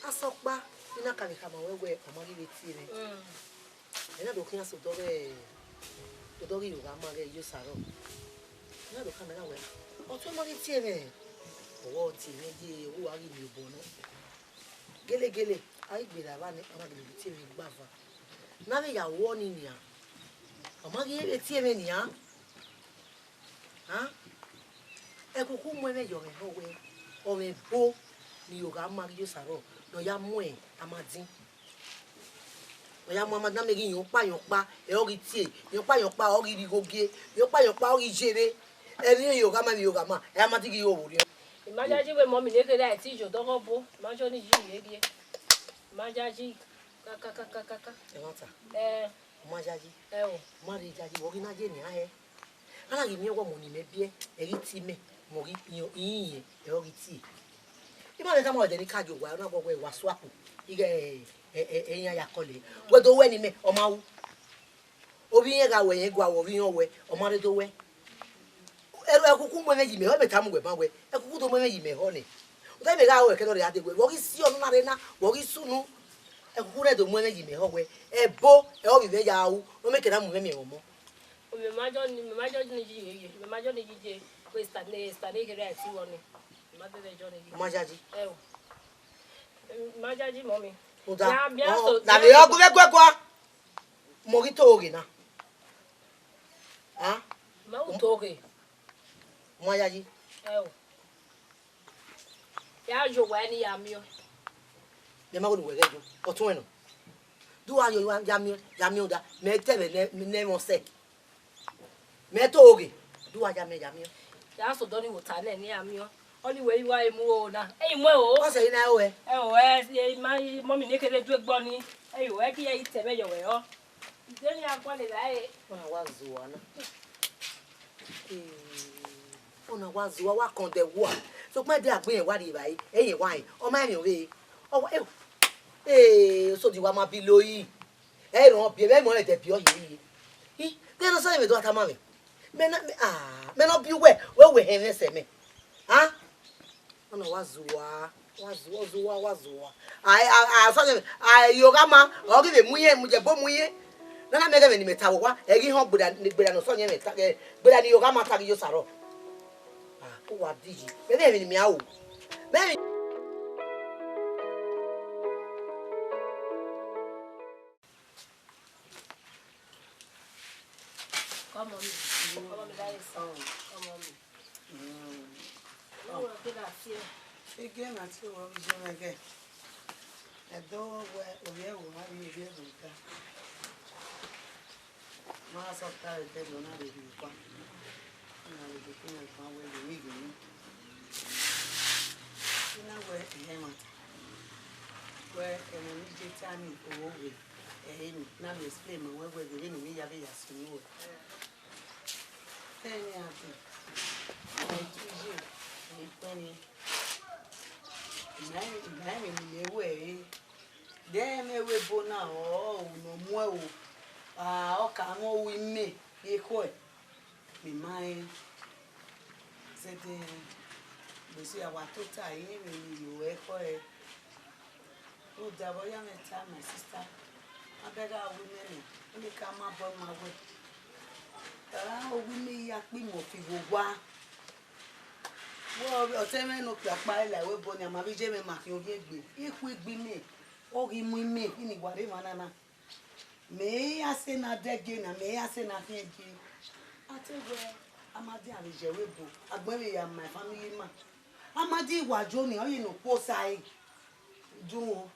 Asokba ina kali kama wewe amali betire ina dokia so dori yoga mare yo saro ina do kamera we o to mo betire owo ti meje o wa ri mi obo no gele ai gbera ba ni amali betire gbava na be ya wo ni nia amali betire nia ha ekuku mo me yo me ho we o me bo ni yoga mare yo saro no ya mwe amadin no ya mama na megi yon pa e ori tie yon pa ori rigoge yon pa ori jere e ri yoga ma e amadi gi yo wori Imajaji we mommy ne kere ti jo do robo majo ni ji yege Imajaji kaka e wata Imajaji o mari jaji wori na je ni ahe ana gi mi wo mo ni me bie e ri ti me mo ri yin e ori ti Iba le kama odeni kajo wa na gogo wa swapu ige eyan ya kole we do we ni me o ma wu obi yen ga we yen gwa wo ri yan we o ma re do we eru ekuku mo meji me o be ta mu we ba we ekuku do mo meji me ho ni o ta be ga we ke do re ade we wo ri si onu na re na wo ri sunu ekuku re do mo meji me ho we e bo e o bi be ya wu o me ke na mu me o mo o me majo ni ji yege me majo ni ji je we stane kere ti woni Majaji. Majaji mommy. Na me yo gwe mo ri to ri na. Ah? Ma u to ri. Majaji. Ya jo wa ni ya mi o. Me ma go we rejo. Otun eno. Du wa yo ya mi o da. Me te me mo sek. Me to ri. Du wa ya mi o. Ya so do ni wo ta na ni ya mi o. Only way you are more na. Hey, mo. What's say na we? My mommy ne kere du egbo ni. Hey, we ki e tebe yo we o. Deni akwa le lai. Ona wazuwa na. Ona wazuwa wa kan de wo. So ma de agbe yen wa ri bayi. Eyin wa yin. O ma mi o re. O so di wa ma bi loyi. E ran bi e mo le de bi o yi. De no so me do ata ma me. Me no bi we he se me. Ha? Ona wazuwa. I yoga ma o give muye muje bo muye. Na me ge ni meta wa e gi hon gbera no so yen meta ge gbera ni yoga ma ta gi yo saro. O wa diji. Me ni mi awo. Me Come on. That is song. Come on. Oh, get that here. Again, I see what was doing again. A door where we have you here. Mass of time, they don't have it. And I will be king of my way to leave you. You know where I am at. Where an immediate time over. Now explain where the winning me have a smooth. 10 years. I choose you. 20. Anyway, then we go now. Oh, no more. Okay, no, we may be quite. Me mind said, we see our total you echo. Oh, double young time, my sister. I beg our women. Let me come up on my way. Oh, we may yak me more people. Wo oteme no pia pa ila we boni ama bi je me ma fi oge gbe. Iku igbi me. Ogi mu me ini gware manana. Me ase na dege na me ase na fi ege. Ategwe amadi alijewe bo. Agbere ya my family man. Amadi iwajo ni oyin no po sai. Dun.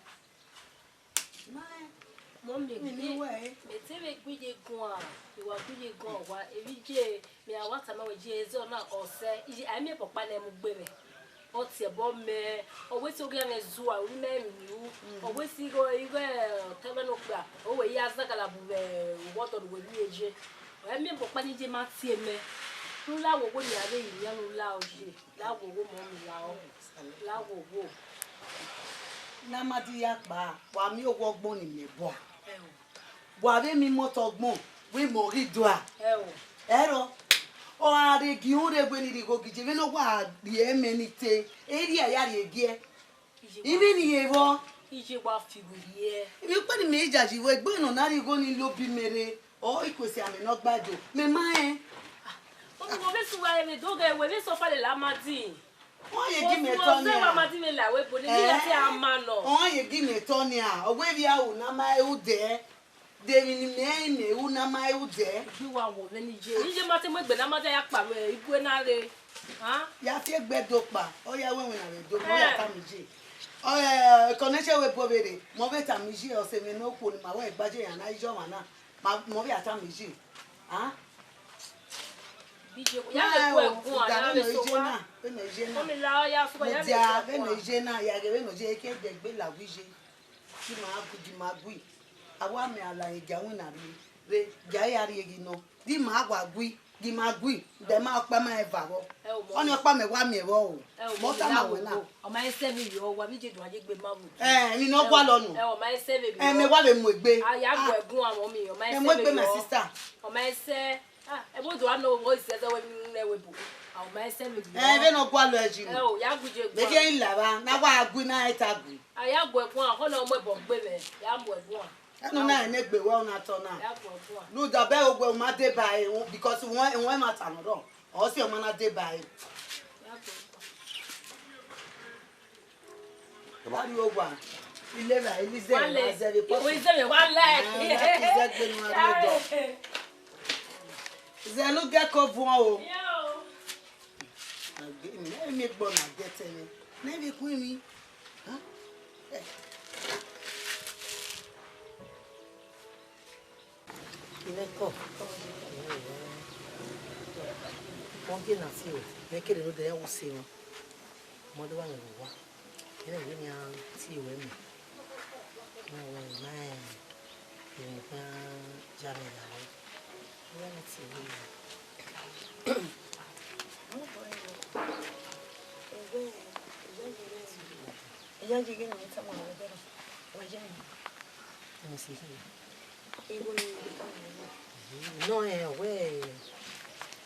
Mommy, me tebe gwije gwa. Iwa gwije gwa wa evije me awata ma we je ezo na ose. Iji ami papa na mu gbe me. Oti ebo me owesi oge na zuwa uri me mi owesi go igwe tebe no gba o we ya zakala bu wodo we bi eje. Ami papa ni je ma tie me. Nla wo go ni are yi yan nla oje. La wo wo mo mi la o. La wo wo. Na madi ya pa wa mi owo ogbon ni me bo. Wa be mi moto ogbon we mo ri do a. Ero o are gi o re gbe ni go gije we no wa ri e menite eri aya ri egie. Ibi ni ewo Ije wa figuri e. Ibi pe ni me jaji we gbe no na ri go ni lo bi mere o ikwesi ame no gbajo me ma e. O mo be suwa e me doge we be so fale la madi. Wọ́n yẹ gí mẹ́tọ́ ní à. Wọ́n yẹ gí mẹ́tọ́ ní à. Ọgbẹ́ bí a wò ná máa ewu dẹ́. Dèmi ni mẹ́rin ní ewu ná máa ewu dẹ́. Bí wà wọ̀ lẹ́ni jẹ́. Níjẹ́ máa tẹ́ mọ́ ìgbẹ́ náà máa tẹ́ ya pa mẹ́ ibú ẹ̀ náà rẹ̀. Ya fi gbẹ́ dọ́pà. Ọ yà wẹ̀wẹ̀ náà rẹ̀ dọ́pà. Ọ yà tá mi jẹ́. Kọ̀nẹ́ṣẹ́ wo bọ̀ bèrè. Mọ bẹ́ tà mí jẹ́ ọ̀sẹ̀ mi ní òkú ni màá wẹ̀ gbájẹ́ yàn náà ìjọ́ màá náà. Mọ bẹ́ àtà mí jẹ́. Ebo do ano wo ise za we newe bu. Aw ma ese me bu. Be no gwa lo eji. O ya guje gwa. Be je ila ba na gwa agu na eta gu. Aya gwe gwa ho na mo bo gbe me. Ya mo gwa. Enu na ene gbe wa na to na. Ya gwa gwa. No da be ogwe ma de ba e because won ma ta no do. O si o ma na de ba e. Ya gwa. Ari ogwa. Ile ba Elize na zere po. O ize me wa like. Zelu get cover o. Me gbon na get me. Na be ku mi. Ile ko. Wọ́n gé na si o. Me kere no de ya wo se won. Mo de wa ngi wa. Ile ni mi a ti we mi. Na we na. Ni pa jame ya. No,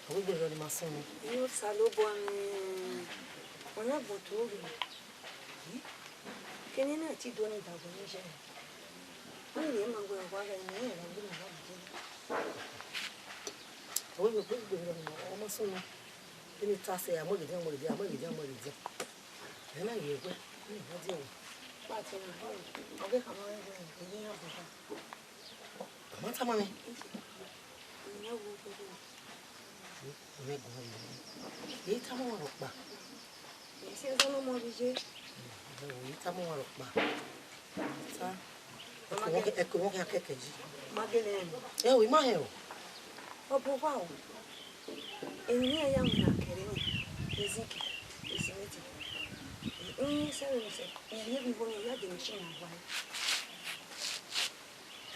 we go to my son. You salobo on a boat. Can you not do any double? I am going to go almost soon. Any task I am going to do. And I hear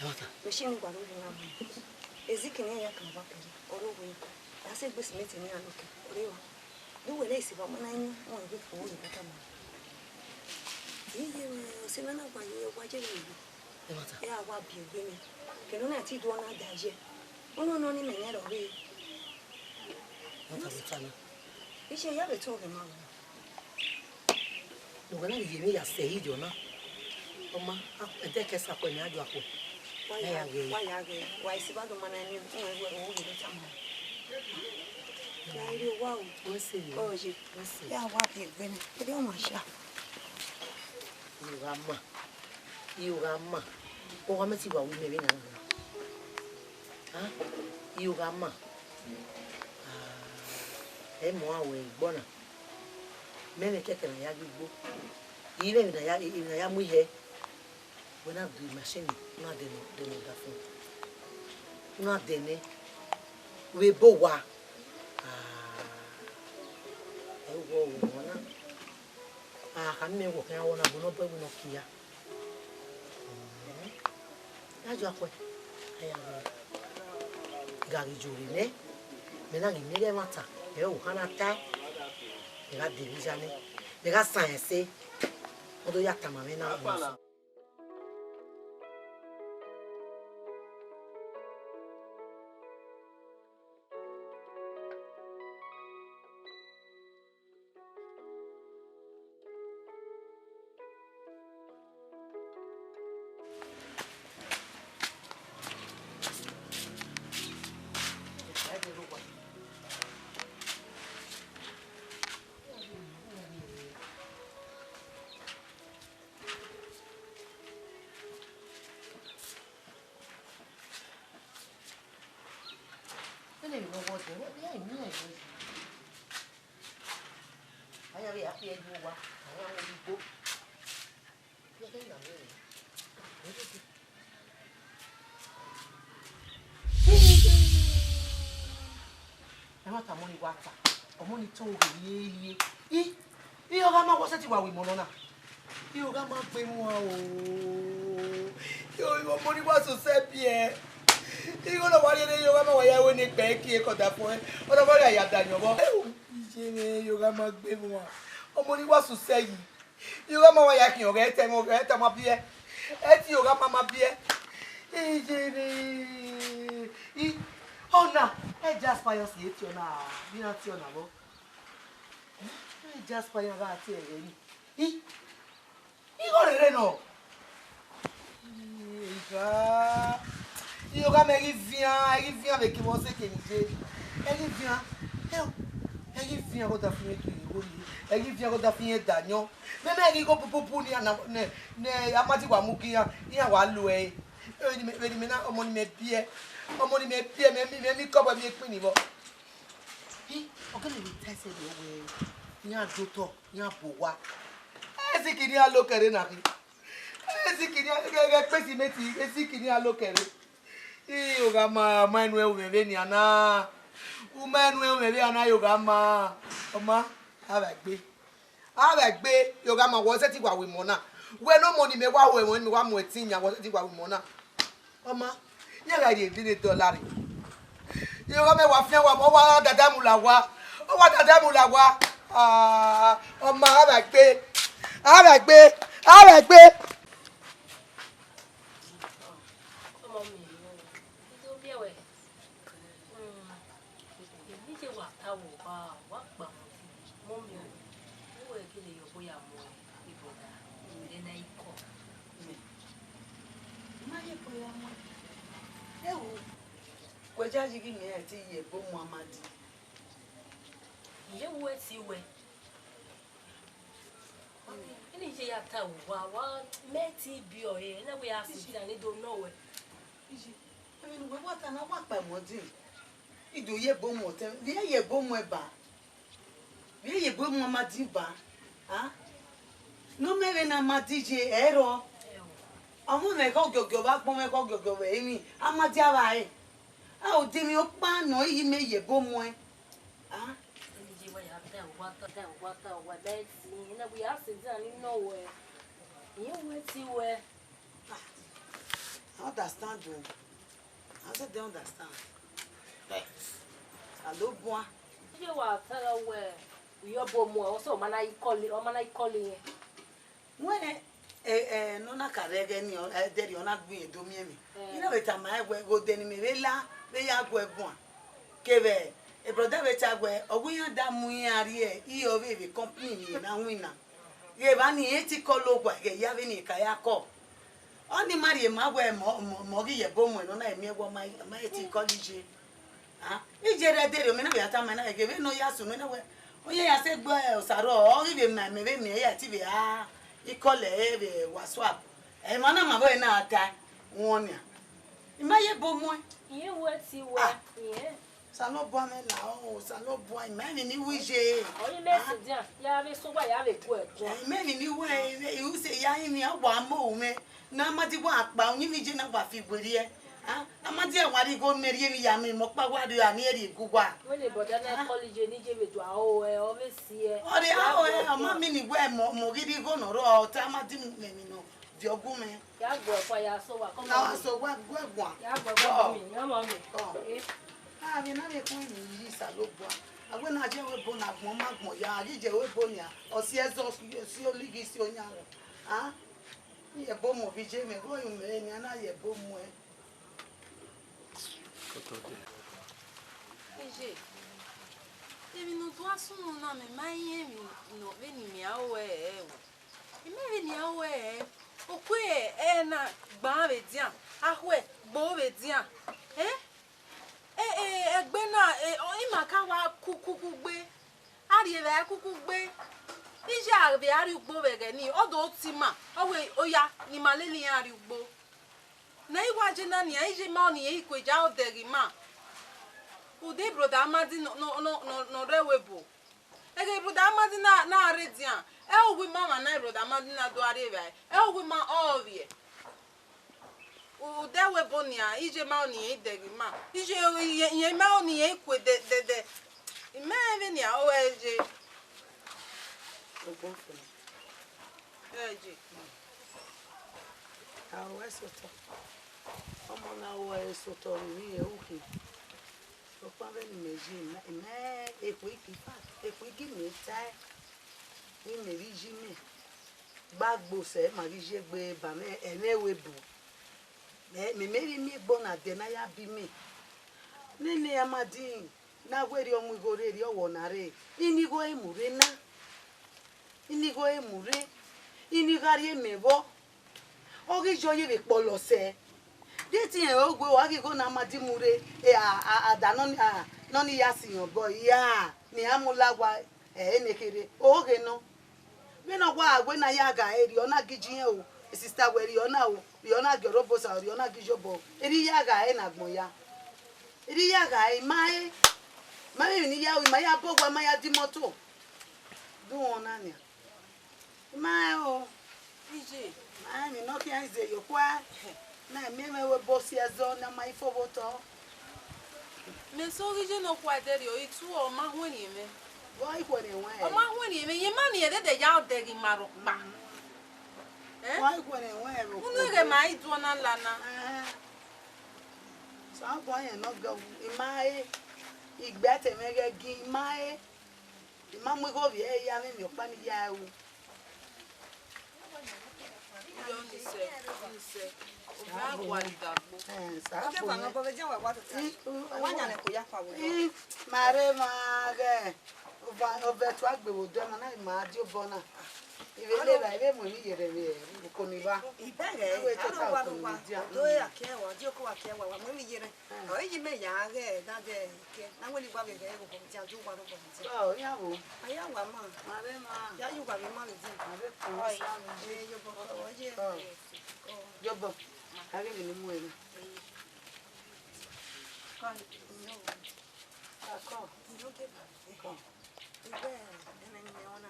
what machine gwa ro na mo ezikene ya kan ba pere orowo ya se gbe simeti ni anoke orewa do we lesi ba mana ni won gbe fo ni kata mo iye se na na gwa ye gwa je ni ya wa bi egbe mi kenu na ti do na daje ono no ni me ne ro re ise ya be to ge ma no gana ni mi ya se ijo na oma ede ke sa ko ni ajo apo why isi ba do mana ni o we o we do tamo Ya iri wa o. Wọ́n sì rí. Oje. Wọ́n sì rí. Ya wa bi egbe ni. Kede o ma sha. Yoga ma. O wa meti wa wi me na. Ah, yoga ma. Ah, mo awe gbona. Me me keke na ya gbigbo. Ibe na ya mu ihe. When I do machine, no de no da fun. No de ne. We bo wa. Ah. E wo na. Ah, kan me wo kan wona bo no pe no kia. Ajo akwe. Aya wo. Gari jori ne. Me na ni le mata. E o kana ta. E ga de bijane. E ga science. Odo ya tamame na mo. Money water, or money told ye. You got my what's it while we monona. You got my pay more. Your money was so sad, Pierre. You gonna worry you got my way when it back here, got that point. What about I have done your work? You got my pay more. Or money was to say. You got my way, I can get them over at my beer. At you got my beer. Oh no, I just buy us it now. You not your now. I just buy your rat here. He got a reno. You got me give you avec mon second. Elle vient got affaire qui elle vient got affaire Daniel. Même elle go pour ni ne amati wa mukia ni wa loe. Elle me na omoni me pie. Omoni me pie me cover me queen bo. Hi, ogele we tese de we. Ni adoto, ni abowa. Esi kini alokere na ki. Esi kini ge pesi meti, esi kini alokere. Yoga ma Manuel we ni ana. Manuel we ana yoga ma. Oma, abagbe. Abagbe yoga ma wo se ti wa we mona. We no money me wa we mi wa mo etinya wo se ti wa we mona. Oma, ye ga di $1 yoga me wa fian wa mo wa dada mu la wa. O wa dada mu la wa. Ah, oma abagbe. Abagbe. Jaji gi me ati ye bo Muhammadi. Ye wo ti we. Ini je ya ta wa meti bi o ye na we afi ani do know we. I mean we what na wa pa modin. Ido ye bo mo te, ye bo mo eba. Ye bo Muhammadi ba. Ah? No me na madije ero. Omo me ko gogyo ba pon me ko gogyo we mi. Amadi aba e. Ah, o demi o pa no yi me ye bo mo e. Ah? Ini je wa ya ta wa meti na we afi ani know we. Ye wo ti we. I understand you. I said they understand. Thanks. Hello, boy. You wa ta we yo bo mo so mana I calling. When no na karege ni deri ona gbin edo mi emi. You know beta my go deni me la be ya go egbon. Kebe e brother beta go ogun da mu yin ari e o be company ni na wina. Ye ba ni eti kolo gwa ge ya be ni kaya ko. Oni mari ma gwa mo gi ye bo mo no na emi egwo ma eti college. ah ijere dere me na be atama na ke be no ya sunu na we oye ya se gbo osaro o ri be na me be me ya ti be ah ikole e be waswap e ma na ma bo na ata won ya imaye bo mo Iye weti we. Iye. salo bo me na o salo bo me ni wije Oyi mesi dia. Ya be so gba ya be ku e ko. me ni we you say ya yin mi agba mo me na ma ti gba apa onyin mi je na gba fi gbere e ah amadi e wari go meri mi ya mi mo pa wari ani eri gugwa We le boda na college ni je be do aho e o be si e. ori aho e ama mi ni we mo gidi go no ro ta amadi me mi no di ogun me Ya gbo fa ya so wa ko. na so wa gwa Ya gbo mi, ya mo mi. ah mi na me ko mi yi salobo agbe na je we bo na gbon ma gbon ya ajije we bo ni o si ezo si oligi si onya ah ye bo mo bi je me go yu me ni na ye bo mo e Eje. Ebi no to asunu na me maye mi no be ni mi awo e wo. Ime be ni awo e. Okwe e na gba be dia. Ahwe gbo be dia. Egbe na ima ka wa kuku gbe. Ari e ba kuku gbe. Ije arbe ari ugbo be ge ni odo tima. Owe oya ni maleli ari ugbo. Na iwa je na ni ije ma ni ikweja oderi ma. Ude brother Amadi no rewebo. Ege brother Amadi na aredian. E ogwi mama na brother Amadi na do arebe. E ogwi ma ovie. Ude webo ni a ije ma ni edegi ma. Ije ye ma ni ekwe de. Ime eve ni a o eje. Eje. awo esoto omo na wo esoto ni e uki o pa be ni meji na ime epo ikipa epo igi mi tai ni me ri ji mi gbagbo se ma ri je gbe ba me enewebo me meri mi gbo na de na ya bi mi nene Amadi na gweri omu igore ri owo na re inigo emure na inigo emure inigari emebo ogi joye be polo se deti en ogwe wa gi go na Amadi mure ada no ni ya siyan boy ya ni amulagwa enekere oge no me no gwa agwe na ya ga eri ona giji yen o sister we ri ona o ri ona gorobo sa ri ona gijobo eri ya ga na gbon ya eri ya ga mai ni ya o mai abogwa mai adi moto do ona ni mai o Ije. mai mi no kian ze yo kwa na me we bosi ezo na mai foboto Me so ije no kwa deri o itu o ma hu ni me. boy ko ni wa O ma hu ni me ye ma ni e de ya oderi maro pa. boy ko ni wa ro Unu ge ma idu na lana. so boy en no go mai igbe te me ge gi mai mu go bi e ya me mi o pa ni ya o Yo ni se. O ba gwa dagbo. sa Oge ba no bo je wa wa to. Wa nya le ko ya fa wo. mare mage ova tu agbewo do na ma di obona ibe ba ibe mo ni yere be ko ni ba Ibere aro wa ro wa. Do ya ke wa di ko wa ke wa mo mi yere. O yi me ya ge da de ke na we ni gwa be ge ko ko ja ju wa ro ko ti. oh ya wo Aya wa ma. mare ma Ya yu gwa be ma le di. mare ko Oi. sa Yo bo ko je. yo bo ave ni mu ere Kan no. ako No ke ba. ko Ibe ene ni me ona.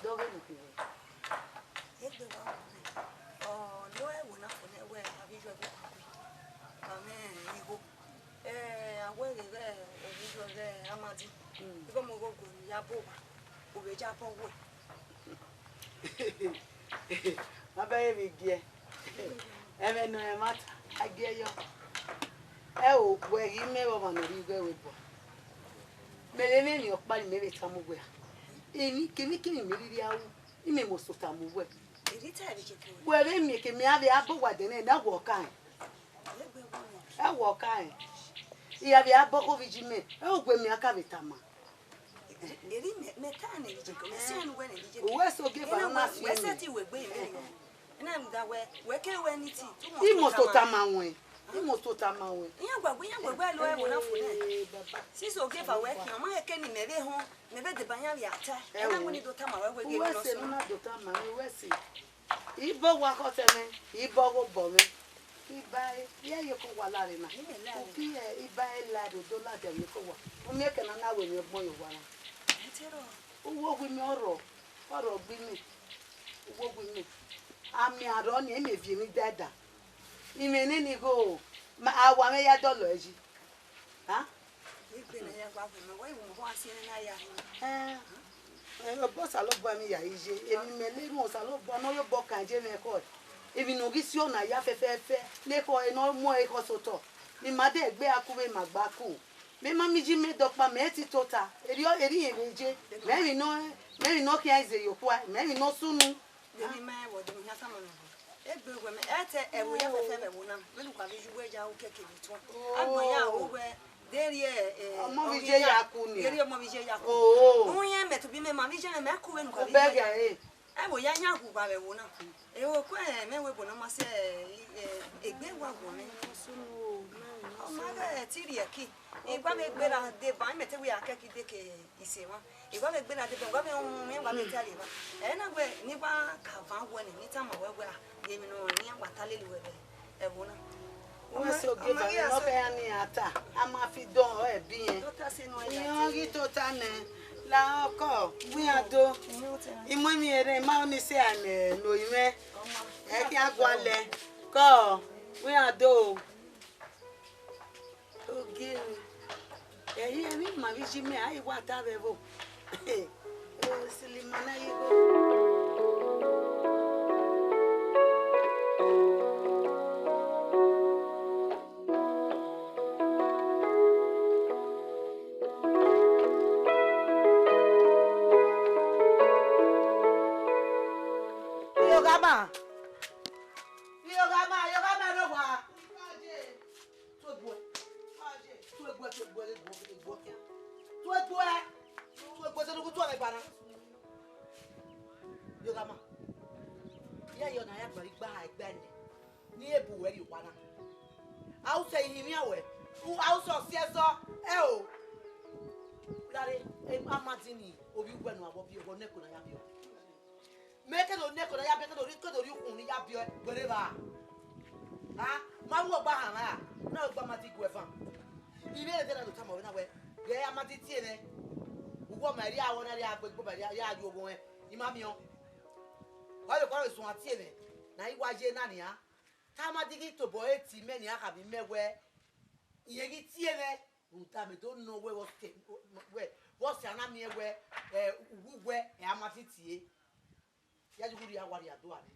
do ge ni ki Egbe wa o lo e wo na fo ne we abi jo be ka me igo awe ge obi jo ge Amadi igo mo go ya bo ba o be ja po we ma ba e bi gie eme no e mata agie yo e o we yi me wo ma no ri go we bo mere me ni o pa ni me be tamu we eni kini me ri awu ime mo so tamu we eri ta ri je ko were mi ke mi abi abogwa de na wo kan egbe wo e wo kan iya bi abogo vijime e ogwe mi aka bitama eri me ta na ri je ko se anu we na ri je we so give am na we se ti we gbe ime ina mi da we ke we ni ti imo so tama won Imo tota mawe. Iya gbagbe lo e wona fo ne. Si so give away ki o ma ke ni mebe ho, mebe de banya wi ata. E na ngoni do ta ma we ge no so. We se na do ta ma we se. Ibo wa ko teme, ibo go bo me. Iba ye yo ko wa la re na. O ki e iba e la do la de mi ko wa. O mi ke na we mi gbon yo wa la. Etero. Owo gwi mi oro gbi mi. Owo gwi mi. Ami aro ni e me vi mi dada. Imeni ni go ma awa me ya dolo eji. Ha? Igbe na ya gba fun me, we mo ho asine na ya. O boss alo gba mi ya ije. Emi me le mo sa lo gba no yo bo kan je me ko. Ebi no gi si ona ya fefefe le ko e no mo e ko soto. Mi ma de gbe akube magba ku. Me ma mi ji me dokpa me ti tota. Eri yen meje. Me mi no ki aize yo kwa. Me mi no sunu. Emi ma e wo de mi ha sama no. Egbe we me ete e wo ya fefe be wo na. Me lu kwa bi ju eja o keke bi to. Agbon ya o we deri mo bi je ya ku ni. Deri mo bi je ya ku. Oh. Mo yan me to bi me ma bi je na me ku we nu kwa bi. Bega e. E wo ya nya ku ba be wo na. E wo ko e me we bo na ma se egbe wa wo me sunu. O ma ga ti ri e ki. Igba me gbe ra de ba me te we akeki de ke ise wa. Igba me gbe ra de be igba me me igba me tale ba. E na gbe ni ba ka va wo ni ta ma we we a ye mi no ni agba tale lu we be. E wo na. O ma so ge ba no be ani ata. A ma fi don o e bi yen. To ta se no ya. Yan ri to ta ne. La oko wi ado. Imo mi ere ma oni se ane no ime. E ki agwale. Ko wi ado. O ge mi. Eyi emi ma bi ji me ai wa ta be bo. O silimana yigo. Yogama no wa. Yogama. Ya yo na ya gbari gba egbe ni. Ni ebu we ri wa na. A o se yin mi awe. U a o so si eso e o. Dare e amadini obi gbe nu abo bi o ne ko na ya bi o. Make no ne ko na ya bi ko do ri kun ni ya bi o gbere ba. Ha? Ma wo gba han ha. Na gba ma ti go e fan. Ibe le tena do ta mo na we. Ge ya ma ti tie ne. Ugo ma ri awon na ri agbegbo ba ya ju ogun e. Ima mi o. Wa le ko sun ati ene. Na iwaje na ni ha. Ta ma digi to bo eti me ni aka bi mewe. Iye gi tie ne. Uta me don't know where what's ana mi ewe ugugwe e amati tie. Ya ju ri awari ado ane.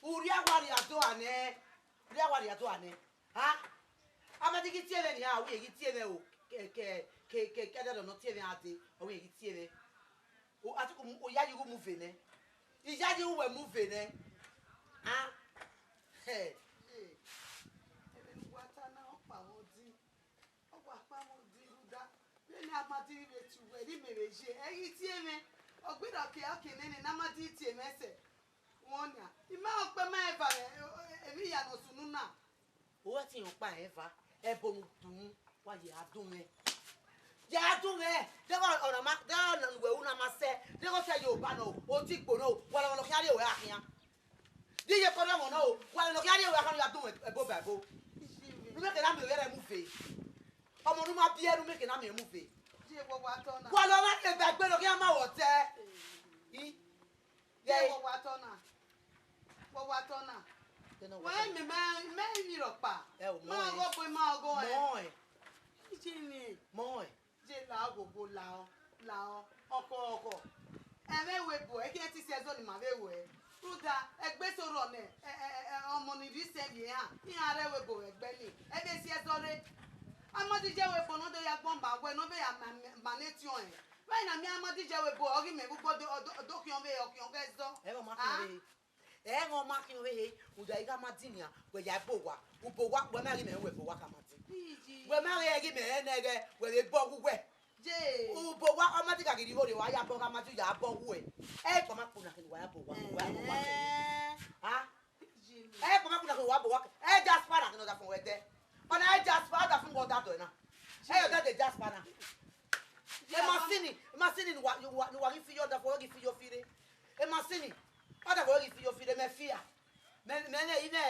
Uri awari ado ane. Uri awari ado ane. Ha? Amati gi tie ne ni ha, we gi tie ne o ke da no tie ne ade, o we gi tie ne. O ati ko o ya ju move ne. Ija ju we move ne. Ha? Hey. Amati be tu we ni mereje eyi ti eme ogbido ke nene na amati ti emese wonia ima ope ma eva emi ya no sunu na o ti yon pa eva e bonu tun wa ye adun me je adun me de ko ona ma de ona we una ma se de ko se yo ba no o ti gbo no wa lo ki ari we akian di ye ko na mo no wa lo ki ari we akan ya adun e bo ba bo nu me ke na mi re mu fe omo nu ma bi eru me ke na mi mu fe kwa lo ma ke gbagbe lo ki ma wo te yi ye wo wa tona we me mi ro pa ma go bo ma go e ji mi mo e je la gogo la oko e me we bo e ki ti se zo ni ma we we ruda egbe so ro ne omo ni ri se bi ha ni are we bo egbe ni e be si e zo re amadi je we bo no do ya gbon ba we no be ya maneti on e we na mi amadi je we bo ogi me bu do ki on be zo e mo ma ki we u da iga madinia we ya bo wa u bo wa we ma ri me we bo wa ka mati we ma ri egi me enege we le bo gu we je u bo wa amadi ka gidi ho re wa ya bo ka mati ya bo gu e ko ma kuna ki wa ya bo wa ha e ko ma kuna ki wa bo wa E Jasper na no da fun we de. Ona e Jasper da fun go da do na. E yo da de Jasper na. E masini no wa fi yo da fo gi fi yo fire. E masini. Ada fo gi fi yo fire me fia. Me ne ine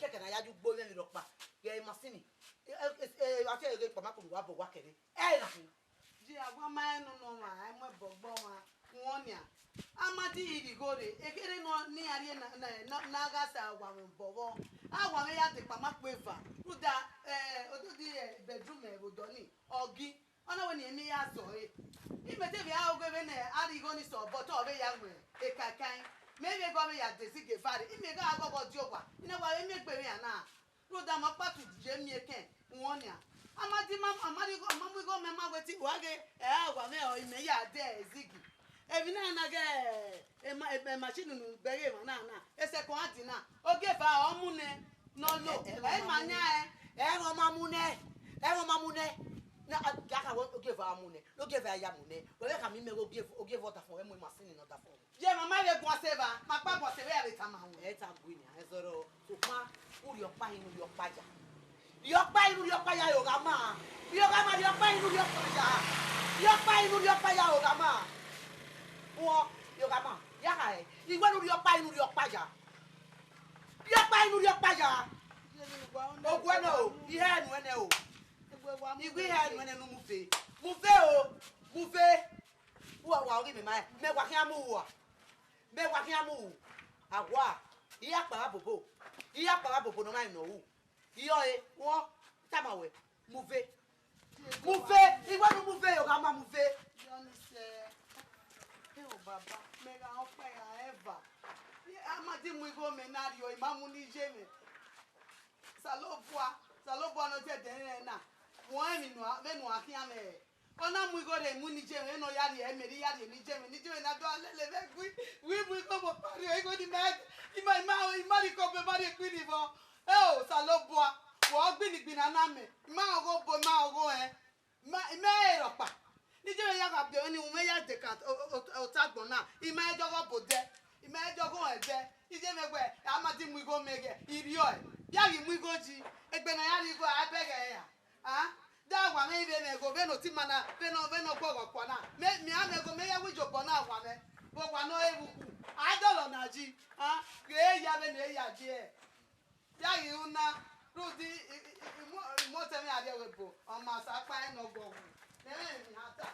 keke na ya ju gbo le ni ropa. Ge masini. Ati e pa ma ko wa bo wa kere. E na fun. Ji agwa ma enu no ma ai mo bogbo ma. Nwonia. Amadi irigore ekere no ni ari na ga sa agwa mbobo. Agwa me ya de pa ma peva. Ruda ododi bedroom e bodoni. Ogi. Ona we ni emi ya so e. Imete bi a ogwe be na ari go ni so but o be ya nwe e kakan. Maybe go me ya desige fare. Ime ga agogo di ogwa. Ina wa emi gbe me ana. Ruda ma patu je mi eken. Nwonia. Amadi mamu go me ma weti wage agwa me o ime ya de zigi. Ebi na ge machine nu bere ma na ese ko adi na oge fa omune no lo e ma nya e won mamune na ga ka won oge fa amune oge fa ya mune we ka mi me oge vota fun we mo machine no da fun je mama le gun seva ma pa bo seva ya be ta ma won e ta gwi ni e zoro so pa uri opa inu yo paja Yopa inu yopa ya yogama. Yogama yopa inu yopa ya. Yopa inu yopa ya yogama. Wo yogama. Ya e. Igwe inu yopa ya. Yopa inu yopa ya. Ogwe no. Ihe enu ene o. Igwe ihe enu ene no mufe. Mufe o. Mufe. Wa ori me ma. Me wa kiamu wa. Me wa kiamu. Agwa. Iya para bobo. Iya para bobo no mai no wu. Iyo e won tamawe move igwa no move yo ga ma move yo ni se e o baba me ga opa ya eva amadi mu igo me na rio imamu ni jeme salobua no je de na won emi no me no akia me ona mu igo de mu ni jeme no ya ri emeri ya ri ni jeme na do alele ve gwi mu igo mo pari igo di me ima ri ko be mari ekwi ni bo oh, salobua. Wo gbinigbina na me. Ma ogo bo ma ogo me ropa. Ni je ya ga bi oni mo ya de kan o tagbon na. Ima ejogo bode. Ima ejogo ede. Ije megbe amadi mu igo mege. Iri o e. Ya gi mu igo ji. Egbe na ya ri igo abege ya. Ah? Da wa me ibe me go be no ti mana. Be no gbogo po na. Me amego me ya wijo bo na wa me. Bo wa no ewuku. Adolo na ji. Ah? Ge ya be ne ya ji e. Ya yi una rudi mo temi ade webo o ma sa pa eno gogun mi ata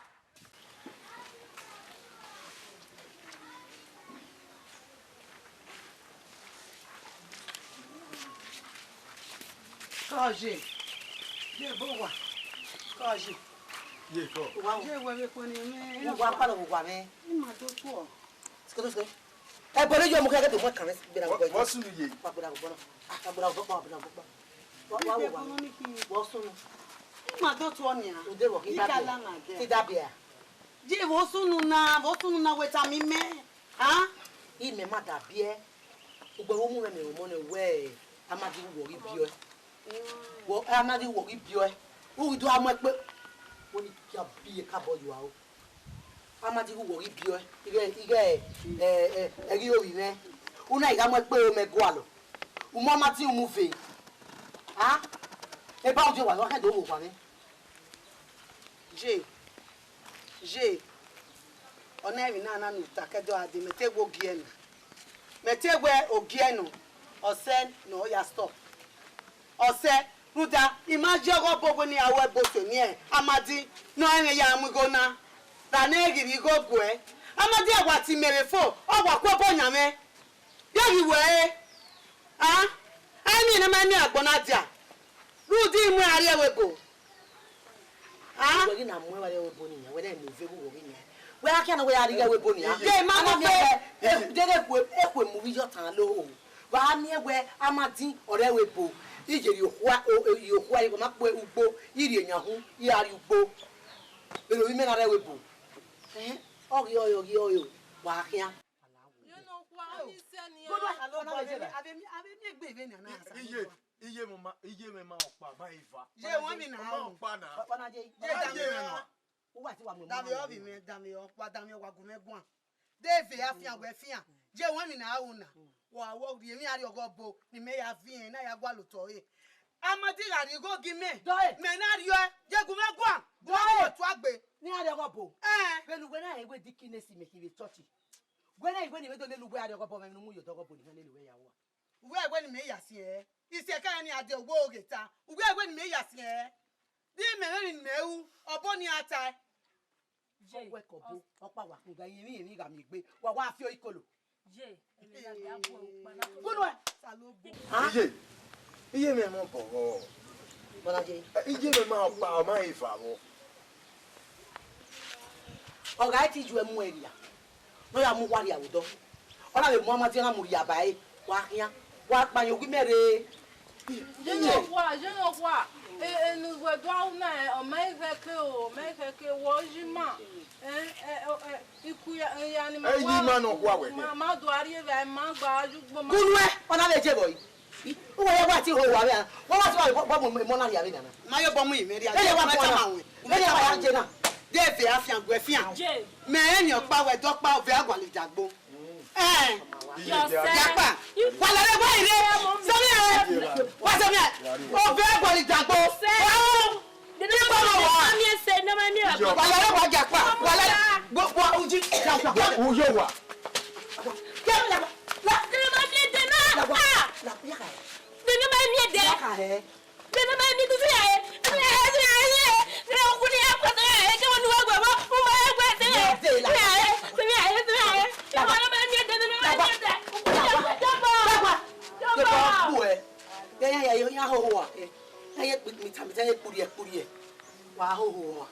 Kaje je bowa kaje ye ko wa je we ko ni me wa pa lo wa me ma to to sko e bole yo mo ka ke mo kan be na go wa sunu ye pa bra go no abra go pa wa sunu ma to to ni a ude wo ki dabia je wo sunu na weta mi me ha I me ma dabie ugbo wo mu me mo ne we amadi wo ri bio wo amadi wo ri bio wo do amo pe woni ki abi ka bo yo awo amadi wo ri bio ige eri ori me una iga mo pe o me go alo umo amati umu fe ha e ba oje wa lo ka do wo pa mi je ona emi na nu takedo ade metegbo ogienu metegwe ogienu ose no ya stop ose ruda imagine go bobo ni awe boso ni e amadi no ene ya amugo na ta na egiri go gwe amadi agwa ti mere fo ogwa kwobo nyame yegi we ah ani na mani agbona dia rudi mu ari ewebo ah we na mu wale webo ni we na mu vebu wo ni we aka na we ari ga webo ni ye ma mo fe dede ekwe mu wi yo tan lo wa mi ewe amadi ore webo ijeri yohua iko makwe ugbo iri enya hu iri ugbo ero ime na re webo oyo wa akia You know what he said ni godo alo na le ave mi egbe ibe na asa iye me ma opa ma iva je won mi na opa na pana je na o wa ti wa mo dami obi mi dami o pa dami wa gun megun Dave afian we fian je won mi na hu na wa wo ri mi ari ogo bo ni me ya fi en na ya gwa lo to e amadi ari go gi me me na ri o je gun me gwa do to agbe ni ari ogo bo pelu gwe na ewe dikinesi me ki church gwe na igwe ni me do le lugwe ari ogo bo me nu mu yo to ogo bo ni le luwe ya wa uwe egwe ni me ya si e ise ka ni ade ogbo oge ta uwe egwe ni me ya si e di me ni mewu obo ni ata je we ko bo opa wa kun ga yin ga mi gbe wa fi o ikolo je emi la ga bo pa na bunu e salobo iye me mo bo bola je iye me ma pa o ma ifa bo o ga ti ju emu area no ya mu wari awudo ona le mu amati na mu ya bai wa kian wa pa yogun mere je no kwa nous voyons na o mai ke wo jima ikuya yani ma no kwa we ma do ari e ma gba ajugbo ma kunu e ona le je boy uwo ye wa ti ho wa be won wa ti wa bo mo na ya be na ma yo bo mu imeri e ye wa ta ma we e ye wa ya je na de fe afian gwe fian me eniyan pa we do pa o fe agwale jagbo Japa. Wala le gwa ire. Sami e. Wa sami e. O fe agwale jagbo. de na wa mi se na ma mi wa Wala le gwa japa. Wala gbogbo uji. uyo wa la de na ma mi de na la ya ka de na ma mi de ya ka he de na ma mi du ya de ku ni akwa de ke wonu wa gba mo ma gba de la ma mi de na ma mi de japa bu e ya ho wa ya mi ta mi ta e puri e wa ho wa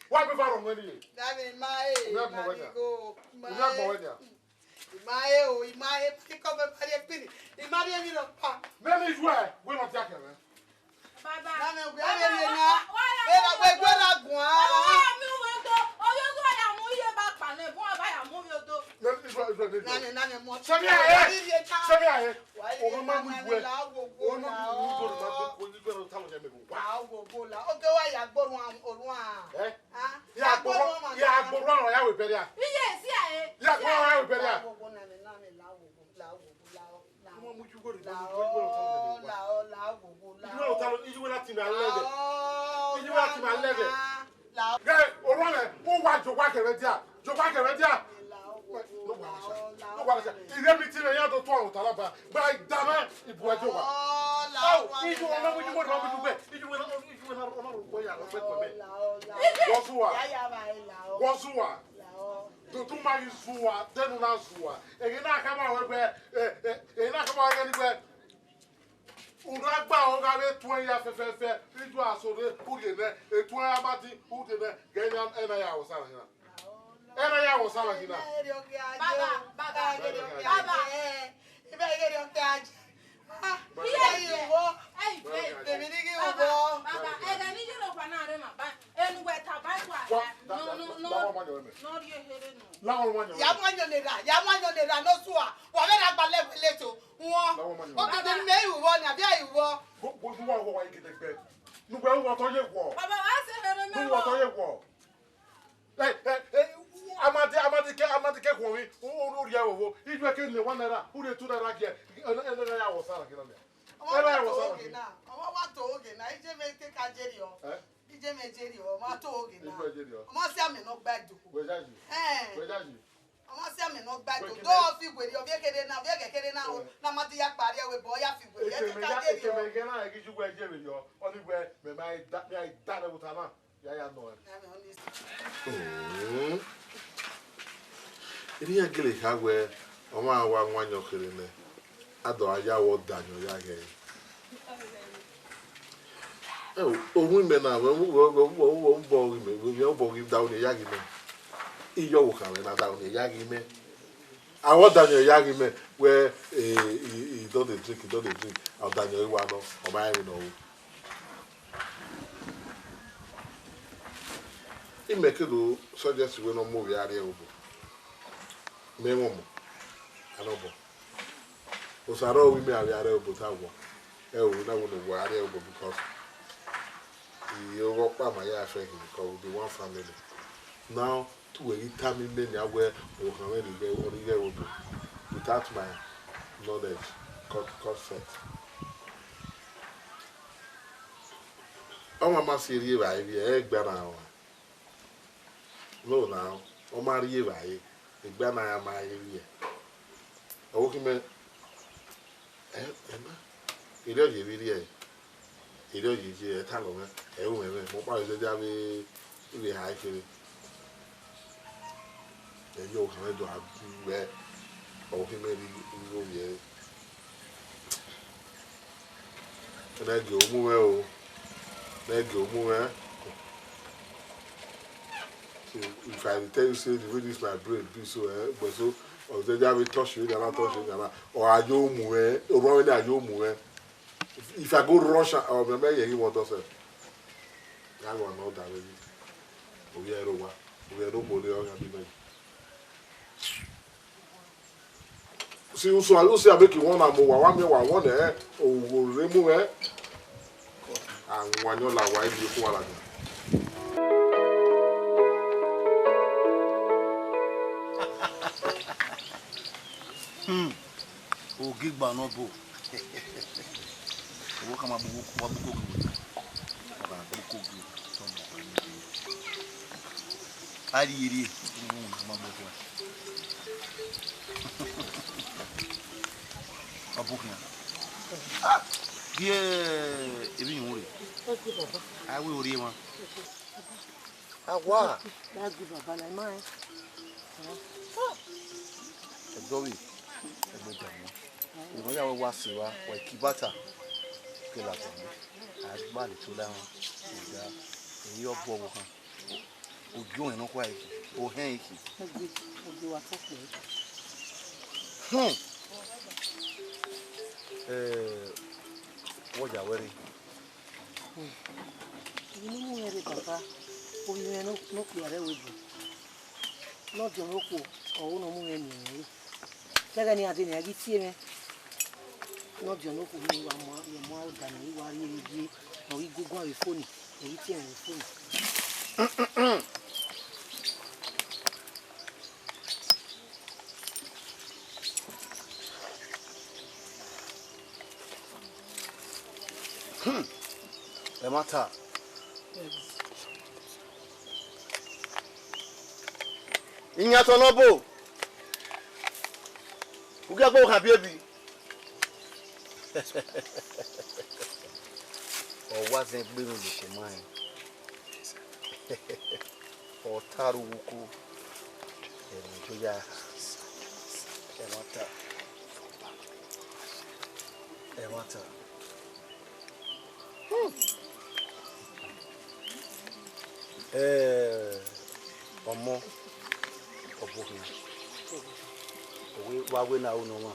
Why be far on any? Dami mae. Uyak mo wanya. Mae. Uyak mo wanya. Mae o, mae piko be pare pini. Imari mi no pa. Many is where we not take it. Baba. Dami o gbe ni na. Era gbe gbora gun ah. Mi wo to. Oyo to ya mu iye ba pa na bo ba ya mu yo to. Nani mo. Semi aye. Semi aye. O mama mu gbe. O mama mu gbe ma gbe ko ni gbe no talo je me go. Wa o go la. O ke wa ya gborun orun ah. Eh? Ah. Ya gborun ya we bere ya. Iye si aye. Ya gborun ya we bere ya. Mo mu ju go ri. You will not in a level. You will not in a level. Guy, Orane, who want to work a dia? To work a dia? No one. In everything I have to talk to Talaba, but I damn it was over. Oh, if you want to do it, if you will not go out of bed. Wazua. To do my Zua, then not Zua. And you're not coming out where, you're not coming out anywhere. Uragba ogabe 20 ya fefe idu asore udene etu abati udene genya ena ya wosala hina ena ya wosala hina Baba ibe yeri oke aje Amadike kwori o ya wo idu eke le 1 naira who dey 2 naira here ena ya wosala hina me ena ya wosala hina wa to oge na ije me ke ka jeri o ije me jeri o ma to oge na mo si ami no gbadu wejaji ọmọ sí àmì náà gbàgbọ́ tó fi gbèrè ọbẹ̀ kéde náà ọbẹ̀ kékeré náà náà má ti yá parí ẹ̀wẹ̀ bọ̀ ya fi gbèrè ẹ̀ ti ká jèrè ọ. ètò ìgbẹ́ náà ẹ̀kí jùgbọ́ ẹ̀jẹ̀ rẹ̀ yọ ọ́nìgbẹ́ mẹ̀mẹ́ àìdáná wùtá náà yáyà nọ ẹ̀. Ini ya gele hagwe ọmọ àwa nwanyo kiri ne adọ ayawo danyo ya he. Ohun me na wo mbo me wo mbo give down ya gi me. Iyo wo kan na down ya gi me. Awo danyo ya gi me where he don dey drink. Awo danyo iwa no o ma yin no. Imekedo suggest we no mo we are obo. Me womo anobo osaro we me are obo tawo e o na wo no are obo because you go pa my affect because we be one family now to we time me na where we can really be only obo without my knowledge consent o mama siri ba e gba na no now o ma ri ba e igba na ya ma iri owo ki me ema ile oje ri e ile oje je ta lo me e wo me mo pa se ja be ibe ha kiri e yo kan do agbe owo ki me ri wo ye na ge omu o na ge omu if I tell you say the way this my brain be so but so or they just touch you and not touch you or ayo mu or run with ayo mu if I go rush or remember you want to say I want know that really we are no more there be me see you say make you one am wa me wa one o remu and one yo la wa bi ko wala o gigba no bo o kama bu wa bu ko gbe ba bu ko gbe so mo ari iri ma bo ko abukia die ebi yuri awi ori wa Agua. That's good, Baba. Like mine. Dowi. Ìwọ́n yà wọ́n wá sí wa wọ̀ ìkí bàtà kí la tẹ̀lé àgbà lè tó láwọn ìgbà èyí ọ̀bọ̀ wọ̀ kan Ojo en no kwa iki. O hen iki. Ojo wa tope. Woja were. You know where papa. O you no clear we go. No Dr Uloko o no mu eni. Tega ni ade ni agi tie me. No Dr Uloko ni wa mo o da ni wa ri eji. No we go go phone. No we tie me phone. E mata. Inya to no bo. Uga bo ka biebi. O wasn't bringing the mind. O taru wuku. E ya. E mata. E mata. Omo obohi we wa we na uno ma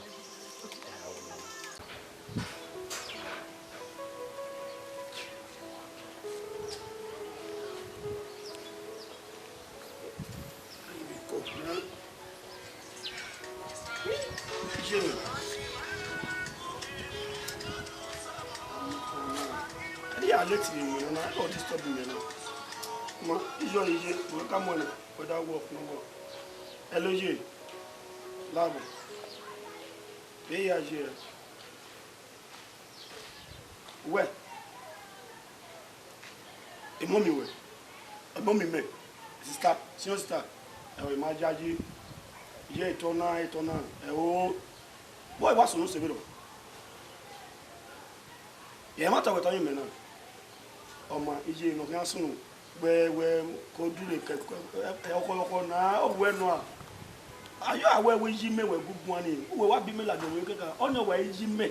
not disturbing me now. Ma, ijo, come on, for that work, no work. Hello, J. Labo. Be here. Where? A mommy way. A mommy me. Sister, sister. I my judge. Yeah, etona. Oh, boy, what's on the middle? Yeah, matter what I mean now. Oma ije no kan sunu we ko dure ke na o we no ayo awe we ji me we gugu ani we wa bi me la do we keka onyo we ji me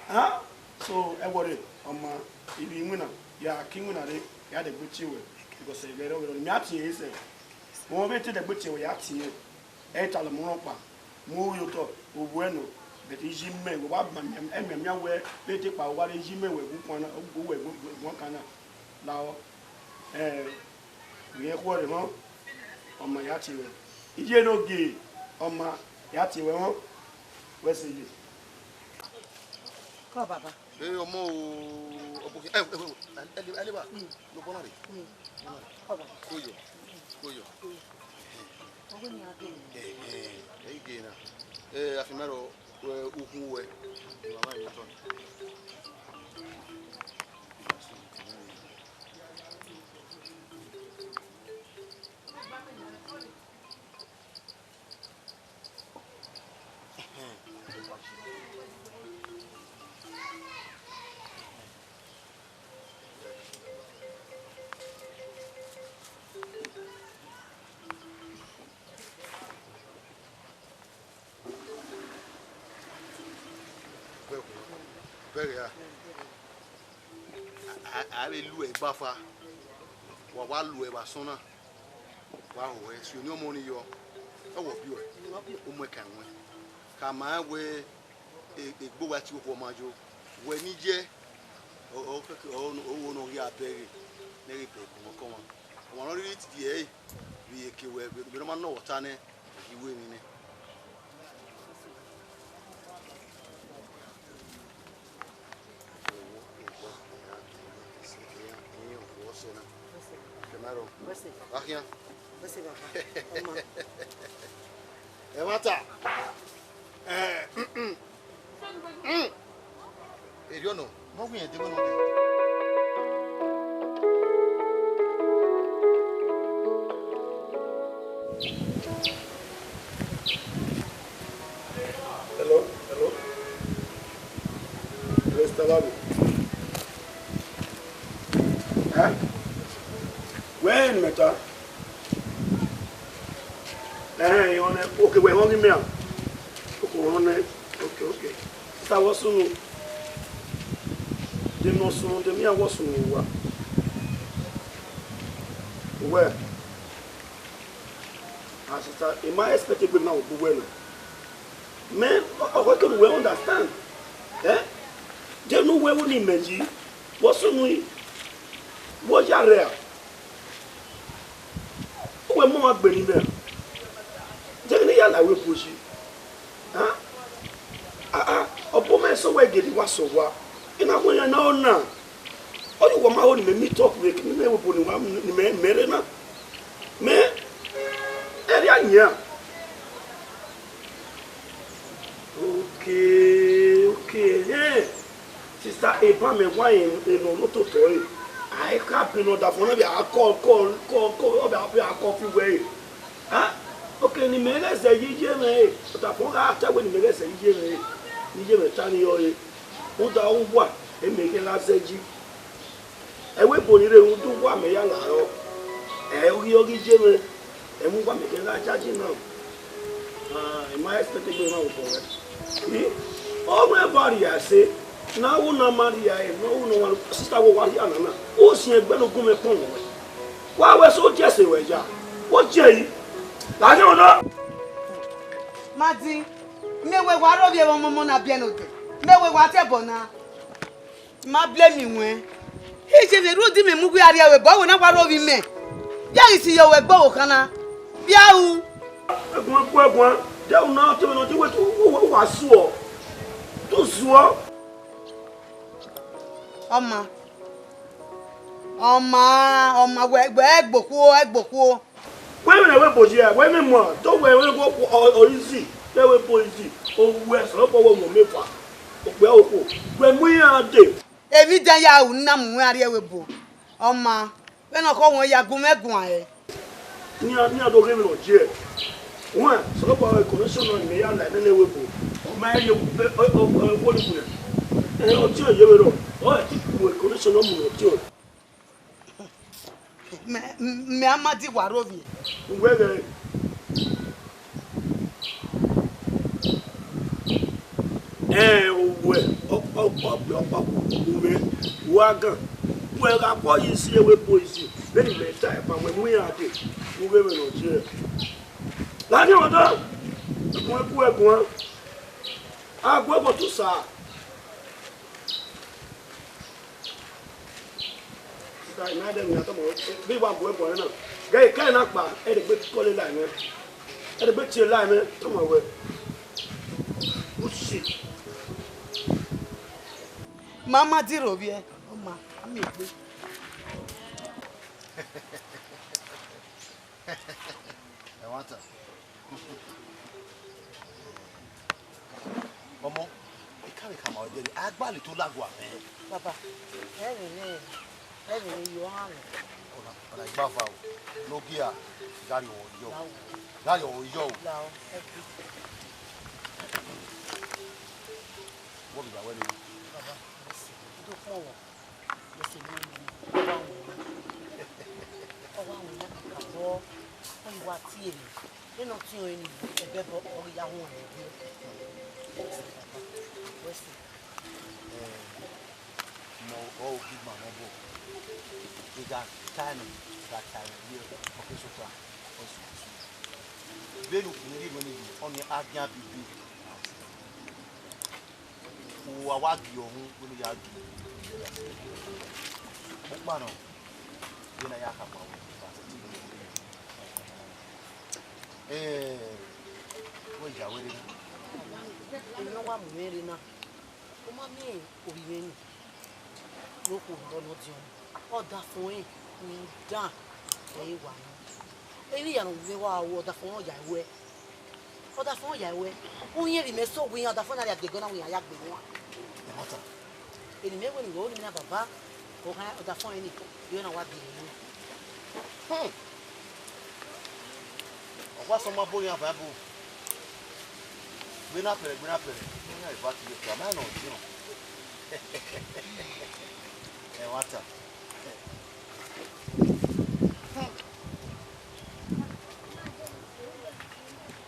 ha so e wore oma ibi nwina ya kinwina re ya de gbechi we because e bere we mi atie ise mo be te de gbechi we ya tie e tale mo pa mo yo to o bueno but iji me we wa ememia we be te pa wa iji me we gugu ana we won kana lawo we ko re mo oma ya ti we ije no ge oma ya ti we won we se je Ko baba omo oboki aliba no bonari koyo ogo ni ade igena afimero ukwu we mama yiton Beria a be lu e gbafa wa lu e ba sona wa ho e si oni omo ni yo e wo bi o mo kan we ka ma we egbo wa ti ko majo we ni je o wo no ri abere ne ri pe ko ko won no ri ti di e bi e ke we bi no ma no wota ne iwe mi ne Claro. Ahia. Você vai. Oma. É mata. Eu não. Não vem de não. Hello. Está lá. When meta you want okay we hungry me okay that was soon dem no soon dem ya was soon wa where sister, am I expecting to now go well? Men, how can we understand? Eh? They know where we need what's on we? What's your real? We're more Benin. They need a way push it. Huh? Obama so we get it was so what? In a way, I know now. Oh, you want my own me talk with me, never put in one merena. Me, area. Okay, hey. Sister Abraham, why in not to toy? I can't be not that one of your call, about your coffee way. Huh? Okay, the mega say, you but I forgot after when the mega say, you tiny oil. Who down what? And make a last say, and we put it in do what may allow. And we all get Jimmy, and we want to make a large charging now. In my expectation for it. All my body, I say, now no Maria, no one, sister, Uwadiae, who see a better go upon me. Why was so just a way? What Jay? I don't know. Madzi, me we waro bi e won momo na bienote. Me we wa te bona. Ma blame me. He je me rudi me mugu area we bo we na waro bi me. Ya isi yo we gbo kana. Bia u. Egun. They will not tell me what was so. To so. Oma, we egboku. When we boja, when we more, don't we go or easy. They will policy. Oh, west, no power me fa. When we are there. Evi dan ya u na mu area we bo. Oma, we no ko won ya gun megun aye. Ni do give no je. One, so power connection on me ya like na we bo. O ma ye wo ni kun. O ti o ye we ro. O ti ku connection no mu o ti o. Me amadi warovi. Ngwege. Owe ume wagan. We ga po yi si ewe poisi. Beni me type and when we are there, we will not share. Lani odo. Egun. Agbo to sa. Na dem na to mo bi wa bo na ge kai na pa e de gbe kole line me e de gbe ti line me to mo we o shit Mama di robi e o ma mi gbe I want to Omo e carry come out there agbali to lagwa baba you are ona igbafa no gia gari o yo what be that when baba do fun wo listen me owa won na ka bo on wa ti emi e no ti o eni ebe bo o ya won e listen no oh big man no bo we got time here okay so far also velu kiri money on the agya bibi o awagi ohun we ya du o pa no we na ya ka pa we ja we ni no wa mu eri na o ma mi o bi ni loko lọ́nà tí wọ́n ọ̀dà fún ẹ̀ ní dán ẹ̀yìn wà ní. Èyí yàrá òun wá wọ ọ̀dà fún ọ̀yà ẹ̀wẹ́. Ọ̀dà fún ọ̀yà ẹ̀wẹ́. Ó yẹ èrì mẹ́sọ̀ wí ọ̀dà fún ọ̀yà àgbẹ̀gán náà wí àyà gbẹ̀ wọn. Èrì mẹ́wẹ́ ni wọ́n ní ní bàbá ọ̀dà fún ẹ̀ ní yóò náà wá di ìlú. Ọ̀pọ̀ sọmọ bóyá bàbá gbéná pẹ̀rẹ̀ ní àìbá ti lè tó àmọ́ ẹ̀nà ọ̀dí hàn. Water.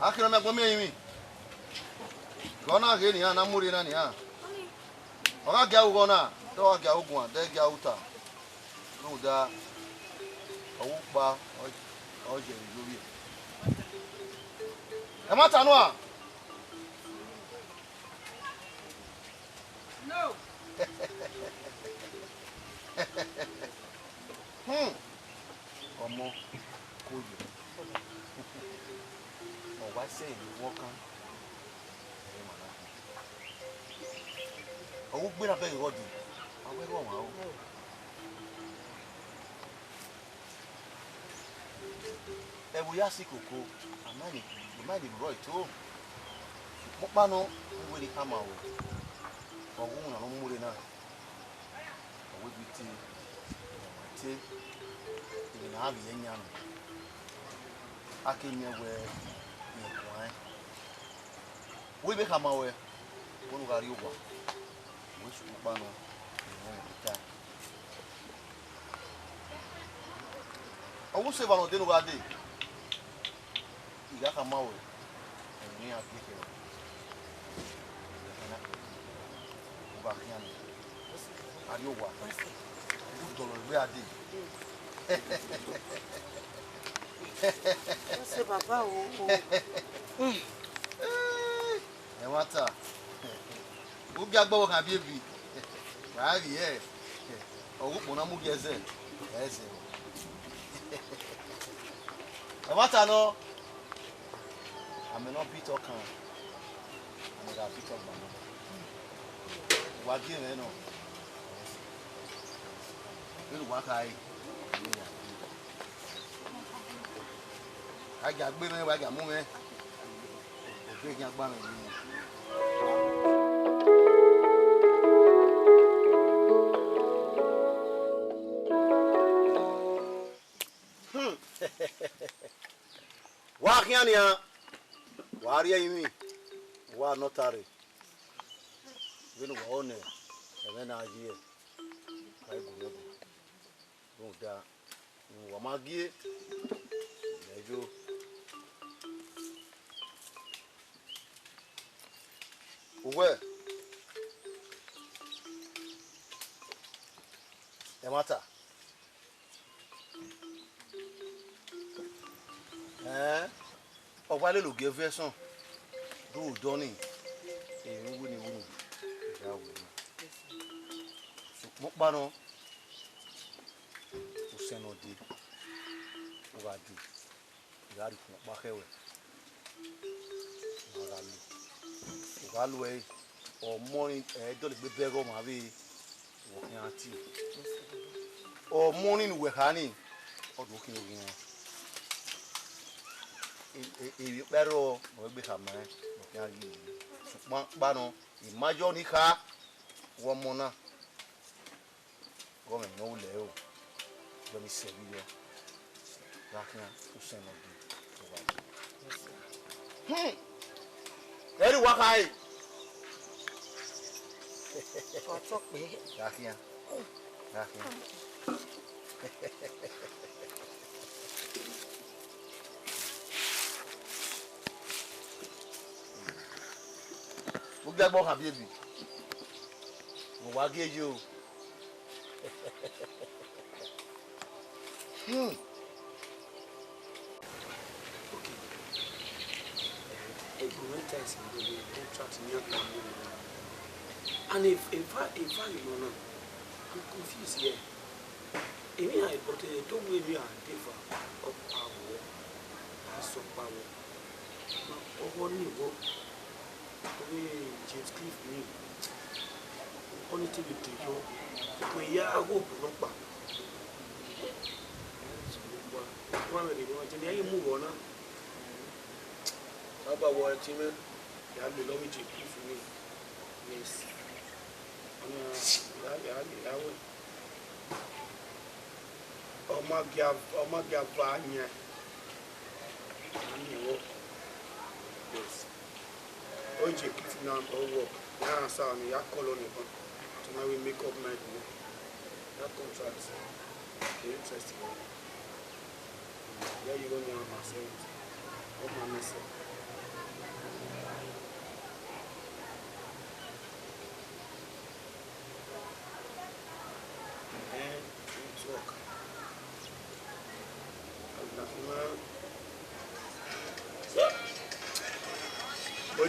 Akira me gbo mi yin mi. Gona ge ni na muri na ni ha. Oga ga u gona, do ga ogun de ga uta. No da owu pa o je lori. Amata no. No. Omo koyo. O wa say you walk on. O gbe na be rodi. Awe ro wa o. E wo ya si koko. Amani, you might be right too. Mo pa no we dey come out. Ogun na no mure na. O we bi ti. Ti na have yenya no. Akenya we ni kwan. We be come out. Wonu gari ogwa. We su pa no. Ta. O se va no de no ga de. Iga come out. Ni apike. Uga kian. Ari ogwa. Dolo we ade. Você baba o. E wata. O bi agbo kan bi ebi. Wa ri e. O po na mu geze. Ese. E wata no. I'm not beat or can. I'm not beat or banana. What do you know? You walk I got women, I got women. Big young banner. Walking on here. Waria imi wa notary winu wa one eme na agie kai gunodo don da wa magie lejo uwe emata ọ̀pá lè lò gé fẹ́sàn lóòótọ́ ní èèyàn wú ni wú ni ìyá wò ni ṣùgbọ́n paná kò sẹ́nà dé ó bá dé ìyá rí fún ọ̀pá kẹwẹ̀ ó bá lò ẹ̀ ọmọ ẹ̀ẹ́dọ́lẹ̀ gbé bẹ́gọ́ màá bí wọ̀kìn àti ọmọ nínú wẹ̀hání ọdún kí ni ògùn wọn. Ebi pero mo gbe kama mo kan yi pa no imajo ni ka wo mo na go me no le o do mi se bi yo la kan o se no bi eri wa kai Ko to pe la kan mo gbe gbo kan baby mo wa geje o and if I you know I'm confused here. I but don't we me and differ of power as of power or one niveau we James Cliff me only to be to you we ya go no pa one of the one you move on about what you mean you have belong to Cliff me yes yeah ọmọ gava anya aniwo yes oje kiti na owo na sa ni ya colony kan to na we make up mind no that contract dey interesting yeah you go near myself of my myself and it's work.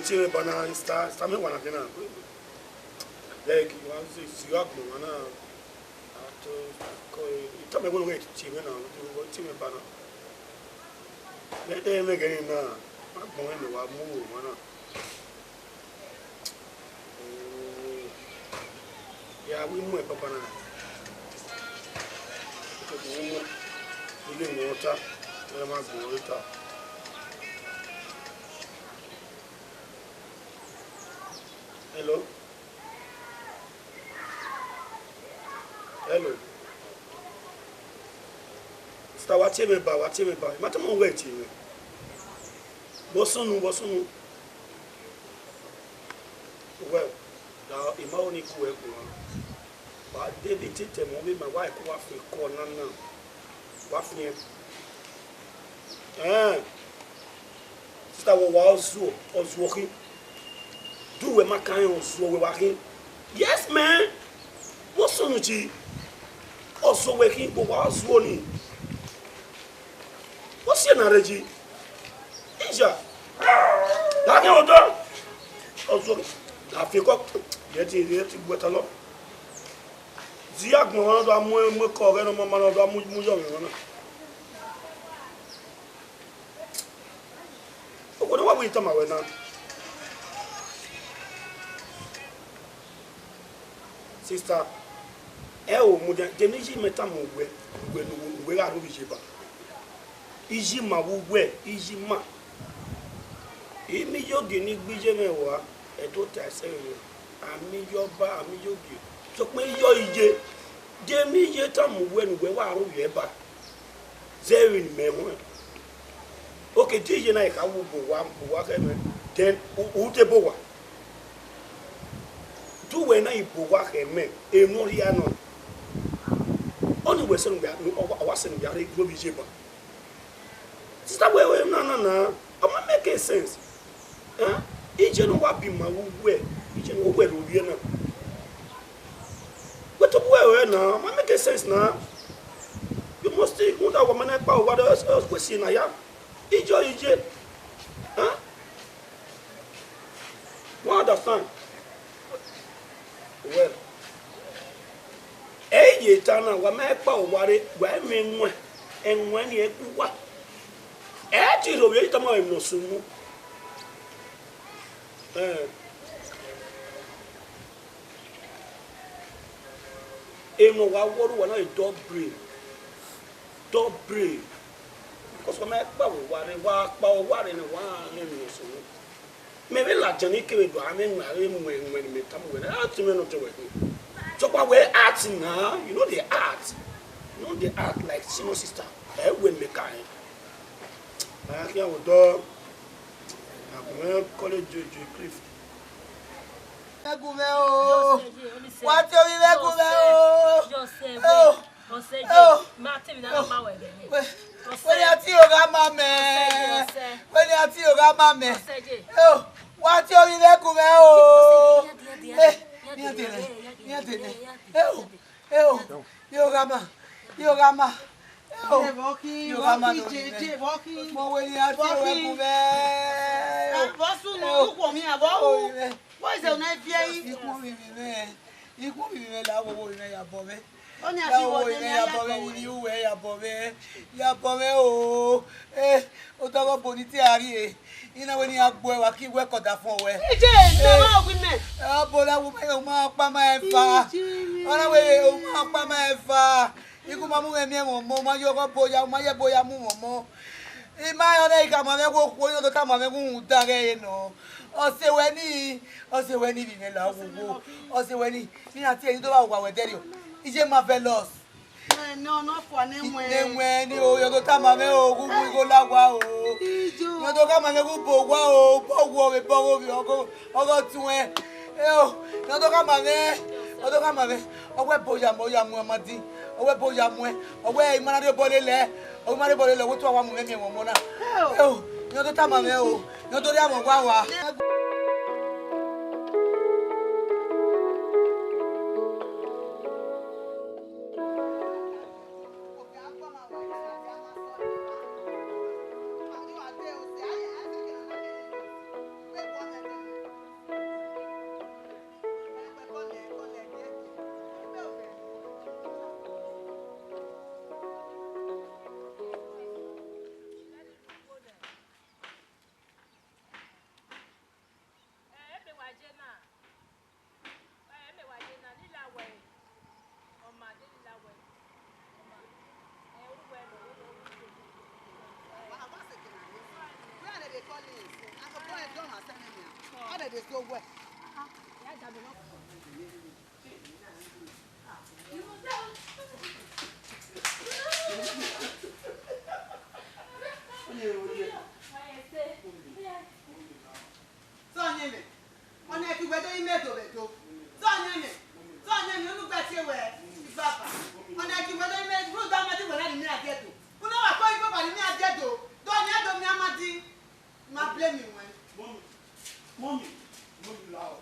tí bana sta me wana kena like wan si you agbo wana to ko ita me go get tí me na tí me bana me me gani na agbo me wa mu wana ya we mu e papa na ko mu ile ni ota e ma go ota. Hello. Hello. Sta watie me ba. Mata mo wait me. Bosonu. Well, now ima oni ku e ku. Ba David tete mo be ma wa ku wa fi ko na. Wa fi. Sta wo wa ozuoki. Do we makan ozo we wakin? Yes man. What's on you? Also working go was one. What's your narrative? Inja. That you do. Also I feel got yet what a lot. Ziak mo do mo ko ga no mama no do mu yo no. What we talking about now? Sister, mu de niji meta mo we ga ro bi je ba. Iji ma wo we, iji ma. Emi yo de ni gbije mewa e to ta se yo. Ami yo ba, ami yo gi. So pe yo ije. De mi je ta mo we nu we wa ro ye ba. Zeri ni me ho. Okay, DJ na ka wo bo wa ka me. Then u te bo wa. Do when I bowa heme, a moriano. Only Western I wasn't very global jibber. Sister, where no, I'm making sense. Each and what be my way, each and what will be now. What to wear now? I'm making sense now. You must take one woman about what else question I am. Enjoy, huh? What understand? Well, ye tana wa me pa ware wa me nwa enwa ni ekuwa ti ro ye tama e no sumu emo wa woru wa na dog brain because wa me pa ware ni wa me no sumu me be la jani ke do ame nwa e me tamu we na ati me no te we. So we're acting now, you know they act. You know they act like senior sister. When me kind. I can't do. I'm college Cliff. What do you ina weni agbo wa ki we koda fun we ma women abola wo me o ma pa ma efa ona we o ma pa ma efa iku ma mu emi mo ma yo ko boya ma ye boya mu mo I ma yo na ika ma me ko ko yo to ta ma me ku dare no o se weni bi me la wo o se weni ni ati eyi to ba wa we dere o ije marvelous no for nemwe ni o yo to ta ma me o ku ko lagwa o yo to ka ma me ku bo wa o bo wo be bo bi ogo tun yo to ka ma me owe boya mo ya mu amadi owe boya mu owe imanade bo lele o ma re bo lele wo to wa mu me mo na yo to ta ma me o yo to ri amon wa wa dey so well. Sọnyẹmẹ, ọ̀nà ẹ̀kígbẹ́dọ́ yín mẹ́tòlẹ́tò. Sọnyẹmẹ, olùgbàtí ẹ̀wẹ̀ ìgbàfà. Ọ̀nà ẹ̀kígbẹ́dọ́ yín mẹ́tò, fún ìgbàmọ́tì wẹ̀ láti ní àjẹ́tò. Fún náà wà kọ́ ìgbọ́ pàdé ní àjẹ́tò. Dọ́ọ̀ni ẹ̀dọ́ mi á máa di. Máa blé mi wẹ̀. Mọ́mì la ọ̀.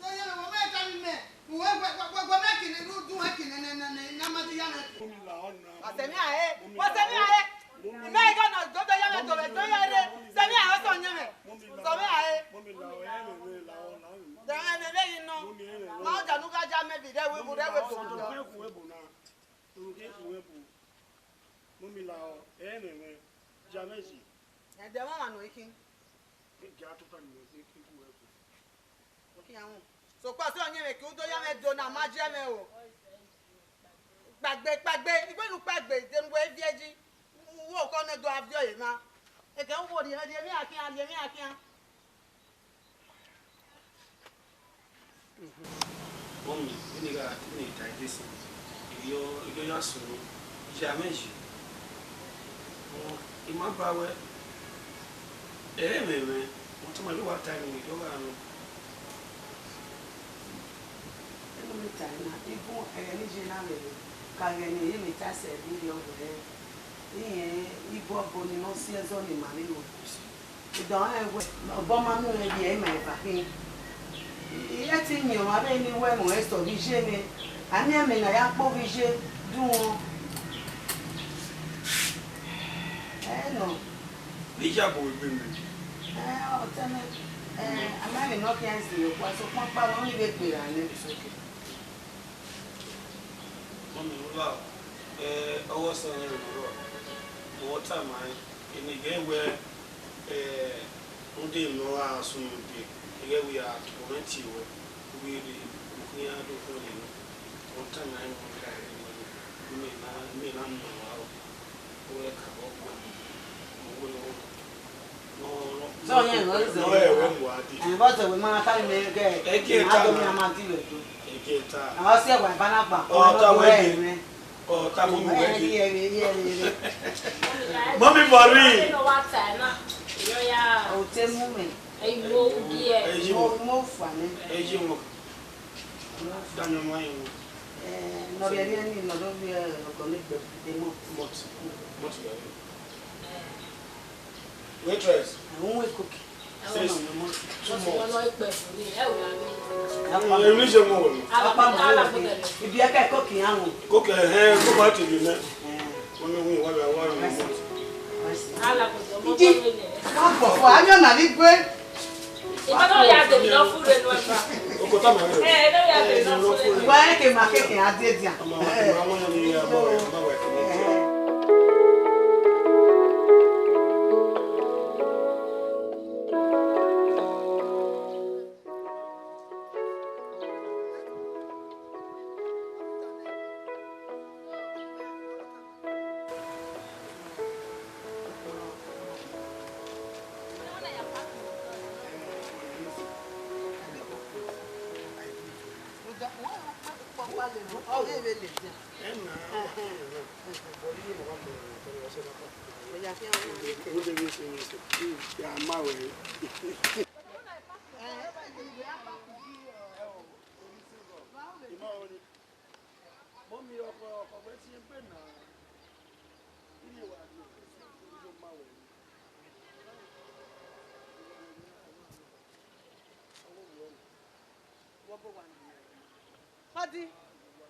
Sọnyẹmẹ, wọ́n mẹ́ta mi mẹ́. Gbogbo mẹ́kìnnì ló dún ẹ̀kìnnì ní amadi yánà. Ọ̀sẹ̀mí àyè, ọ̀sẹ̀mí àyè. Ìmẹ́ ìgbọ́nà gbọ́dọ̀ yánà tòlẹ̀ tó yẹ dé. Sẹ̀mí àyè sọ̀nyẹmẹ. Sọ̀mí àyè. Dẹ̀rẹ̀ lẹ́yìn náà. Máa ń jànú ká já mẹ́bì dẹ́wé bu dẹ́wé tó ń lọ. Ẹ̀dẹ̀ wọ́n wà nù ikín. Sọ̀pọ̀ sí ọ̀nyẹ̀mẹ̀ kí ó tó yá mẹ́ dona má jẹ́ mẹ́ o. Gbàgbé ìgbénu gbàgbé ìdẹ́nuwé fíẹ́jì wó kọ́ ní dọ́ àfíọ́ yìí má. Èkè ń wò ní ẹ̀dẹ̀mí àkíyàn. Mọ́mì nígbà ní ìta ìdésìn ìyọ́ yá sùn ìṣe àmẹ́jì. Ìmọ̀ bá wẹ́ ẹ̀ẹ́mẹ̀mẹ̀ wọ́n tún máa ló wà ta ìwé ìjọba àná. Ibu ẹ̀yẹ́nìjì náà lè kàrẹ̀ ní èyí mi tásẹ̀ bí ọ̀rẹ́ ìyẹn ibu ọ̀bọ ni wọ́n sí ẹ̀zọ́ ní màlúù. Ìdán ẹ̀wẹ̀ ọ̀bọ máa ń mú ẹbí ẹ̀ máa ẹ̀fà kí. Ìyẹ́ ti yàn wá bẹ́ẹ̀ ni wẹ́mù ẹ̀ sọ̀ bí ṣé mi. Àní ẹ̀mí náà yá pọ̀ bí ṣe dùn wọn. Nọ. Níjà bò ìgbé mi. Ọ̀tẹ́mẹ̀ amáyé náà kí ẹ sì yòókù aṣọ pọ́npá wọn níbi ìpèrè àná. Mọ́mì wúlò ọwọ́ sẹ́yìn ìrọ̀rọ̀ ọwọ́ tà máa ń ẹnìgẹ́ wẹ́ ń dé ìnáwó àásùn ìbí ẹgẹ́ wí àtúmọ̀tì wẹ́ wíìrì òkúnyá àdókòó nínú wọ́n tà máa ń wọ́n ká ẹ̀rí wọ́n mí náà nà wá ó wẹ́ kà ọ́ pọ̀ Sọnyẹ lọ ìzọ ẹ̀bọ́tọ̀ wẹ̀ máa ká mi gẹ̀ àádọ́mí àmàdí rẹ̀ tó. Àwọn sí ẹ̀wà ìbánagbà ọ̀dọ́ ẹ̀rẹ́. Ọ̀tá mọ́mí wẹ́ẹ̀dì. Mọ́mí for real. Òtẹ́ mú mi. Mo fà ní. Èyí wọn. Dáná máa ń wọ. Nọ̀bẹ̀ ní ẹni lọ́dọ̀ bí ọkọ̀ nígbẹ̀ mọ́. Mọ́tò yàrá. Waitress. Àwọn wé kókì. Says 2 months. Èmi ṣe mọ̀ wọ̀nyí. Apá mọ̀ wọ̀nyí. Ibi ẹ̀ka kókì àwọn. Kókì ẹ̀hẹ́n kó bá tèmi mẹ́. Wọ́n ní wọ́n ìwádìí àwọn àrùn mọ́. Ìdí wọ́n pọ̀ fún ayọ̀ náà ní gbé. Ìbátan yà tèmi lọ fún rẹ̀ lọ́wọ́ ìfà. Oko tá màá rẹ̀. Ẹ̀ẹ́dẹ́ yà tèmi lọ fún rẹ̀. Ìgbà yẹn kì í máa kéèké adé dìá. Ọmọ àwọn ọmọ ní abọ́ rẹ̀ bá wẹ̀ kí wọ́n jẹ́.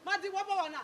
Madi, what about now?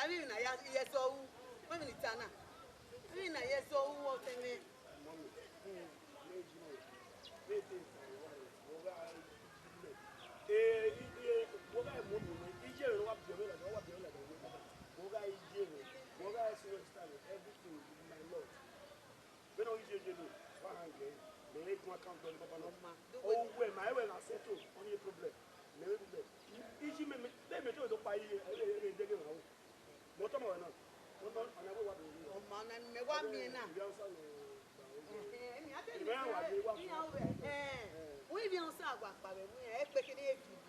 Abi na ya yeso wu. When we tana. Abi na yeso wu o teme. We be on Sagwa, we expect it to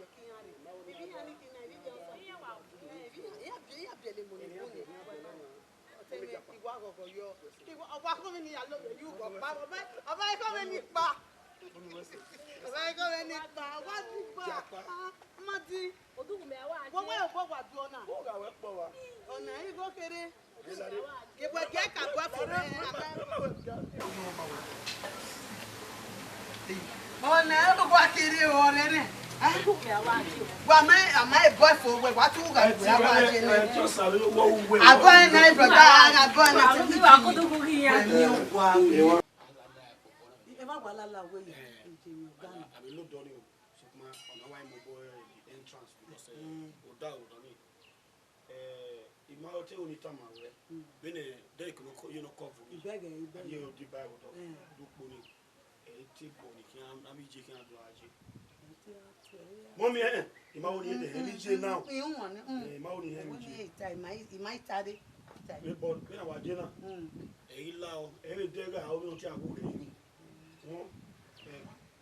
oh, now go kiri already. Well, my boy for what you got? I'm going to brother. I'm going Mommy, you might only the now. You might study. But when I was dinner, a low every day I will not have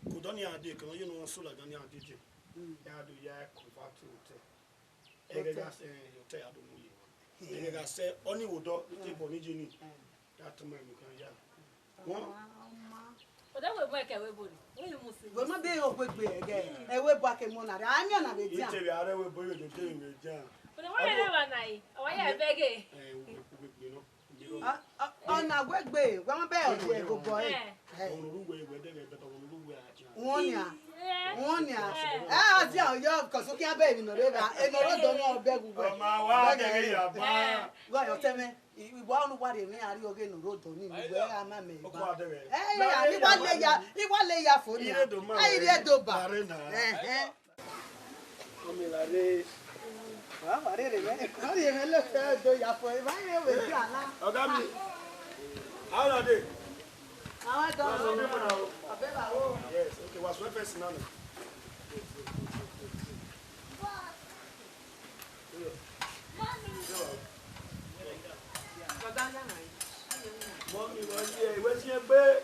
could only a dick, you know, so like any did you? Yeah, do ya confronting hotel. I say only would do table Nijini. That man you can, yeah. But that will work everybody. Well, my day of work again. I will back a monarch. I'm going to be down. But why never night? Why I beg it? On a work bay, one bell, go boy. One year. Ah, yeah, because you can't baby no river. And I don't know beg. Well, tell me. We want what they are again road to me. Where am I? Hey, he won't lay ya for you. I did do bad. I didn't even look at ya for him. How are they? I don't know. Yes, okay, what's my first name? Mommy, where's your bed?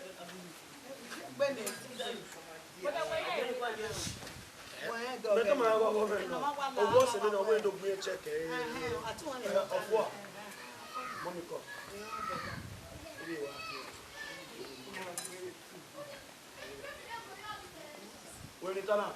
Come on, what's the window to be a check? Of what? Mommy, come. Where did that?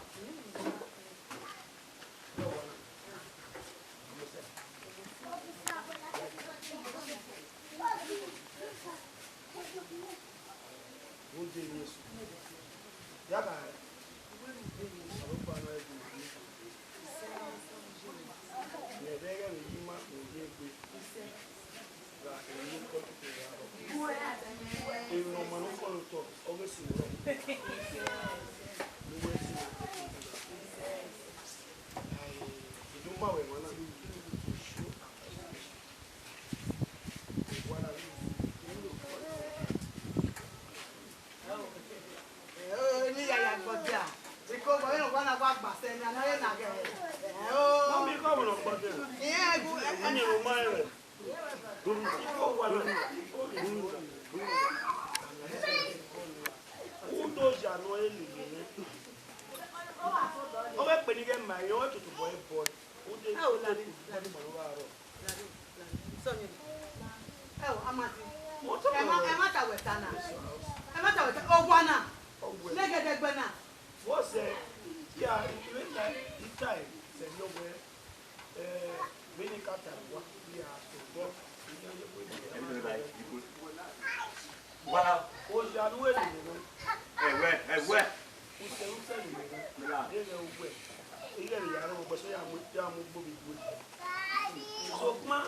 So ma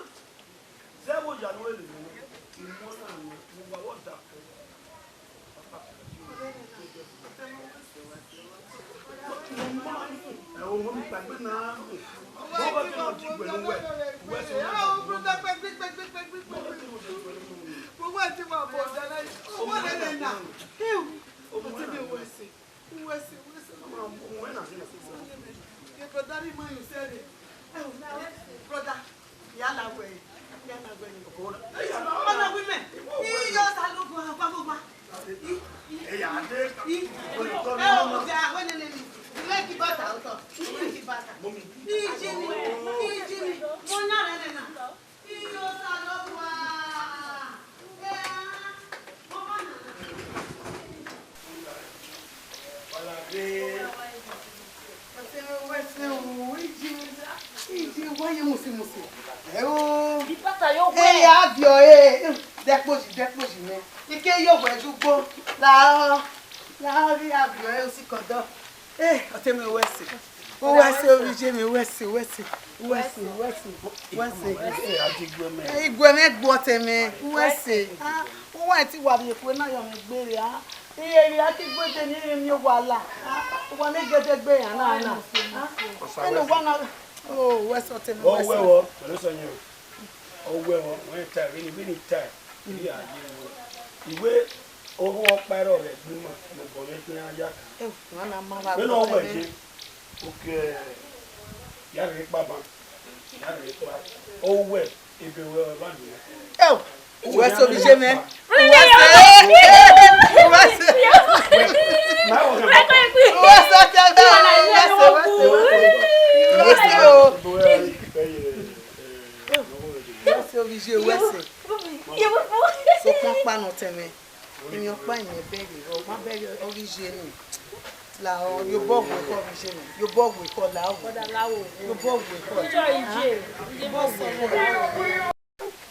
zero January in one and what that.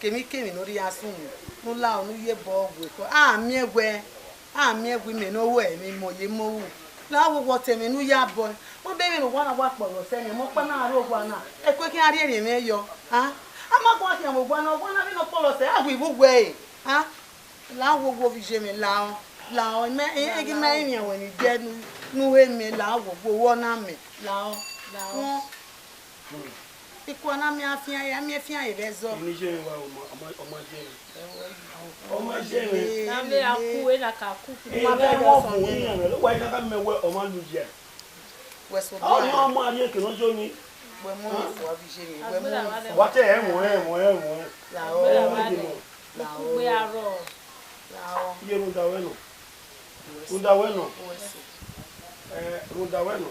Kemi no ri asun no la onu ye bo gwe ko mi egwe me no wo mi mo ye mo wu la wo wo temi nu ya bo won be mi no wa na wa poro se ni mo pa na ro gwa na e pe kin ari ere me yo ha ama gwa se mo gwa na bi no poro se agwe bu gwe ha la wo wo vi je me la o me e gi me mi won ni je nu he me la wo wo na me la o Ikwana mi afia ya mi afia ibezo. Ni je wa ọmọ je na me aku e na ka ku. Ma be mo fun ni an lo wa ina ka me we ọmọ lu je. We so o ni ọmọ ari ke no jo mi. We mo mi fo abi je mi. We mo. Wa te e mo. La o. We aro. La o. Iye runda we no. Runda we no.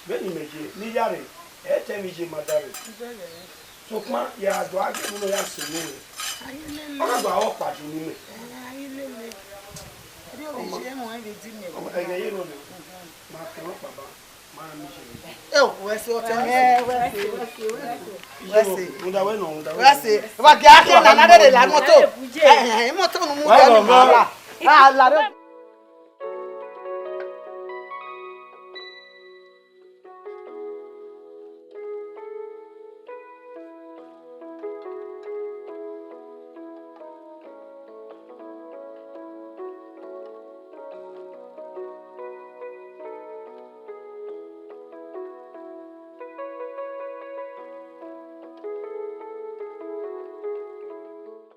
Be ni meje ni yare. Etemije madare. Sokma ya do age no ya senu. Ona do awo padu ni me. Ayilele. Ri o je mo e di mi. Ege ye no. Ma ke no baba. Ma mi je. We so o temi. We Runda we no. We se. Wa ge ake na na de la moto. Moto no mu de ni mara. La